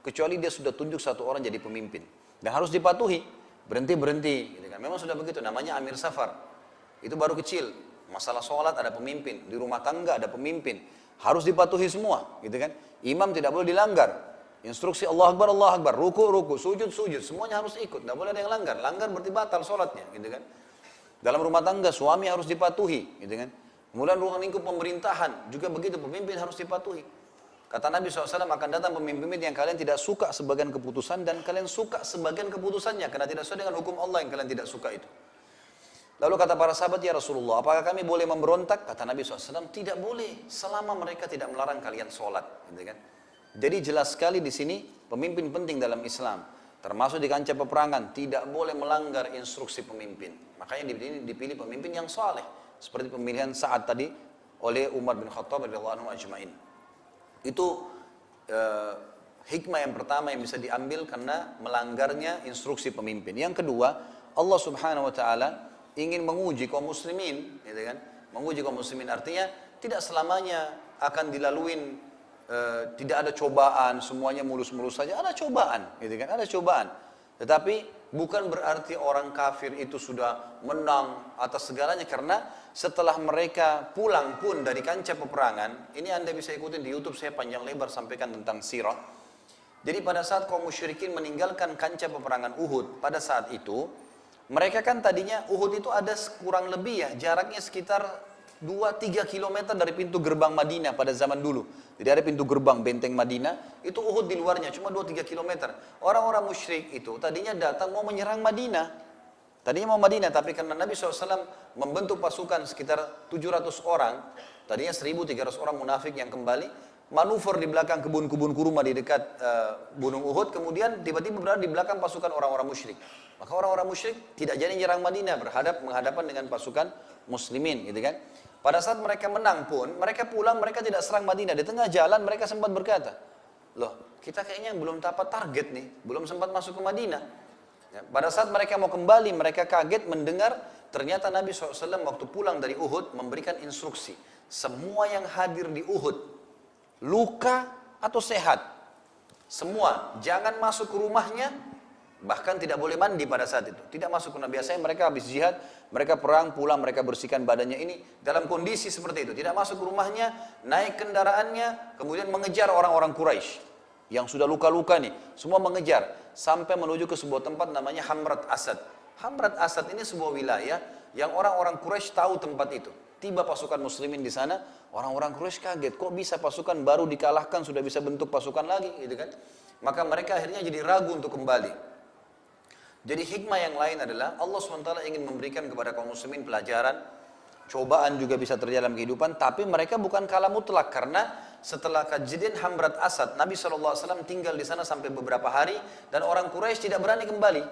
kecuali dia sudah tunjuk 1 orang jadi pemimpin. Dan harus dipatuhi, berhenti, gitu kan? Memang sudah begitu, namanya amir safar. Itu baru kecil, masalah sholat ada pemimpin, di rumah tangga ada pemimpin. Harus dipatuhi semua, gitu kan? Imam tidak boleh dilanggar. Instruksi Allah Akbar, ruku, sujud, semuanya harus ikut. Tidak boleh ada yang langgar. Langgar berarti batal sholatnya, gitu kan. Dalam rumah tangga suami harus dipatuhi, gitu kan. Kemudian ruang lingkup pemerintahan juga begitu, pemimpin harus dipatuhi. Kata Nabi SAW, akan datang pemimpin yang kalian tidak suka sebagian keputusan dan kalian suka sebagian keputusannya karena tidak sesuai dengan hukum Allah yang kalian tidak suka itu. Lalu kata para sahabat, ya Rasulullah, apakah kami boleh memberontak? Kata Nabi SAW, tidak boleh selama mereka tidak melarang kalian sholat, gitu kan. Jadi jelas sekali di sini pemimpin penting dalam Islam, termasuk di kancah peperangan, tidak boleh melanggar instruksi pemimpin. Makanya dipilih pemimpin yang saleh, seperti pemilihan Sa'ad tadi oleh Umar bin Khattab radhiyallahu anhu ajma'in. Itu hikmah yang pertama yang bisa diambil karena melanggarnya instruksi pemimpin. Yang kedua, Allah Subhanahu wa taala ingin menguji kaum muslimin, gitu kan? Menguji kaum muslimin artinya tidak selamanya akan dilaluin tidak ada cobaan, semuanya mulus-mulus saja. Ada cobaan, gitu kan? Ada cobaan. Tetapi bukan berarti orang kafir itu sudah menang atas segalanya, karena setelah mereka pulang pun dari kancah peperangan, ini Anda bisa ikutin di YouTube, saya panjang lebar sampaikan tentang sirah. Jadi pada saat kaum musyrikin meninggalkan kancah peperangan Uhud, pada saat itu mereka kan tadinya Uhud itu ada kurang lebih ya jaraknya sekitar 2-3 km dari pintu gerbang Madinah pada zaman dulu. Jadi ada pintu gerbang benteng Madinah, itu Uhud di luarnya cuma 2-3 km. Orang-orang musyrik itu tadinya datang mau menyerang Madinah. Tadinya mau Madinah, tapi karena Nabi SAW membentuk pasukan sekitar 700 orang, tadinya 1.300 orang munafik yang kembali, manuver di belakang kebun-kebun kurma di dekat Gunung Uhud, kemudian tiba-tiba berada di belakang pasukan orang-orang musyrik. Maka orang-orang musyrik tidak jadi menyerang Madinah, menghadapan dengan pasukan muslimin, gitu kan. Pada saat mereka menang pun, mereka pulang, mereka tidak serang Madinah. Di tengah jalan mereka sempat berkata, loh kita kayaknya belum dapat target nih, belum sempat masuk ke Madinah. Ya, pada saat mereka mau kembali, mereka kaget mendengar ternyata Nabi SAW waktu pulang dari Uhud memberikan instruksi. Semua yang hadir di Uhud, luka atau sehat, semua jangan masuk ke rumahnya, bahkan tidak boleh mandi pada saat itu. Tidak masuk ke rumah. Biasanya mereka habis jihad, mereka perang, pulang, mereka bersihkan badannya ini dalam kondisi seperti itu. Tidak masuk ke rumahnya, naik kendaraannya, kemudian mengejar orang-orang Quraisy yang sudah luka-luka nih. Semua mengejar sampai menuju ke sebuah tempat namanya Hamrat Asad. Hamrat Asad ini sebuah wilayah yang orang-orang Quraisy tahu tempat itu. Tiba pasukan muslimin di sana, orang-orang Quraisy kaget, kok bisa pasukan baru dikalahkan sudah bisa bentuk pasukan lagi, gitu kan? Maka mereka akhirnya jadi ragu untuk kembali. Jadi hikmah yang lain adalah Allah SWT ingin memberikan kepada kaum muslimin pelajaran, cobaan juga bisa terjadi dalam kehidupan, tapi mereka bukan kalah mutlak, karena setelah kejadian Hamrat Asad, Nabi SAW tinggal di sana sampai beberapa hari dan orang Quraisy tidak berani kembali.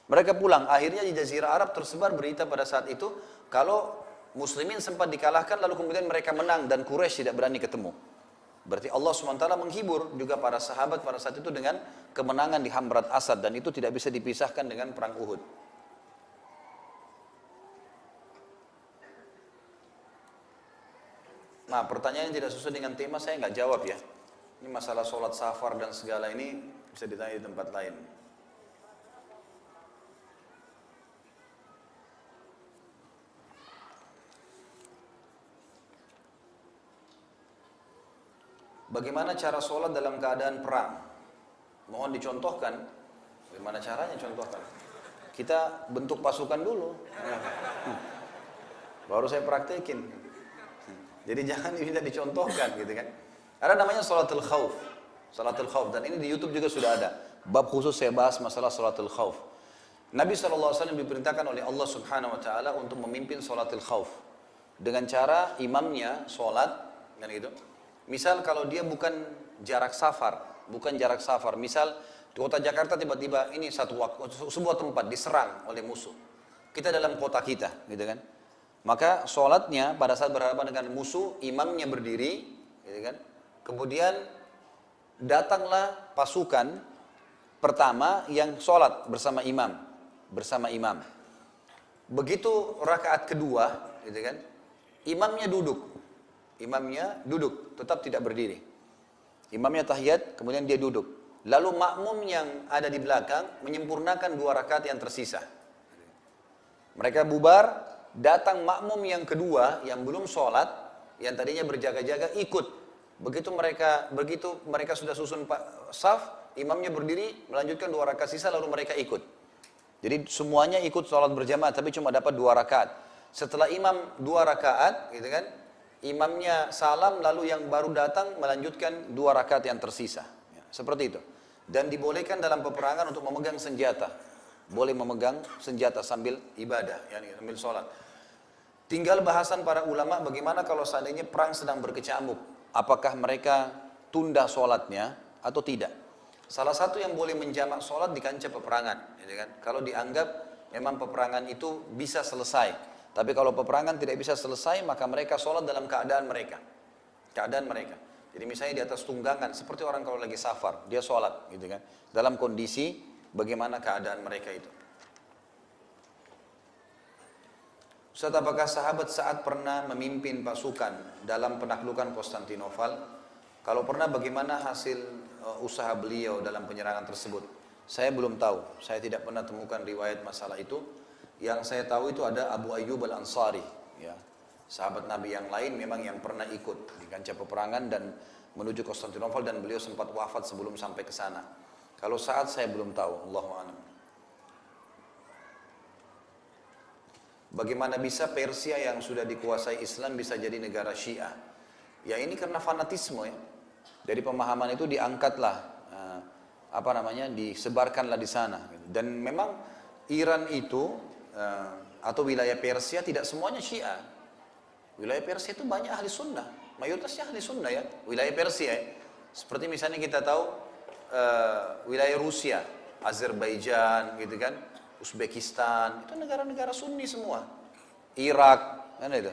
Mereka pulang, akhirnya di Jazirah Arab tersebar berita pada saat itu kalau muslimin sempat dikalahkan lalu kemudian mereka menang dan Quraisy tidak berani ketemu. Berarti Allah SWT menghibur juga para sahabat pada saat itu dengan kemenangan di Hamrat Asad, dan itu tidak bisa dipisahkan dengan perang Uhud. Nah, pertanyaan yang tidak sesuai dengan tema saya nggak jawab ya. Ini masalah sholat safar dan segala ini bisa ditanya di tempat lain. Bagaimana cara sholat dalam keadaan perang? Mohon dicontohkan. Bagaimana caranya contohkan? Kita bentuk pasukan dulu. Baru saya praktekin. Jadi jangan minta dicontohkan, gitu kan? Ada namanya sholatul khauf. Sholatul khauf, dan ini di YouTube juga sudah ada. Bab khusus saya bahas masalah sholatul khauf. Nabi SAW diperintahkan oleh Allah Subhanahu Wa Taala untuk memimpin sholatul khauf dengan cara imamnya sholat, kan gitu. Misal kalau dia bukan jarak safar, misal di kota Jakarta tiba-tiba ini sebuah tempat diserang oleh musuh. Kita dalam kota kita, gitu kan? Maka sholatnya pada saat berhadapan dengan musuh, imamnya berdiri, gitu kan? Kemudian datanglah pasukan pertama yang sholat bersama imam. Begitu rakaat kedua, gitu kan? Imamnya duduk, tetap tidak berdiri. Imamnya tahiyat, kemudian dia duduk. Lalu makmum yang ada di belakang menyempurnakan 2 rakaat yang tersisa. Mereka bubar, datang makmum yang kedua yang belum sholat, yang tadinya berjaga-jaga ikut. Begitu mereka sudah susun saf, imamnya berdiri melanjutkan 2 rakaat sisa lalu mereka ikut. Jadi semuanya ikut sholat berjamaah tapi cuma dapat 2 rakaat. Setelah imam 2 rakaat, gitu kan, imamnya salam lalu yang baru datang melanjutkan 2 rakaat yang tersisa. Ya, seperti itu. Dan dibolehkan dalam peperangan untuk memegang senjata. Boleh memegang senjata sambil ibadah, yani sambil sholat. Tinggal bahasan para ulama bagaimana kalau seandainya perang sedang berkecamuk. Apakah mereka tunda sholatnya atau tidak. Salah satu yang boleh menjamak sholat di kancah peperangan. Gitu kan? Kalau dianggap memang peperangan itu bisa selesai. Tapi kalau peperangan tidak bisa selesai maka mereka sholat dalam keadaan mereka. Keadaan mereka. Jadi misalnya di atas tunggangan, seperti orang kalau lagi safar, dia sholat, gitu kan? Dalam kondisi bagaimana keadaan mereka itu. Ustaz, apakah sahabat saat pernah memimpin pasukan dalam penaklukan Konstantinopel? Kalau pernah, bagaimana hasil usaha beliau dalam penyerangan tersebut? Saya belum tahu, saya tidak pernah temukan riwayat masalah itu. Yang saya tahu itu ada Abu Ayyub al-Ansari, ya. Sahabat Nabi yang lain memang yang pernah ikut di kancah peperangan dan menuju Konstantinopel dan beliau sempat wafat sebelum sampai ke sana. Kalau saat saya belum tahu, Allahu a'lam. Bagaimana bisa Persia yang sudah dikuasai Islam bisa jadi negara Syiah? Ya ini karena fanatisme ya. Dari pemahaman itu diangkatlah disebarkanlah di sana. Dan memang Iran itu atau wilayah Persia tidak semuanya Syiah. Wilayah Persia itu banyak ahli sunnah, mayoritasnya ahli sunnah ya, wilayah Persia ya. Seperti misalnya kita tahu wilayah Rusia, Azerbaijan gitu kan, Uzbekistan, itu negara-negara sunni semua. Irak, kan itu.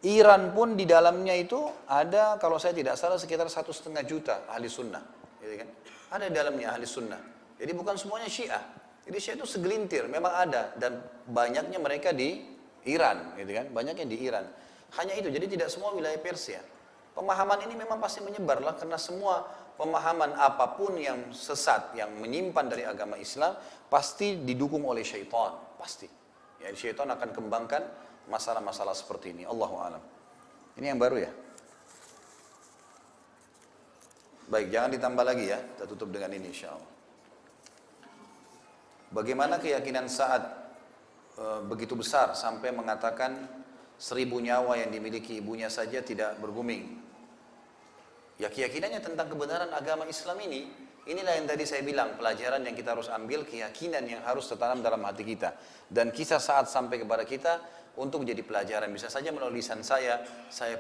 Iran pun di dalamnya itu ada, kalau saya tidak salah sekitar 1,5 juta ahli sunnah, gitu kan. Ada di dalamnya ahli sunnah. Jadi bukan semuanya Syiah. Jadi Syiah itu segelintir, memang ada dan banyaknya mereka di Iran, gitu kan. Banyaknya di Iran. Hanya itu, jadi tidak semua wilayah Persia. Pemahaman ini memang pasti menyebarlah karena semua pemahaman apapun yang sesat, yang menyimpan dari agama Islam, pasti didukung oleh syaitan, pasti. Ya, syaitan akan kembangkan masalah-masalah seperti ini. Allahu a'lam. Ini yang baru ya. Baik, jangan ditambah lagi ya. Kita tutup dengan ini insyaallah. Bagaimana keyakinan saat begitu besar sampai mengatakan 1000 nyawa yang dimiliki ibunya saja tidak berguming? Ya keyakinannya tentang kebenaran agama Islam ini, inilah yang tadi saya bilang, pelajaran yang kita harus ambil, keyakinan yang harus tertanam dalam hati kita. Dan kisah saat sampai kepada kita untuk menjadi pelajaran. Bisa saja melalui lisan saya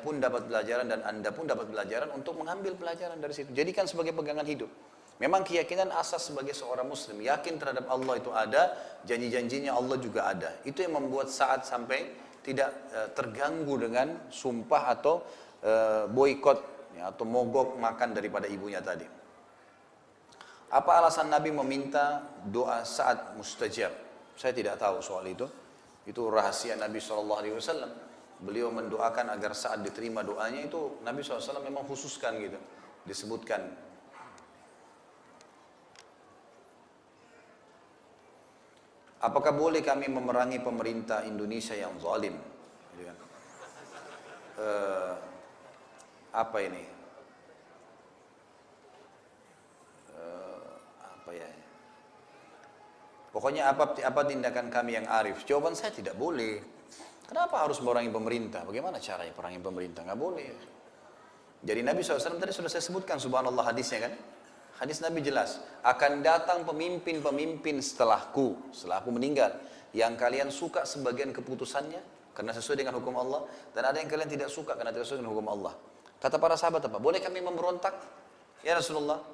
pun dapat pelajaran dan Anda pun dapat pelajaran untuk mengambil pelajaran dari situ. Jadikan sebagai pegangan hidup. Memang keyakinan asas sebagai seorang muslim, yakin terhadap Allah itu ada, janji-janjinya Allah juga ada. Itu yang membuat saat sampai tidak terganggu dengan sumpah atau boikot ya, atau mogok makan daripada ibunya tadi. Apa alasan Nabi meminta doa saat mustajab? Saya tidak tahu soal itu. Itu rahasia Nabi SAW. Beliau mendoakan agar saat diterima doanya itu Nabi SAW memang khususkan gitu, disebutkan. Apakah boleh kami memerangi pemerintah Indonesia yang zalim? Apa ini? Apa ya? Pokoknya apa tindakan kami yang arif? Jawaban saya tidak boleh. Kenapa harus memerangi pemerintah? Bagaimana caranya perangi pemerintah? Nggak boleh. Jadi Nabi SAW tadi sudah saya sebutkan, subhanallah hadisnya kan? Hadis Nabi jelas, akan datang pemimpin-pemimpin setelahku meninggal, yang kalian suka sebagian keputusannya karena sesuai dengan hukum Allah, dan ada yang kalian tidak suka karena tidak sesuai dengan hukum Allah. Kata para sahabat apa? Boleh kami memberontak? Ya Rasulullah,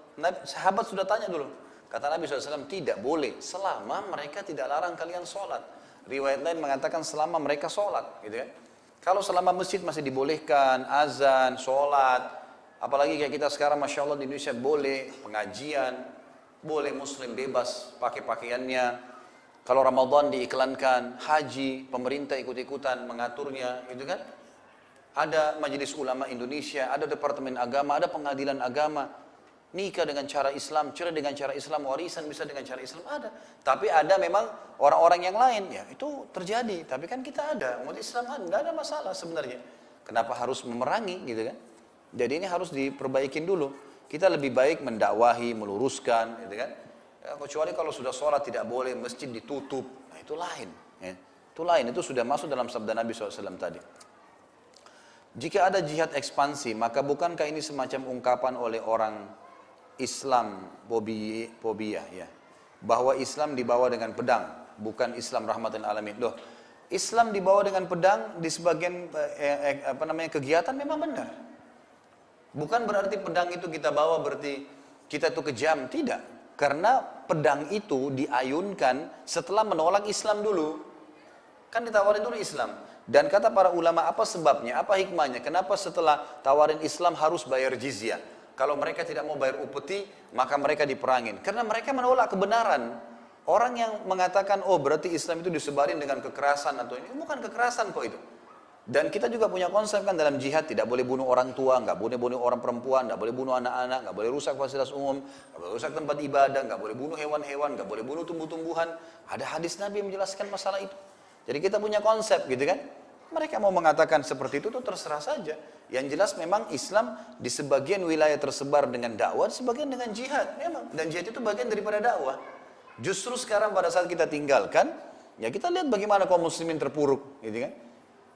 sahabat sudah tanya dulu. Kata Nabi SAW, tidak boleh selama mereka tidak larang kalian sholat. Riwayat lain mengatakan selama mereka sholat, gitu kan? Kalau selama masjid masih dibolehkan, azan, sholat. Apalagi kayak kita sekarang, Masya Allah di Indonesia boleh pengajian, boleh muslim bebas pakai pakaiannya. Kalau Ramadan diiklankan, haji, pemerintah ikut-ikutan mengaturnya, gitu kan. Ada Majelis Ulama Indonesia, ada Departemen Agama, ada Pengadilan Agama. Nikah dengan cara Islam, cerai dengan cara Islam, warisan bisa dengan cara Islam, ada. Tapi ada memang orang-orang yang lain, ya itu terjadi. Tapi kan kita ada, umat Islam kan, tidak ada masalah sebenarnya. Kenapa harus memerangi, gitu kan. Jadi ini harus diperbaikin dulu. Kita lebih baik mendakwahi, meluruskan, gitu kan. Ya, kecuali kalau sudah sholat tidak boleh, masjid ditutup, nah itu lain. Ya. Itu lain, itu sudah masuk dalam sabda Nabi SAW tadi. Jika ada jihad ekspansi, maka bukankah ini semacam ungkapan oleh orang Islam fobia, ya, bahwa Islam dibawa dengan pedang, bukan Islam rahmatan alamin. Loh, Islam dibawa dengan pedang di sebagian kegiatan memang benar. Bukan berarti pedang itu kita bawa berarti kita itu kejam, tidak. Karena pedang itu diayunkan setelah menolak Islam dulu. Kan ditawarin dulu Islam. Dan kata para ulama, apa sebabnya, apa hikmahnya, kenapa setelah tawarin Islam harus bayar jizyah? Kalau mereka tidak mau bayar upeti, maka mereka diperangin. Karena mereka menolak kebenaran. Orang yang mengatakan, oh berarti Islam itu disebarin dengan kekerasan atau ini, bukan kekerasan kok itu. Dan kita juga punya konsep kan dalam jihad, tidak boleh bunuh orang tua, nggak boleh bunuh orang perempuan, nggak boleh bunuh anak-anak, nggak boleh rusak fasilitas umum, nggak boleh rusak tempat ibadah, nggak boleh bunuh hewan-hewan, nggak boleh bunuh tumbuh-tumbuhan. Ada hadis Nabi yang menjelaskan masalah itu. Jadi kita punya konsep gitu kan. Mereka mau mengatakan seperti itu tuh terserah saja. Yang jelas memang Islam di sebagian wilayah tersebar dengan dakwah, sebagian dengan jihad memang. Dan jihad itu bagian daripada dakwah. Justru sekarang pada saat kita tinggalkan, ya kita lihat bagaimana kaum muslimin terpuruk, gitu kan.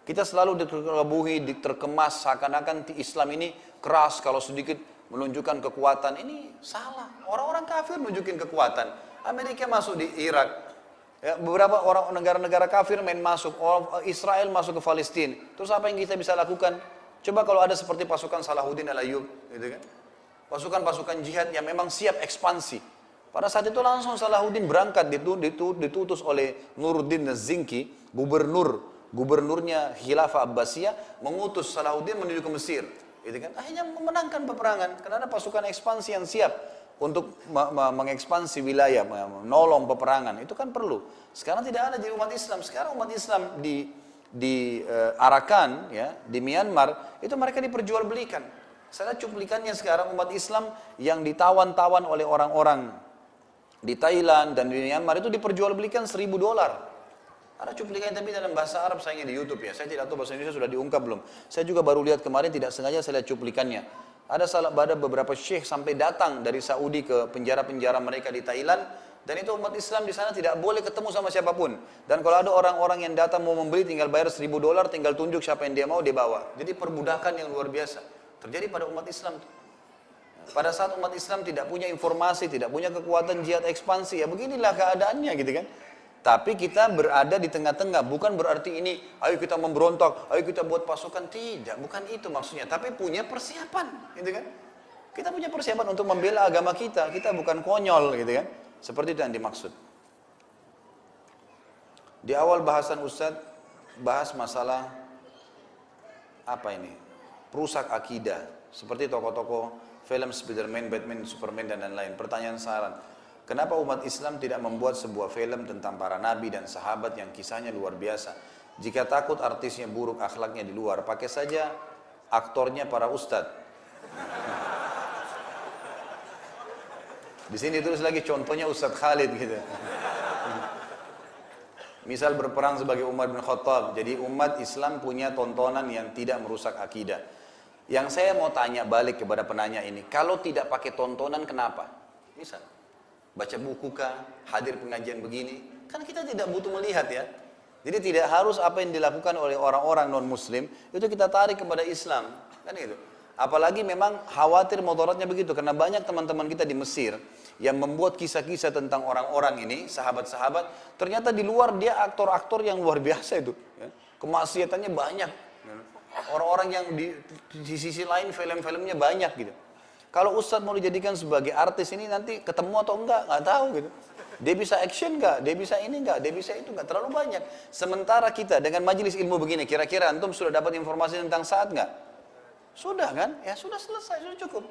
Kita selalu diterkebuhi, diterkemas, seakan-akan Islam ini keras, kalau sedikit menunjukkan kekuatan. Ini salah, orang-orang kafir menunjukkan kekuatan. Amerika masuk di Irak, ya, beberapa orang negara-negara kafir main masuk, Israel masuk ke Palestina. Terus apa yang kita bisa lakukan? Coba kalau ada seperti pasukan Salahuddin Al-Ayyub, gitu kan? Pasukan-pasukan jihad yang memang siap ekspansi. Pada saat itu langsung Salahuddin berangkat, ditutus oleh Nuruddin Az-Zinki, gubernurnya Khilafah Abbasiyah, mengutus Salahuddin menuju ke Mesir. Gitu kan? Akhirnya memenangkan peperangan, karena ada pasukan ekspansi yang siap untuk mengekspansi wilayah, menolong peperangan. Itu kan perlu. Sekarang tidak ada di umat Islam. Sekarang umat Islam di Arakan, ya, di Myanmar, itu mereka diperjualbelikan. Saya lihat cuplikannya sekarang umat Islam yang ditawan-tawan oleh orang-orang di Thailand dan di Myanmar itu diperjualbelikan $1.000. Ada cuplikannya tapi dalam bahasa Arab, sayangnya di YouTube ya. Saya tidak tahu bahasa Indonesia sudah diungkap belum. Saya juga baru lihat kemarin, tidak sengaja saya lihat cuplikannya. Ada beberapa syekh sampai datang dari Saudi ke penjara-penjara mereka di Thailand, dan itu umat Islam di sana tidak boleh ketemu sama siapapun. Dan kalau ada orang-orang yang datang mau membeli, tinggal bayar $1.000, tinggal tunjuk siapa yang dia mau, dia bawa. Jadi perbudakan yang luar biasa terjadi pada umat Islam. Pada saat umat Islam tidak punya informasi, tidak punya kekuatan jihad ekspansi, ya beginilah keadaannya gitu kan. Tapi kita berada di tengah-tengah, bukan berarti ini, ayo kita memberontak, ayo kita buat pasukan, tidak, bukan itu maksudnya. Tapi punya persiapan, gitu kan. Kita punya persiapan untuk membela agama kita bukan konyol, gitu kan. Seperti itu yang dimaksud. Di awal bahasan Ustadz, bahas masalah, apa ini, perusak akidah, seperti tokoh-tokoh film Spiderman, Batman, Superman, dan lain-lain. Pertanyaan saran, kenapa umat Islam tidak membuat sebuah film tentang para nabi dan sahabat yang kisahnya luar biasa? Jika takut artisnya buruk, akhlaknya di luar, pakai saja aktornya para ustadz. Di sini tulis lagi contohnya Ustadz Khalid gitu. Misal berperang sebagai Umar bin Khattab. Jadi umat Islam punya tontonan yang tidak merusak akidah. Yang saya mau tanya balik kepada penanya ini, kalau tidak pakai tontonan kenapa? Misal baca buku kah, hadir pengajian begini, kan kita tidak butuh melihat ya. Jadi tidak harus apa yang dilakukan oleh orang-orang non-muslim itu kita tarik kepada Islam, kan gitu. Apalagi memang khawatir mudaratnya begitu, karena banyak teman-teman kita di Mesir yang membuat kisah-kisah tentang orang-orang ini, sahabat-sahabat, ternyata di luar dia aktor-aktor yang luar biasa itu, ya. Kemaksiatannya banyak. Orang-orang yang di sisi lain film-filmnya banyak gitu. Kalau Ustadz mau dijadikan sebagai artis ini nanti ketemu atau enggak, nggak tahu gitu. Dia bisa action nggak? Dia bisa ini nggak? Dia bisa itu nggak? Terlalu banyak. Sementara kita dengan majelis ilmu begini, kira-kira antum sudah dapat informasi tentang saat nggak? Sudah kan? Ya sudah selesai, sudah cukup.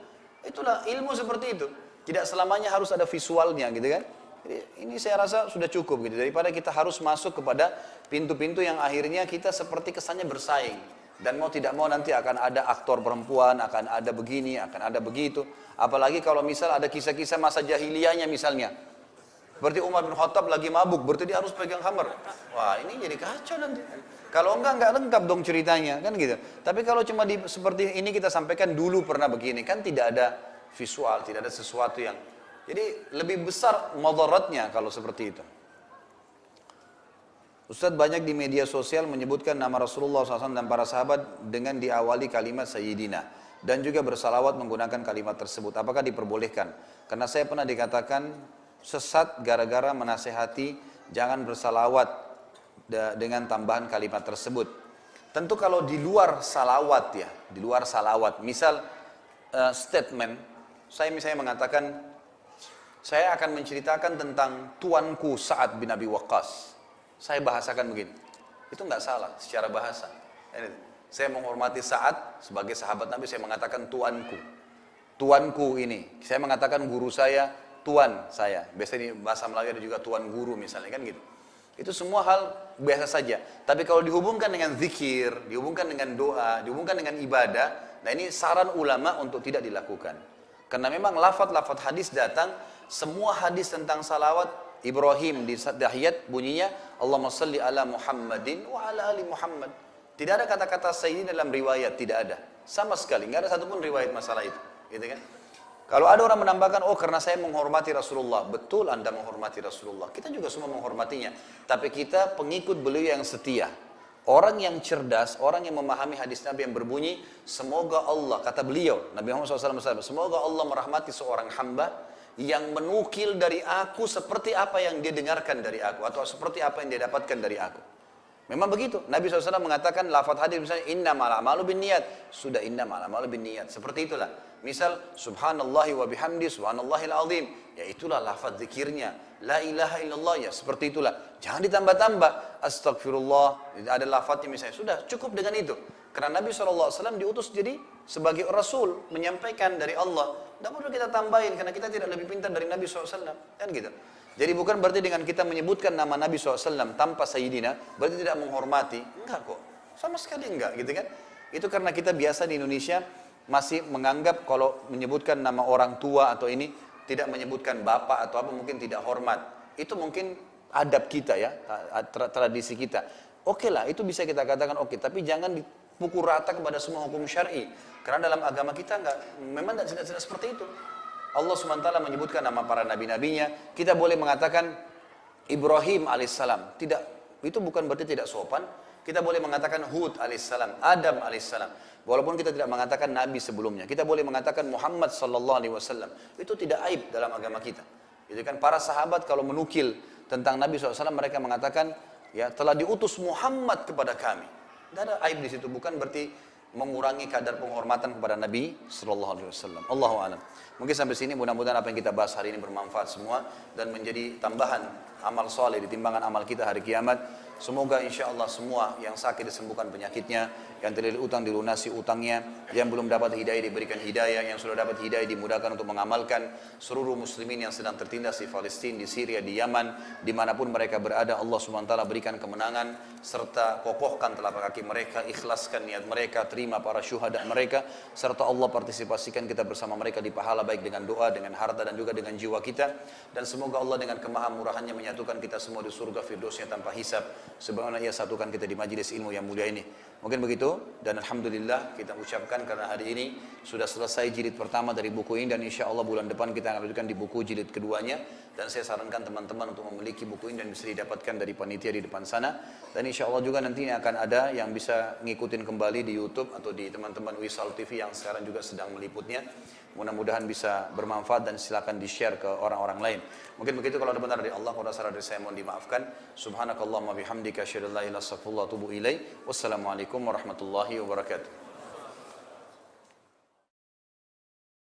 Itulah ilmu seperti itu. Tidak selamanya harus ada visualnya gitu kan. Jadi ini saya rasa sudah cukup gitu. Daripada kita harus masuk kepada pintu-pintu yang akhirnya kita seperti kesannya bersaing. Dan mau tidak mau nanti akan ada aktor perempuan, akan ada begini, akan ada begitu. Apalagi kalau misal ada kisah-kisah masa jahiliyahnya misalnya. Seperti Umar bin Khattab lagi mabuk, berarti dia harus pegang khamar. Wah, ini jadi kacau nanti. Kalau enggak lengkap dong ceritanya, kan gitu. Tapi kalau cuma seperti ini kita sampaikan dulu pernah begini, kan tidak ada visual, tidak ada sesuatu yang... Jadi lebih besar mudaratnya kalau seperti itu. Ustadz banyak di media sosial menyebutkan nama Rasulullah SAW dan para sahabat dengan diawali kalimat Sayyidina. Dan juga bersalawat menggunakan kalimat tersebut. Apakah diperbolehkan? Karena saya pernah dikatakan sesat gara-gara menasehati jangan bersalawat dengan tambahan kalimat tersebut. Tentu kalau di luar salawat ya, di luar salawat. Misal statement, saya misalnya mengatakan, saya akan menceritakan tentang tuanku Sa'ad bin Abi Waqqas. Saya bahasakan begini, itu nggak salah secara bahasa. Saya menghormati Sa'ad sebagai sahabat Nabi, saya mengatakan tuanku. Tuanku ini, saya mengatakan guru saya, tuan saya. Biasanya di bahasa Melayu ada juga tuan guru misalnya, kan gitu. Itu semua hal biasa saja. Tapi kalau dihubungkan dengan zikir, dihubungkan dengan doa, dihubungkan dengan ibadah, nah ini saran ulama untuk tidak dilakukan. Karena memang lafaz-lafaz hadis datang, semua hadis tentang salawat, Ibrahim di tahiyat bunyinya Allahumma salli ala Muhammadin wa ala ali Muhammad. Tidak ada kata-kata sayyidin dalam riwayat, tidak ada. Sama sekali, nggak ada satupun riwayat masalah itu. Gitu kan? Kalau ada orang menambahkan, oh karena saya menghormati Rasulullah. Betul Anda menghormati Rasulullah. Kita juga semua menghormatinya. Tapi kita pengikut beliau yang setia. Orang yang cerdas, orang yang memahami hadis Nabi yang berbunyi, semoga Allah, kata beliau, Nabi Muhammad SAW, semoga Allah merahmati seorang hamba yang menukil dari aku seperti apa yang dia dengarkan dari aku, atau seperti apa yang dia dapatkan dari aku. Memang begitu. Nabi SAW mengatakan lafaz hadis misalnya innamal a'malu binniyat. Sudah innamal a'malu binniyat. Seperti itulah. Misal subhanallahi wa bihamdi subhanallahil azim. Ya itulah lafaz zikirnya. La ilaha illallah, ya seperti itulah. Jangan ditambah-tambah. Astagfirullah. Ada lafaznya misalnya. Sudah cukup dengan itu. Karena Nabi SAW diutus jadi sebagai Rasul, menyampaikan dari Allah. Tidak perlu kita tambahin karena kita tidak lebih pintar dari Nabi SAW. Kan gitu. Jadi bukan berarti dengan kita menyebutkan nama Nabi SAW tanpa Sayyidina, berarti tidak menghormati. Enggak kok, sama sekali enggak gitu kan. Itu karena kita biasa di Indonesia masih menganggap kalau menyebutkan nama orang tua atau ini, tidak menyebutkan bapak atau apa mungkin tidak hormat. Itu mungkin adab kita ya, tradisi kita. Oke lah, itu bisa kita katakan oke, tapi jangan dipukul rata kepada semua hukum syar'i. Karena dalam agama kita memang tidak seperti itu. Allah SWT menyebutkan nama para nabi-nabinya. Kita boleh mengatakan Ibrahim alaihissalam. Tidak, itu bukan berarti tidak sopan. Kita boleh mengatakan Hud alaihissalam, Adam alaihissalam. Walaupun kita tidak mengatakan nabi sebelumnya. Kita boleh mengatakan Muhammad sallallahu alaihi wasallam. Itu tidak aib dalam agama kita. Itu kan para sahabat kalau menukil tentang Nabi SAW mereka mengatakan ya telah diutus Muhammad kepada kami. Tidak ada aib di situ, bukan berarti mengurangi kadar penghormatan kepada Nabi sallallahu alaihi wasallam. Allahu a'lam. Mungkin sampai sini mudah-mudahan apa yang kita bahas hari ini bermanfaat semua dan menjadi tambahan amal soleh di timbangan amal kita hari kiamat. Semoga insya Allah semua yang sakit disembuhkan penyakitnya, yang terlilit utang dilunasi utangnya, yang belum dapat hidayah diberikan hidayah, yang sudah dapat hidayah dimudahkan untuk mengamalkan. Seluruh muslimin yang sedang tertindas di Palestina, di Syria, di Yaman, dimanapun mereka berada, Allah SWT berikan kemenangan serta kokohkan telapak kaki mereka, ikhlaskan niat mereka, terima para syuhada mereka, serta Allah partisipasikan kita bersama mereka di pahala baik dengan doa, dengan harta dan juga dengan jiwa kita. Dan semoga Allah dengan kemahamurahannya menyatukan kita semua di surga firdausnya tanpa hisab, sebagaimana ia satukan kita di majelis ilmu yang mulia ini. Mungkin begitu, dan alhamdulillah kita ucapkan karena hari ini sudah selesai jilid pertama dari buku ini, dan insya Allah bulan depan kita akan lanjutkan di buku jilid keduanya. Dan saya sarankan teman-teman untuk memiliki buku ini dan bisa didapatkan dari panitia di depan sana. Dan insya Allah juga nanti akan ada yang bisa ngikutin kembali di YouTube atau di teman-teman Wisal TV yang sekarang juga sedang meliputnya. Mudah-mudahan bisa bermanfaat dan silakan di-share ke orang-orang lain. Mungkin begitu, kalau ada benar dari Allah, kalau ada salah dari saya mohon dimaafkan. Subhanakallahumma bihamdika asyhadu an la ilaha illa anta astaghfiruka wa atubu ilaik. Wassalamualaikum warahmatullahi wabarakatuh.